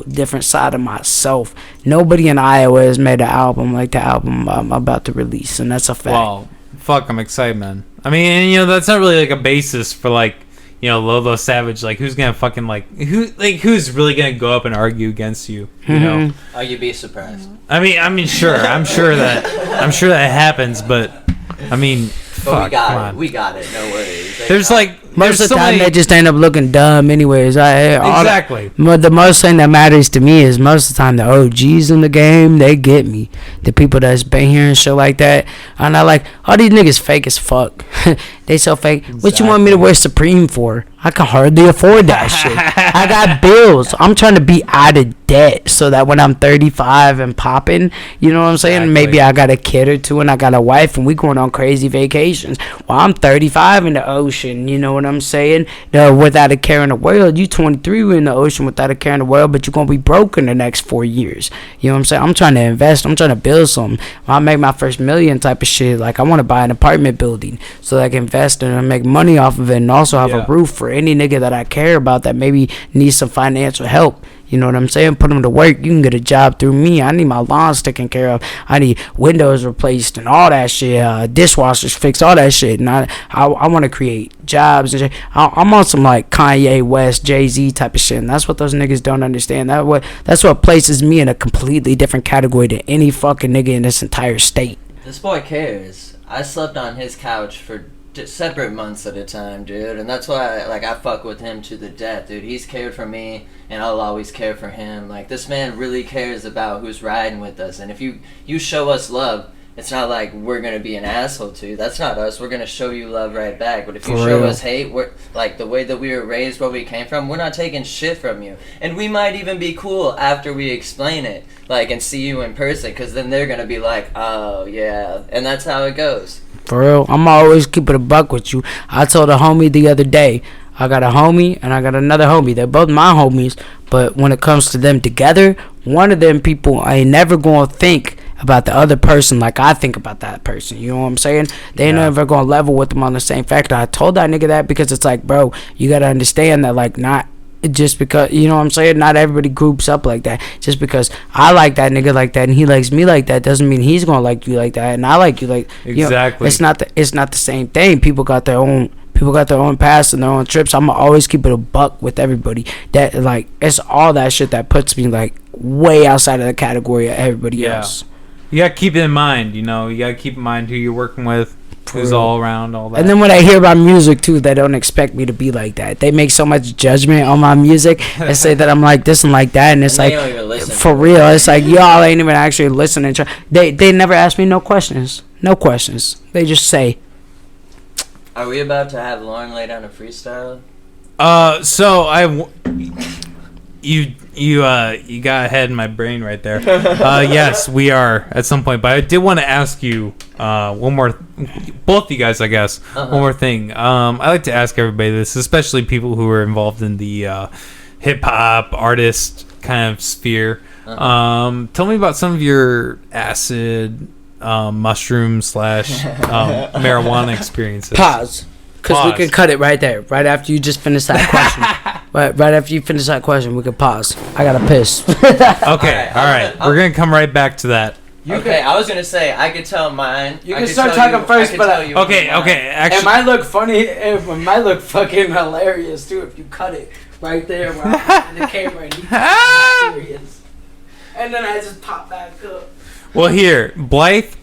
different side of myself. Nobody in Iowa has made an album like the album I'm about to release, and that's a fact. Wow, fuck, I'm excited, man. I mean, and, you know, that's not really like a basis for like, you know, Lolo Savage. Like, who's gonna fucking who's really gonna go up and argue against you? You know? Oh, you'd be surprised. I mean, sure. I'm sure that happens, but I mean, fuck, we got it. No worries. There's most of the time they just end up looking dumb anyways. Exactly. The most thing that matters to me is most of the time the OGs in the game, they get me. The people that's been here and shit like that. I'm not like, all these niggas fake as fuck. They so fake. Exactly. What you want me to wear Supreme for? I can hardly afford that shit. I got bills. I'm trying to be out of debt so that when I'm 35 and popping, you know what I'm saying? Exactly. Maybe I got a kid or two and I got a wife and we going on crazy vacations. Well, I'm 35 in the ocean, you know what I'm saying? Without a care in the world. You 23 in the ocean without a care in the world, but you're going to be broke in the next 4 years. You know what I'm saying? I'm trying to invest. I'm trying to build something. When I make my first million type of shit, like I want to buy an apartment building so that I can invest in it and make money off of it and also have a roof for any nigga that I care about that maybe needs some financial help. You know what I'm saying? Put them to work. You can get a job through me. I need my lawns taken care of. I need windows replaced and all that shit. Dishwashers fixed, all that shit. And I want to create jobs and shit. I'm on some like Kanye West, Jay-Z type of shit. And that's what those niggas don't understand. That's what places me in a completely different category than any fucking nigga in this entire state. This boy cares. I slept on his couch for separate months at a time, dude, and that's why I fuck with him to the death, dude. He's cared for me and I'll always care for him. Like, this man really cares about who's riding with us, and if you show us love, it's not like we're gonna be an asshole to you. That's not us. We're gonna show you love right back. But if you show us hate, we're like the way that we were raised, where we came from, we're not taking shit from you. And we might even be cool after we explain it, like, and see you in person, because then they're gonna be like, oh yeah, and that's how it goes. For real, I'm always keeping a buck with you. I told a homie the other day, I got a homie and I got another homie. They're both my homies, but when it comes to them together, one of them people I ain't never gonna think about the other person like I think about that person. You know what I'm saying? They ain't never gonna level with them on the same factor. I told that nigga that because it's like, bro, you gotta understand that, like, not just because, you know what I'm saying, not everybody groups up like that. Just because I like that nigga like that and he likes me like that doesn't mean he's gonna like you like that and I like you like, exactly. You know, it's not the same thing. People got their own past and their own trips. I'ma always keep it a buck with everybody. That, like, it's all that shit that puts me like way outside of the category of everybody else. You gotta keep it in mind, you know. You gotta keep in mind who you're working with. who's all around, all that. And then when I hear about music too, they don't expect me to be like that. They make so much judgment on my music and say that I'm like this and like that, and it's And they like don't even listen for to it. real. It's like y'all ain't even actually listening. They never ask me no questions. No questions. They just say. Are we about to have Lauren lay down a freestyle? So you got ahead in my brain right there. Yes, we are at some point, but I did want to ask you one more, both of you guys, I guess, one more thing. I like to ask everybody this, especially people who are involved in the hip hop artist kind of sphere. Tell me about some of your acid, mushroom / marijuana experiences. Pause. Because we can cut it right there. Right after you just finish that question. right after you finish that question, we can pause. I got to piss. Okay, all right. We're going to come right back to that. Okay, I was going to say, I could tell mine. You I can could start tell talking first, but Okay, actually. It might look funny. It might look fucking hilarious, too, if you cut it right there where I'm in the camera and you serious. And then I just pop back up. Well, here, Blythe,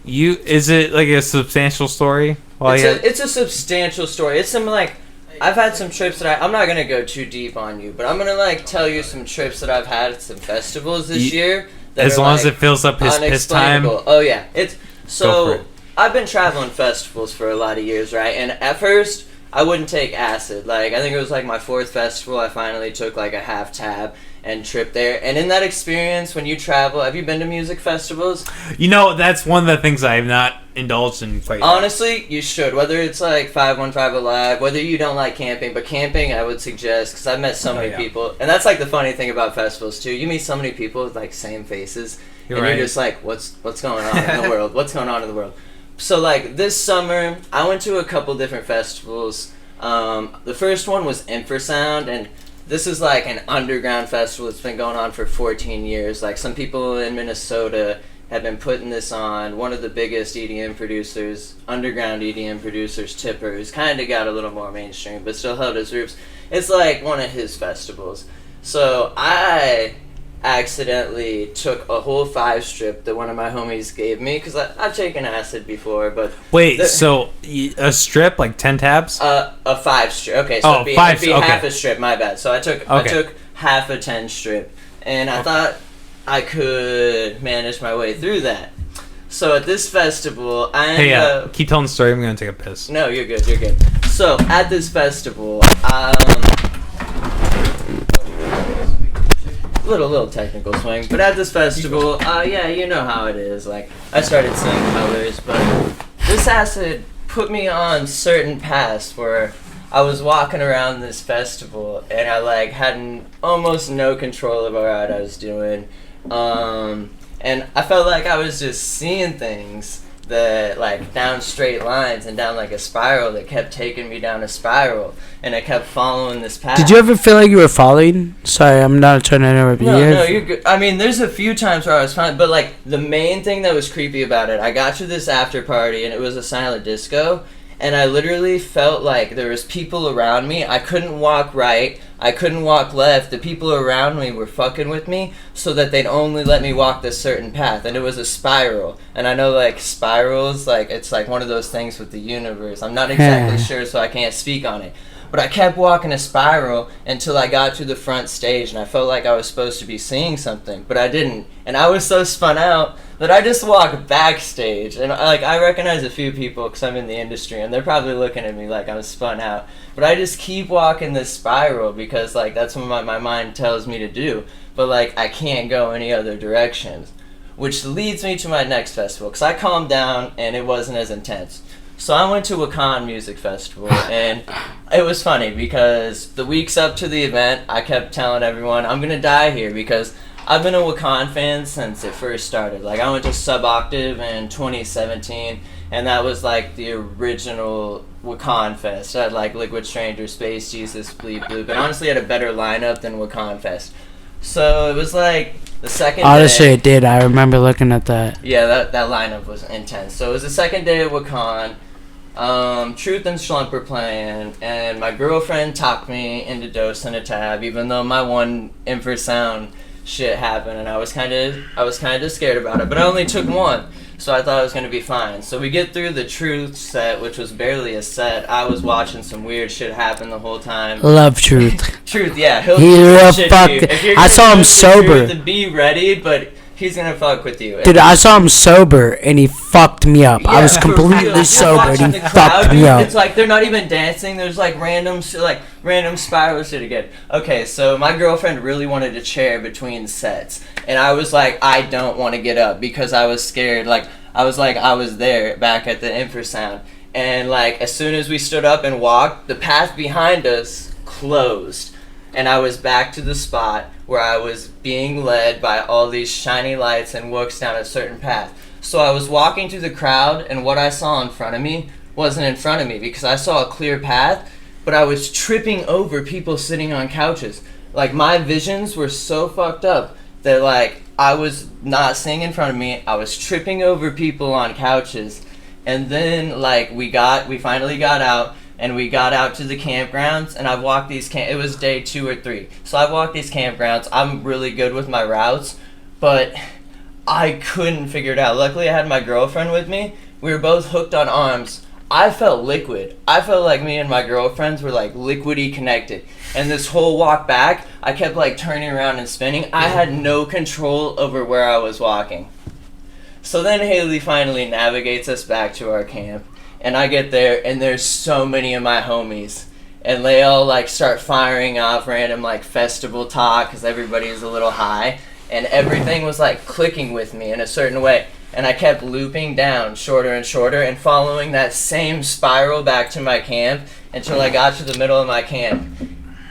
is it like a substantial story? It's a substantial story. It's some like I've had some trips that I'm not gonna go too deep on you, but I'm gonna like tell you some trips that I've had at some festivals this year. As long as it fills up his piss time. Oh yeah, it's so I've been traveling festivals for a lot of years, right? And at first I wouldn't take acid. Like I think it was like my 4th festival. I finally took like a half tab and trip there. And in that experience, when you travel, have you been to music festivals? You know, that's one of the things I have not indulged in quite yet. Honestly, you should. Whether it's like 515 Alive, whether you don't like camping, but camping I would suggest, because I've met so many people. And that's like the funny thing about festivals too. You meet so many people with like same faces. You're just like, what's going on in the world? What's going on in the world? So like this summer, I went to a couple different festivals. The first one was Infrasound, and this is like an underground festival that's been going on for 14 years. Like some people in Minnesota have been putting this on. One of the biggest EDM producers, underground EDM producers, Tipper, who's kind of got a little more mainstream, but still held his roots. It's like one of his festivals. So I accidentally took a whole 5-strip that one of my homies gave me, because I've taken acid before, but... Wait, so a strip, like 10 tabs? A 5-strip. Okay, so it'd be half a strip, my bad. So I took half a 10-strip, and I thought I could manage my way through that. So at this festival, keep telling the story. I'm going to take a piss. No, you're good. So at this festival, little technical swing, but at this festival, yeah, you know how it is. Like, I started seeing colors, but this acid put me on certain paths where I was walking around this festival and I like had almost no control over what I was doing, and I felt like I was just seeing things that like down straight lines and down like a spiral that kept taking me down a spiral, and I kept following this path. Did you ever feel like you were falling? Sorry, I'm not trying to interrupt you. No, you're good. I mean, there's a few times where I was fine, but like the main thing that was creepy about it, I got to this after party and it was a silent disco, and I literally felt like there was people around me. I couldn't walk right, I couldn't walk left. The people around me were fucking with me so that they'd only let me walk this certain path, and it was a spiral. And I know like spirals, like it's like one of those things with the universe. I'm not exactly sure, so I can't speak on it. But I kept walking a spiral until I got to the front stage, and I felt like I was supposed to be seeing something, but I didn't. And I was so spun out that I just walked backstage. And like I recognize a few people because I'm in the industry, and they're probably looking at me like I'm spun out. But I just keep walking this spiral because like that's what my mind tells me to do. But like I can't go any other directions. Which leads me to my next festival, because I calmed down and it wasn't as intense. So I went to Wakan Music Festival, and it was funny because the weeks up to the event, I kept telling everyone, I'm going to die here, because I've been a Wakan fan since it first started. Like, I went to Suboctave in 2017, and that was, like, the original Wakan Fest. I had, like, Liquid Stranger, Space Jesus, Bleep Blue, but honestly had a better lineup than Wakan Fest. So it was, like, the second day. Honestly, it did. I remember looking at that. Yeah, that lineup was intense. So it was the second day at Wakan. Truth and Schlump were playing, and my girlfriend talked me into dosing a tab, even though my one infrasound shit happened, and I was kind of scared about it, but I only took one. So I thought it was going to be fine. So we get through the truth set, which was barely a set. I was watching some weird shit happen the whole time. Love Truth. Truth, yeah. He'll He's real shit fuck. you. If you're I gonna saw him do sober. Truth, be ready, but he's going to fuck with you. Dude, I saw him sober and he fucked me up. I was Yeah, for real. completely You're sober watching and he the fucked crowd, me dude. up. It's like they're not even dancing. There's like random spiral shit again. Okay, so my girlfriend really wanted a chair between sets, and I was like, I don't want to get up because I was scared. I was there back at the infrasound, and like as soon as we stood up and walked, the path behind us closed, and I was back to the spot where I was being led by all these shiny lights and wooks down a certain path. So I was walking through the crowd, and what I saw in front of me wasn't in front of me because I saw a clear path, but I was tripping over people sitting on couches. Like, my visions were so fucked up that, like, I was not seeing in front of me. I was tripping over people on couches. And then, like, we finally got out, and we got out to the campgrounds, and I've walked these it was day 2 or 3. So I've walked these campgrounds. I'm really good with my routes, but I couldn't figure it out. Luckily, I had my girlfriend with me. We were both hooked on arms. I felt liquid. I felt like me and my girlfriends were like liquidy connected. And this whole walk back, I kept like turning around and spinning. I had no control over where I was walking. So then Haley finally navigates us back to our camp. And I get there, and there's so many of my homies. And they all like start firing off random like festival talk because everybody's a little high. And everything was like clicking with me in a certain way. And I kept looping down shorter and shorter and following that same spiral back to my camp until I got to the middle of my camp.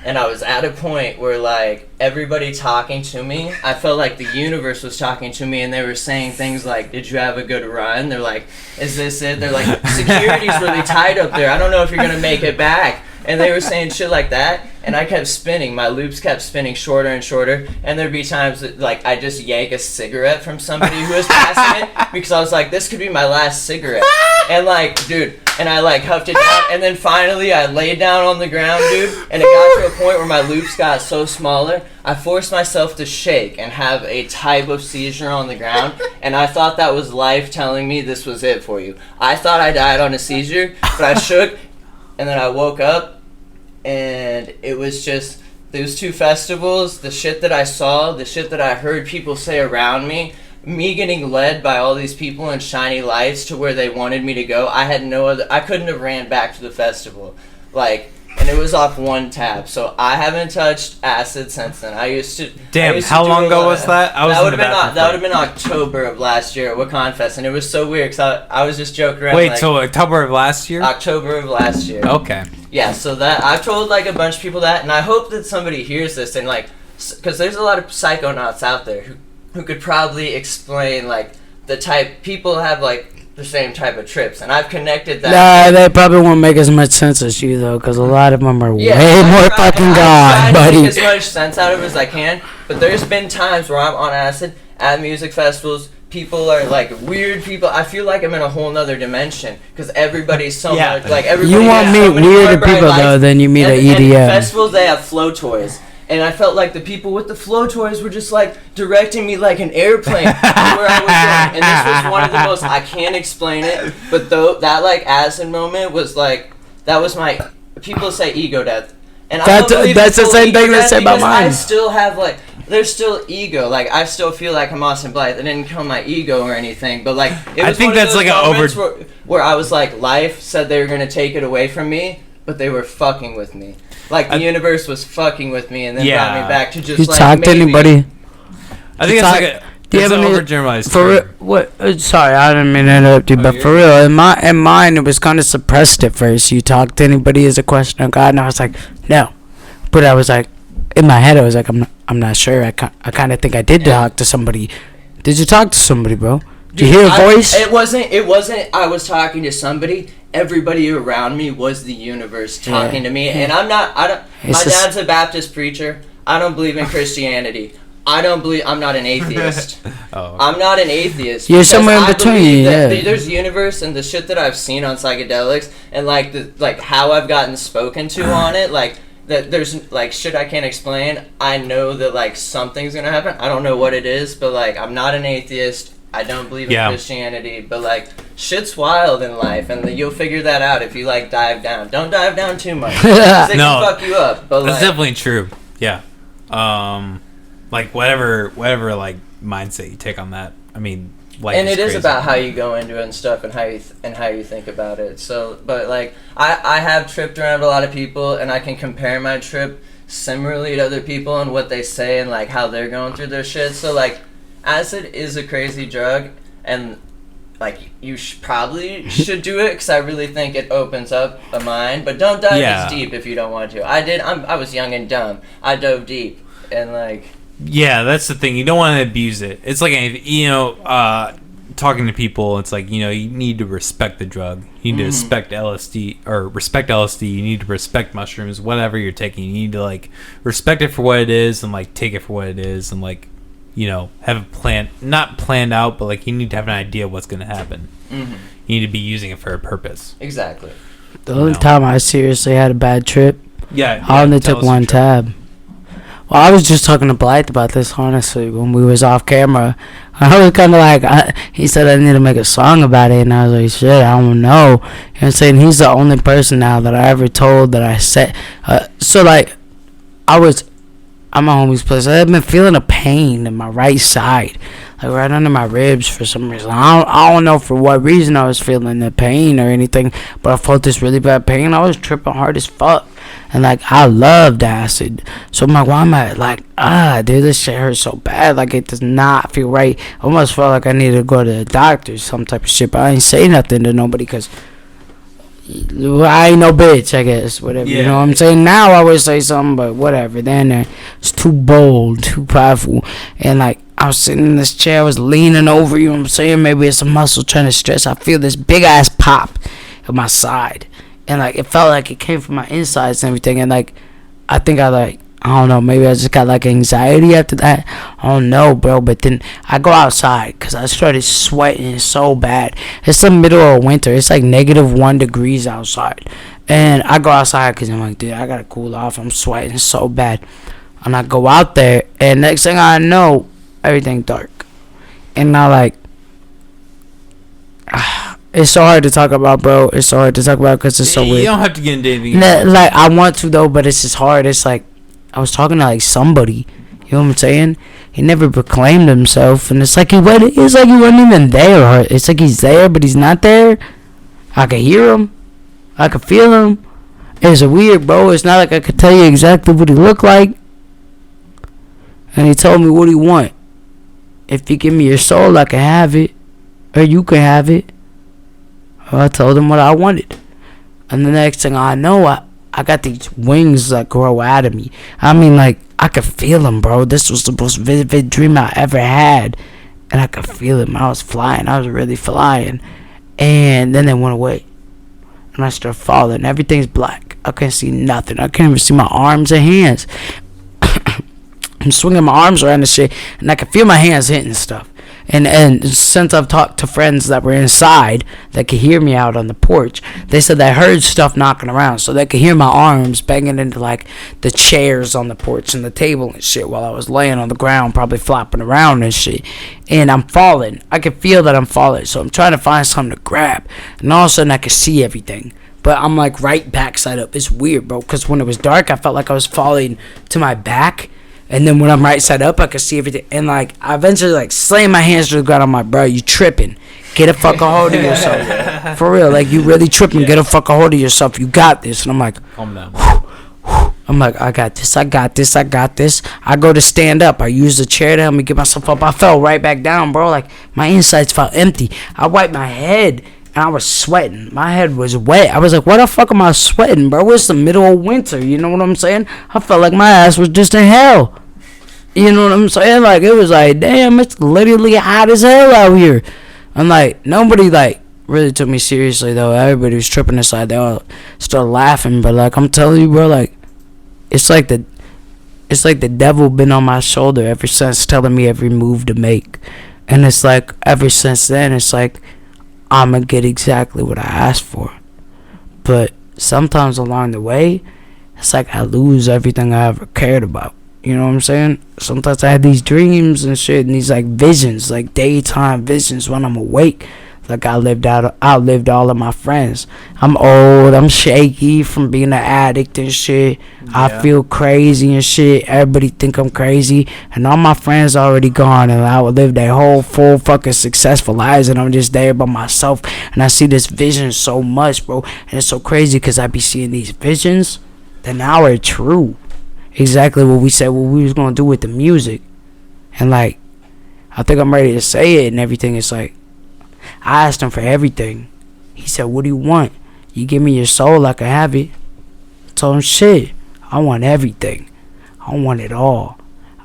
And I was at a point where, like, everybody talking to me, I felt like the universe was talking to me, and they were saying things like, did you have a good run? They're like, is this it? They're like, security's really tight up there. I don't know if you're going to make it back. And they were saying shit like that, and I kept spinning. My loops kept spinning shorter and shorter, and there'd be times that, like, I just yank a cigarette from somebody who was passing it because I was like, this could be my last cigarette. And, like, dude, and I, like, huffed it down, and then finally I laid down on the ground, dude, and it got to a point where my loops got so smaller, I forced myself to shake and have a type of seizure on the ground, and I thought that was life telling me this was it for you. I thought I died on a seizure, but I shook, and then I woke up, and it was just those 2 festivals, the shit that I saw, the shit that I heard people say around me getting led by all these people in shiny lights to where they wanted me to go. I couldn't have ran back to the festival. Like, and it was off one tab, so I haven't touched acid since then. I used to. Damn, how long ago was that? That would have been October of last year at Wakan Fest, and it was so weird because I was just joking around. Wait, like, so October of last year? October of last year. Okay. Yeah, so that I've told like a bunch of people that, and I hope that somebody hears this and like, because there's a lot of psychonauts out there who could probably explain like the type people have like the same type of trips, and I've connected that. Nah, they probably won't make as much sense as you though, because a lot of them are way more fucking I gone, try to buddy. make as much sense out of it as I can, but there's been times where I'm on acid at music festivals. People are like weird people. I feel like I'm in a whole nother dimension because everybody's so much like everybody. You won't meet weirder people though than you meet at EDM. And festivals, they have flow toys. And I felt like the people with the flow toys were just like directing me like an airplane to where I was going. And this was one of the most, I can't explain it, but that like acid moment was like, that was my, people say ego death. And I don't believe that's the it's same ego thing they death say about because mine. I still have like, there's still ego. Like I still feel like I'm Austin Blythe. I didn't kill my ego or anything, but like it was I think one of that's those like an moments where I was like, life said they were gonna take it away from me, but they were fucking with me. Like the universe was fucking with me, and then brought me back to just you like talk to maybe. anybody? I think it's like a. Do you It's have an any overgeneralized for term. what? Sorry, I didn't mean to interrupt you, but for real, in mine, it was kind of suppressed at first. You talk to anybody as a question of God, and I was like, no, but I was like, in my head, I was like, I'm not sure. I kind of think I did talk to somebody. Did you talk to somebody, bro? Did you hear a voice? It wasn't. I was talking to somebody. Everybody around me was the universe talking to me, and I'm not. My dad's a Baptist preacher. I don't believe in Christianity. I'm not an atheist. I'm not an atheist. You're somewhere in between. There's universe and the shit that I've seen on psychedelics, and like how I've gotten spoken to on it, like that. There's like shit I can't explain. I know that like something's gonna happen. I don't know what it is, but like I'm not an atheist. I don't believe in Yeah. Christianity, but like shit's wild in life, and you'll figure that out if you like dive down. Don't dive down too much. 'Cause it No. can fuck you up. But That's like, definitely true. Yeah. Like whatever like mindset you take on that. I mean, life and is it is crazy. about how you go into it and stuff, and how you think about it. So, but like I have tripped around a lot of people, and I can compare my trip similarly to other people and what they say and like how they're going through their shit. So like, acid is a crazy drug, and like you probably should do it because I really think it opens up a mind. But don't dive as deep if you don't want to. I was young and dumb. I dove deep, and like. Yeah, that's the thing. You don't want to abuse it. It's like anything, talking to people. It's like, you need to respect the drug. You need to respect LSD You need to respect mushrooms, whatever you're taking. You need to like respect it for what it is and like take it for what it is and like, have a plan, not planned out, but like you need to have an idea of what's going to happen. You need to be using it for a purpose. Exactly. The only time I seriously had a bad trip, Yeah. I only took one tab. Well, I was just talking to Blythe about this, honestly, when we was off camera. I was kind of like, he said I need to make a song about it, and I was like, shit, I don't know. You know what I'm saying? He's the only person now that I ever told that I said. So, like, I was at my homie's place. I had been feeling a pain in my right side, like right under my ribs for some reason. I don't know for what reason I was feeling the pain or anything, but I felt this really bad pain. I was tripping hard as fuck. And like I loved acid, so I'm like, why am I like, dude, this shit hurts so bad. Like it does not feel right. I almost felt like I needed to go to the doctor, some type of shit. But I ain't say nothing to nobody because I ain't no bitch, I guess. Whatever, you know what I'm saying. Now I would say something, but whatever. Then it's too bold, too powerful, and like I was sitting in this chair, I was leaning over. You know what I'm saying? Maybe it's a muscle trying to stretch. I feel this big ass pop on my side. And, like, it felt like it came from my insides and everything. And, like, I think I don't know. Maybe I just got, like, anxiety after that. I don't know, bro. But then I go outside because I started sweating so bad. It's the middle of winter. It's, like, -1 degrees outside. And I go outside because I'm like, dude, I got to cool off. I'm sweating so bad. And I go out there. And next thing I know, everything dark. And I, like... It's so hard to talk about, bro. It's so hard to talk about because it's so weird. You don't have to get into anything. Like, I want to, though, but it's just hard. It's like, I was talking to, like, somebody. You know what I'm saying? He never proclaimed himself. And it's like he wasn't even there. It's like he's there, but he's not there. I could hear him. I could feel him. It's weird, bro. It's not like I could tell you exactly what he looked like. And he told me, what do you want? If you give me your soul, I can have it. Or you can have it. I told him what I wanted. And the next thing I know, I got these wings that grow out of me. I mean, like, I could feel them, bro. This was the most vivid dream I ever had. And I could feel it. I was flying. I was really flying. And then they went away. And I started falling. Everything's black. I can't see nothing. I can't even see my arms and hands. I'm swinging my arms around and shit. And I can feel my hands hitting stuff. And since I've talked to friends that were inside that could hear me out on the porch, they said they heard stuff knocking around, so they could hear my arms banging into like the chairs on the porch and the table and shit while I was laying on the ground, probably flopping around and shit. And I'm falling. I can feel that I'm falling, so I'm trying to find something to grab. And all of a sudden I can see everything. But I'm like right backside up. It's weird, bro, because when it was dark, I felt like I was falling to my back. And then when I'm right side up, I can see everything. And, like, I eventually, like, slam my hands to the ground. I'm like, bro, you tripping. Get a fucking hold of yourself. For real. Like, you really tripping. Get a fucking hold of yourself. You got this. And I'm like, calm down. I'm like, I got this. I got this. I got this. I go to stand up. I use the chair to help me get myself up. I fell right back down, bro. Like, my insides felt empty. I wiped my head. And I was sweating. My head was wet. I was like, why the fuck am I sweating, bro? It's the middle of winter. You know what I'm saying? I felt like my ass was just in hell. You know what I'm saying? Like, it was like, damn, it's literally hot as hell out here. And, like, nobody, like, really took me seriously, though. Everybody was tripping inside. They all started laughing. But, like, I'm telling you, bro, like, it's like the devil been on my shoulder ever since, telling me every move to make. And it's like, ever since then, it's like, I'm going to get exactly what I asked for. But sometimes along the way, it's like I lose everything I ever cared about. You know what I'm saying? Sometimes I have these dreams and shit, and these like visions, like daytime visions when I'm awake. Like I outlived all of my friends. I'm old. I'm shaky from being an addict and shit. Yeah. I feel crazy and shit. Everybody think I'm crazy, and all my friends already gone, and I outlived their whole full fucking successful lives, and I'm just there by myself. And I see this vision so much, bro, and it's so crazy because I be seeing these visions that now are true. Exactly what we said what we was gonna do with the music, and like I think I'm ready to say it and everything. It's like I asked him for everything. He said, "What do you want? You give me your soul, I can have it." I told him, "Shit, I want everything. I want it all.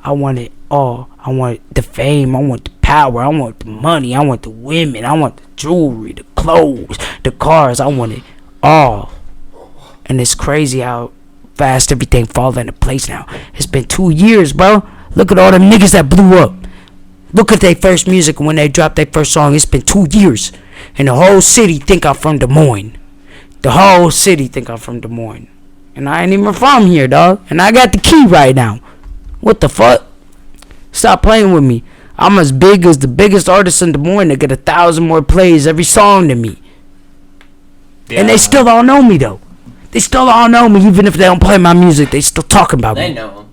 I want it all. I want the fame. I want the power. I want the money. I want the women. I want the jewelry, the clothes, the cars. I want it all." And it's crazy how fast everything falls into place now. It's been 2 years, bro. Look at all the niggas that blew up. Look at their first music when they dropped their first song. It's been 2 years. And the whole city think I'm from Des Moines. The whole city think I'm from Des Moines. And I ain't even from here, dog. And I got the key right now. What the fuck? Stop playing with me. I'm as big as the biggest artist in Des Moines that get 1,000 more plays every song than me. Yeah. And they still don't know me, though. They still all know me, even if they don't play my music. They still talking about me. They know him.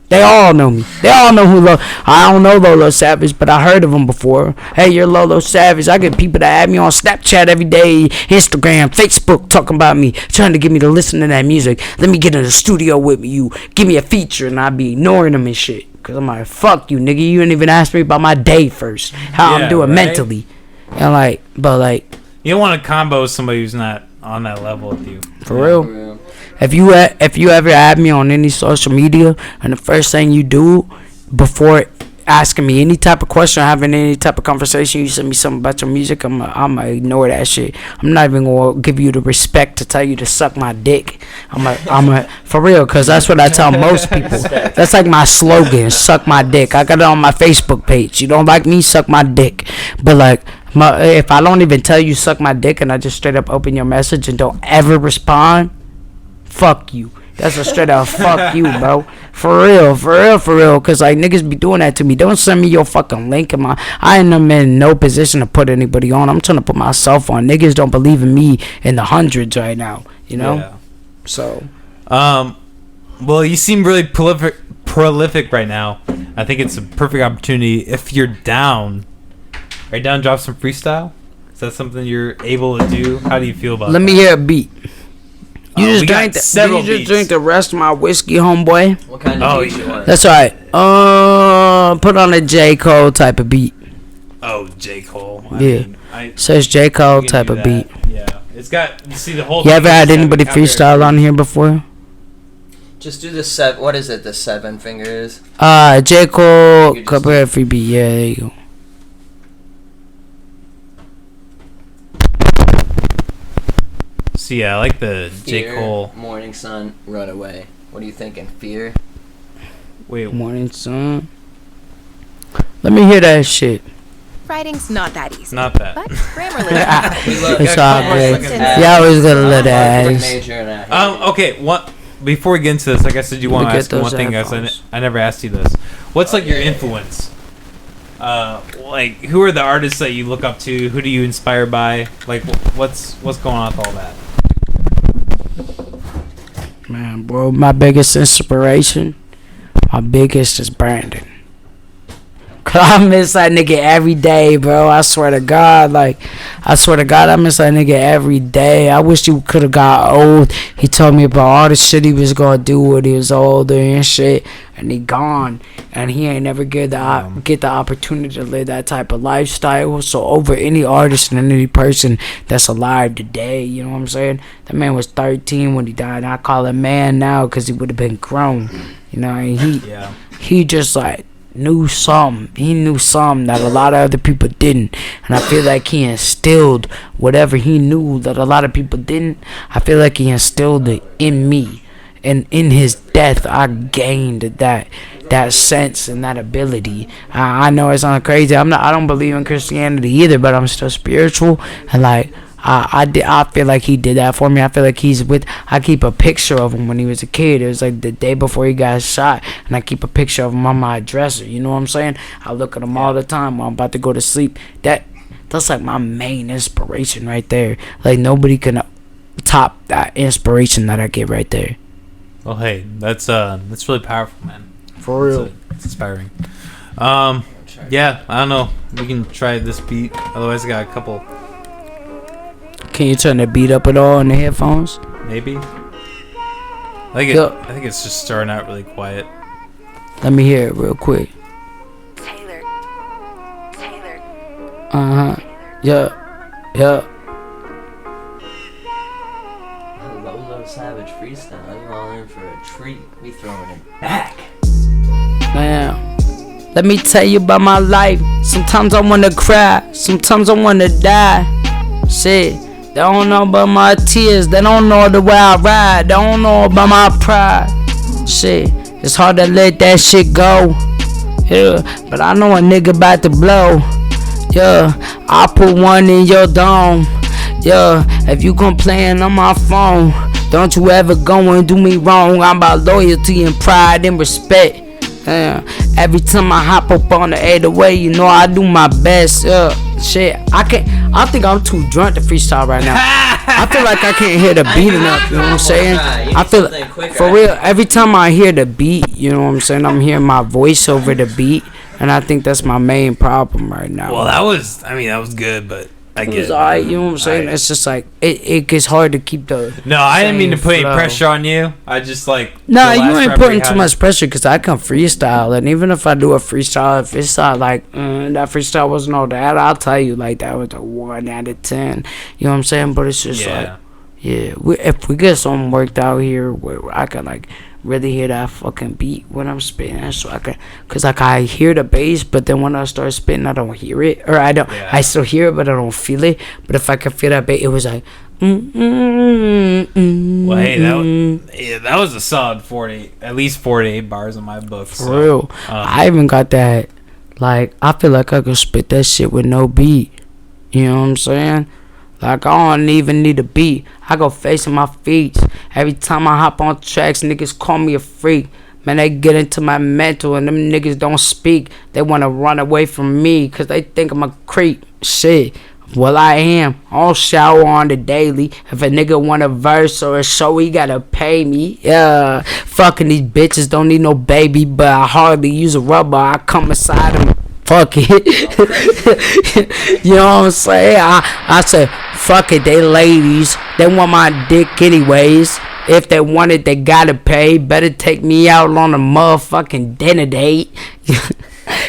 They all know me. They all know who I don't know LoLo Savage, but I heard of him before. Hey, you're LoLo Savage. I get people that add me on Snapchat every day, Instagram, Facebook, talking about me, trying to get me to listen to that music. Let me get in the studio with me. You give me a feature, and I be ignoring them and shit. Because I'm like, fuck you, nigga. You didn't even ask me about my day first. How I'm doing mentally. And like, but like. You don't want to combo with somebody who's not on that level with you. For real. If you ever add me on any social media, and the first thing you do before asking me any type of question or having any type of conversation, you send me something about your music, I'ma ignore that shit. I'm not even gonna give you the respect to tell you to suck my dick. I'm for real, cause that's what I tell most people. That's like my slogan, suck my dick. I got it on my Facebook page. You don't like me, suck my dick. But like, if I don't even tell you suck my dick and I just straight up open your message and don't ever respond, fuck you. That's a straight up fuck you, bro. For real. Cause like niggas be doing that to me. Don't send me your fucking link in I ain't in no position to put anybody on. I'm trying to put myself on. Niggas don't believe in me in the hundreds right now. You know? Yeah. So well, you seem really prolific right now. I think it's a perfect opportunity if you're down. Are you down to drop some freestyle? Is that something you're able to do? How do you feel about that? Let me hear a beat. You just drink the rest of my whiskey, homeboy. What kind of beat you want? That's alright. Put on a J. Cole type of beat. Oh, J. Cole. Says J. Cole type of beat. Yeah. It's got, you see the whole You ever had anybody freestyle on here before? Just do the what is it, the 7 fingers? J. Cole, couple free beat. Yeah, there you go. So yeah, I like the Fear, J. Cole. Morning Sun, Run Away. What are you thinking? Fear? Wait, Morning Sun. Let me hear that shit. Writing's not that easy. Not that. But Grammarly. It's all good. Yeah, I was gonna let that. Okay. What? Before we get into this, like I said, you want to ask one thing. I never asked you this. What's like your influence? Like who are the artists that you look up to? Who do you inspire by? Like what's going on with all that? Man, bro, my biggest inspiration, is Brandon. Cause I miss that nigga every day, bro. I swear to God, I miss that nigga every day. I wish he could have got old. He told me about all the shit he was gonna do when he was older and shit, and he gone, and he ain't never get the opportunity to live that type of lifestyle. So over any artist and any person that's alive today, you know what I'm saying? That man was 13 when he died. I call him man now because he would have been grown, you know. And he just like knew something. He knew something that a lot of other people didn't, and I feel like he instilled whatever he knew that a lot of people didn't. I feel like he instilled it in me, and in his death I gained that sense and that ability. I know it sounds crazy. I don't believe in Christianity either, but I'm still spiritual, and like I feel like he did that for me. I feel like I keep a picture of him when he was a kid. It was like the day before he got shot, and I keep a picture of him on my dresser. You know what I'm saying? I look at him all the time when I'm about to go to sleep. That's like my main inspiration right there. Like nobody can top that inspiration that I get right there. Well, hey, that's really powerful, man. For real. It's inspiring. Yeah, I don't know. We can try this beat. Otherwise, I got a couple. Can you turn the beat up at all in the headphones? Maybe. I think it's just starting out really quiet. Let me hear it real quick. Taylor. Yeah. LoLo Savage freestyle. You all in for a treat. We throwing it back. Damn. Let me tell you about my life. Sometimes I wanna cry. Sometimes I wanna die. Shit. They don't know about my tears. They don't know the way I ride. They don't know about my pride. Shit. It's hard to let that shit go. Yeah. But I know a nigga about to blow. Yeah. I put one in your dome. Yeah. If you complain on my phone, don't you ever go and do me wrong. I'm about loyalty and pride and respect. Every time I hop up on the 808, you know I do my best. Shit, I think I'm too drunk to freestyle right now. I feel like I can't hear the beat enough. You know what I'm saying? I feel for real. Every time I hear the beat, you know what I'm saying, I'm hearing my voice over the beat, and I think that's my main problem right now. Well, that was good, but I it get was it. alright. You know what I'm saying? Alright. It's just like it gets hard to keep the. No, I didn't mean to put any flow. pressure on you. I just like. Nah, the you last ain't rapper putting you too had- much pressure because I can freestyle, and even if I do a freestyle, if it's not like that freestyle wasn't all that, I'll tell you like that was a 1 out of 10. You know what I'm saying? But it's just like, yeah, if we get something worked out here where I can like really hear that fucking beat when I'm spitting, so I can, cause like I hear the bass, but then when I start spitting, I don't hear it, or I don't. Yeah. I still hear it, but I don't feel it. But if I can feel that bass, it was like. Well, hey, that was a solid 48, at least 48 bars in my book. So, For real. I even got that, like, I feel like I could spit that shit with no beat. You know what I'm saying? Like, I don't even need a beat. I go facing my feet. Every time I hop on tracks, niggas call me a freak. Man, they get into my mental and them niggas don't speak. They want to run away from me because they think I'm a creep. Shit. Well, I am. I'll shower on the daily. If a nigga want a verse or a show, he gotta pay me. Yeah, fucking these bitches don't need no baby, but I hardly use a rubber. I come beside them. Fuck it. You know what I'm saying? I said, fuck it. They ladies. They want my dick anyways. If they want it, they gotta pay. Better take me out on a motherfucking dinner date.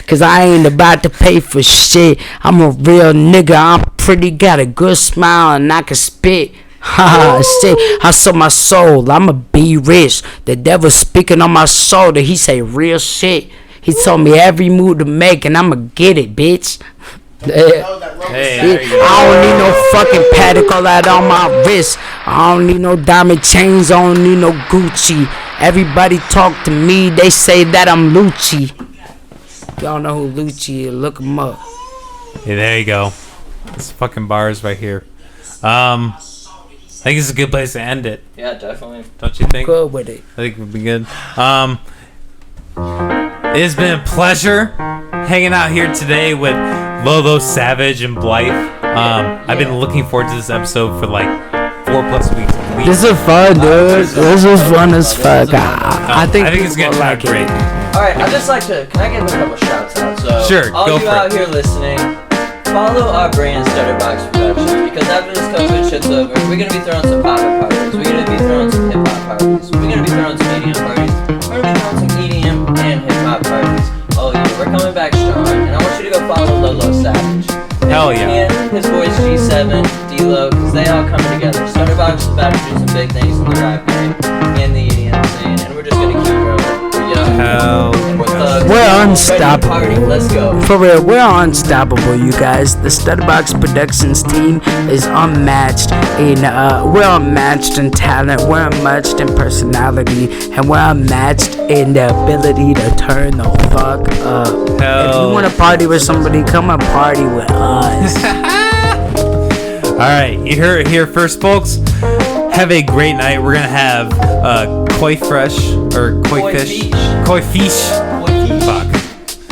Cause I ain't about to pay for shit. I'm a real nigga. I'm pretty, got a good smile, and I can spit. Haha, shit. I sold my soul. I'ma be rich. The devil speaking on my shoulder. He say real shit. He told me every move to make, and I'ma get it, bitch. Hey, there you go. I don't need no fucking Patek all that on my wrist. I don't need no diamond chains. I don't need no Gucci. Everybody talk to me. They say that I'm Lucci. Y'all know who Lucci is. Look him up. Hey, there you go. It's fucking bars right here. I think it's a good place to end it. Yeah, definitely. Don't you think? Good with it. I think it would be good. It has been a pleasure hanging out here today with LoLo Savage and Blythe. I've been looking forward to this episode for like 4+ weeks. This is fun, dude. This is fun as fuck. I think it's gonna people turn out like great. Alright, I'd just like to. Can I give a couple shouts out? So, Sure, all go you for out it. here listening, follow our brand StutterBox Productions, because after this COVID shit's over, we're gonna be throwing some pop-up parties. We're gonna be throwing some hip-hop parties. We're gonna be throwing some EDM parties. We're gonna be throwing some EDM and hip-hop parties. Oh yeah, we're coming back strong, and I want you to go follow LoLo Savage. Hell yeah. And his boys G7, D-Lo, because they all coming together. StutterBox is about to do some big things in the rap game and the EDM scene, and we're just gonna keep growing. We're young. Hell We're thugs. We're Ready to unstoppable. party. Let's go. For real, we're unstoppable, you guys. The StutterBox Productions team is unmatched we're unmatched in talent, we're unmatched in personality, and we're unmatched in the ability to turn the fuck up. If you want to party with somebody, come and party with us. right, you heard it here first, folks. Have a great night. We're gonna have Koifresh or Koifresh. Fuck.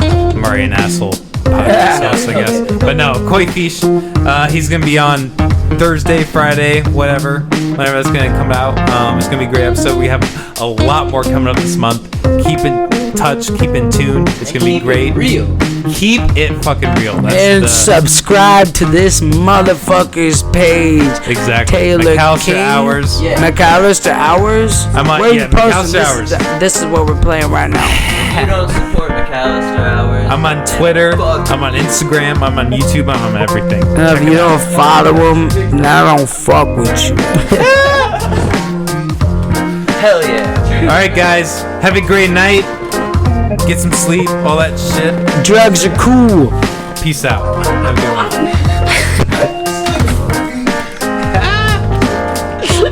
I'm already an asshole. Podcast host, I guess. But no, Koifresh. He's gonna be on Thursday, Friday, whenever that's gonna come out. It's gonna be a great episode. We have a lot more coming up this month. Keep in touch, keep in tune. It's gonna be great. Real. Keep it fucking real. And subscribe to this motherfucker's page. Exactly. Taylor McAllister King. Hours. Yeah. McAllister Hours. I'm on, Where yeah, you posting? McAllister Hours. This is what we're playing right now. If you don't support McAllister Hours, I'm on Twitter. I'm on Instagram. I'm on YouTube. I'm on everything. If you don't follow him, now I don't fuck with you. hell yeah. All right, guys. Have a great night. Get some sleep. All that shit. Drugs are cool. Peace out. Have a good one.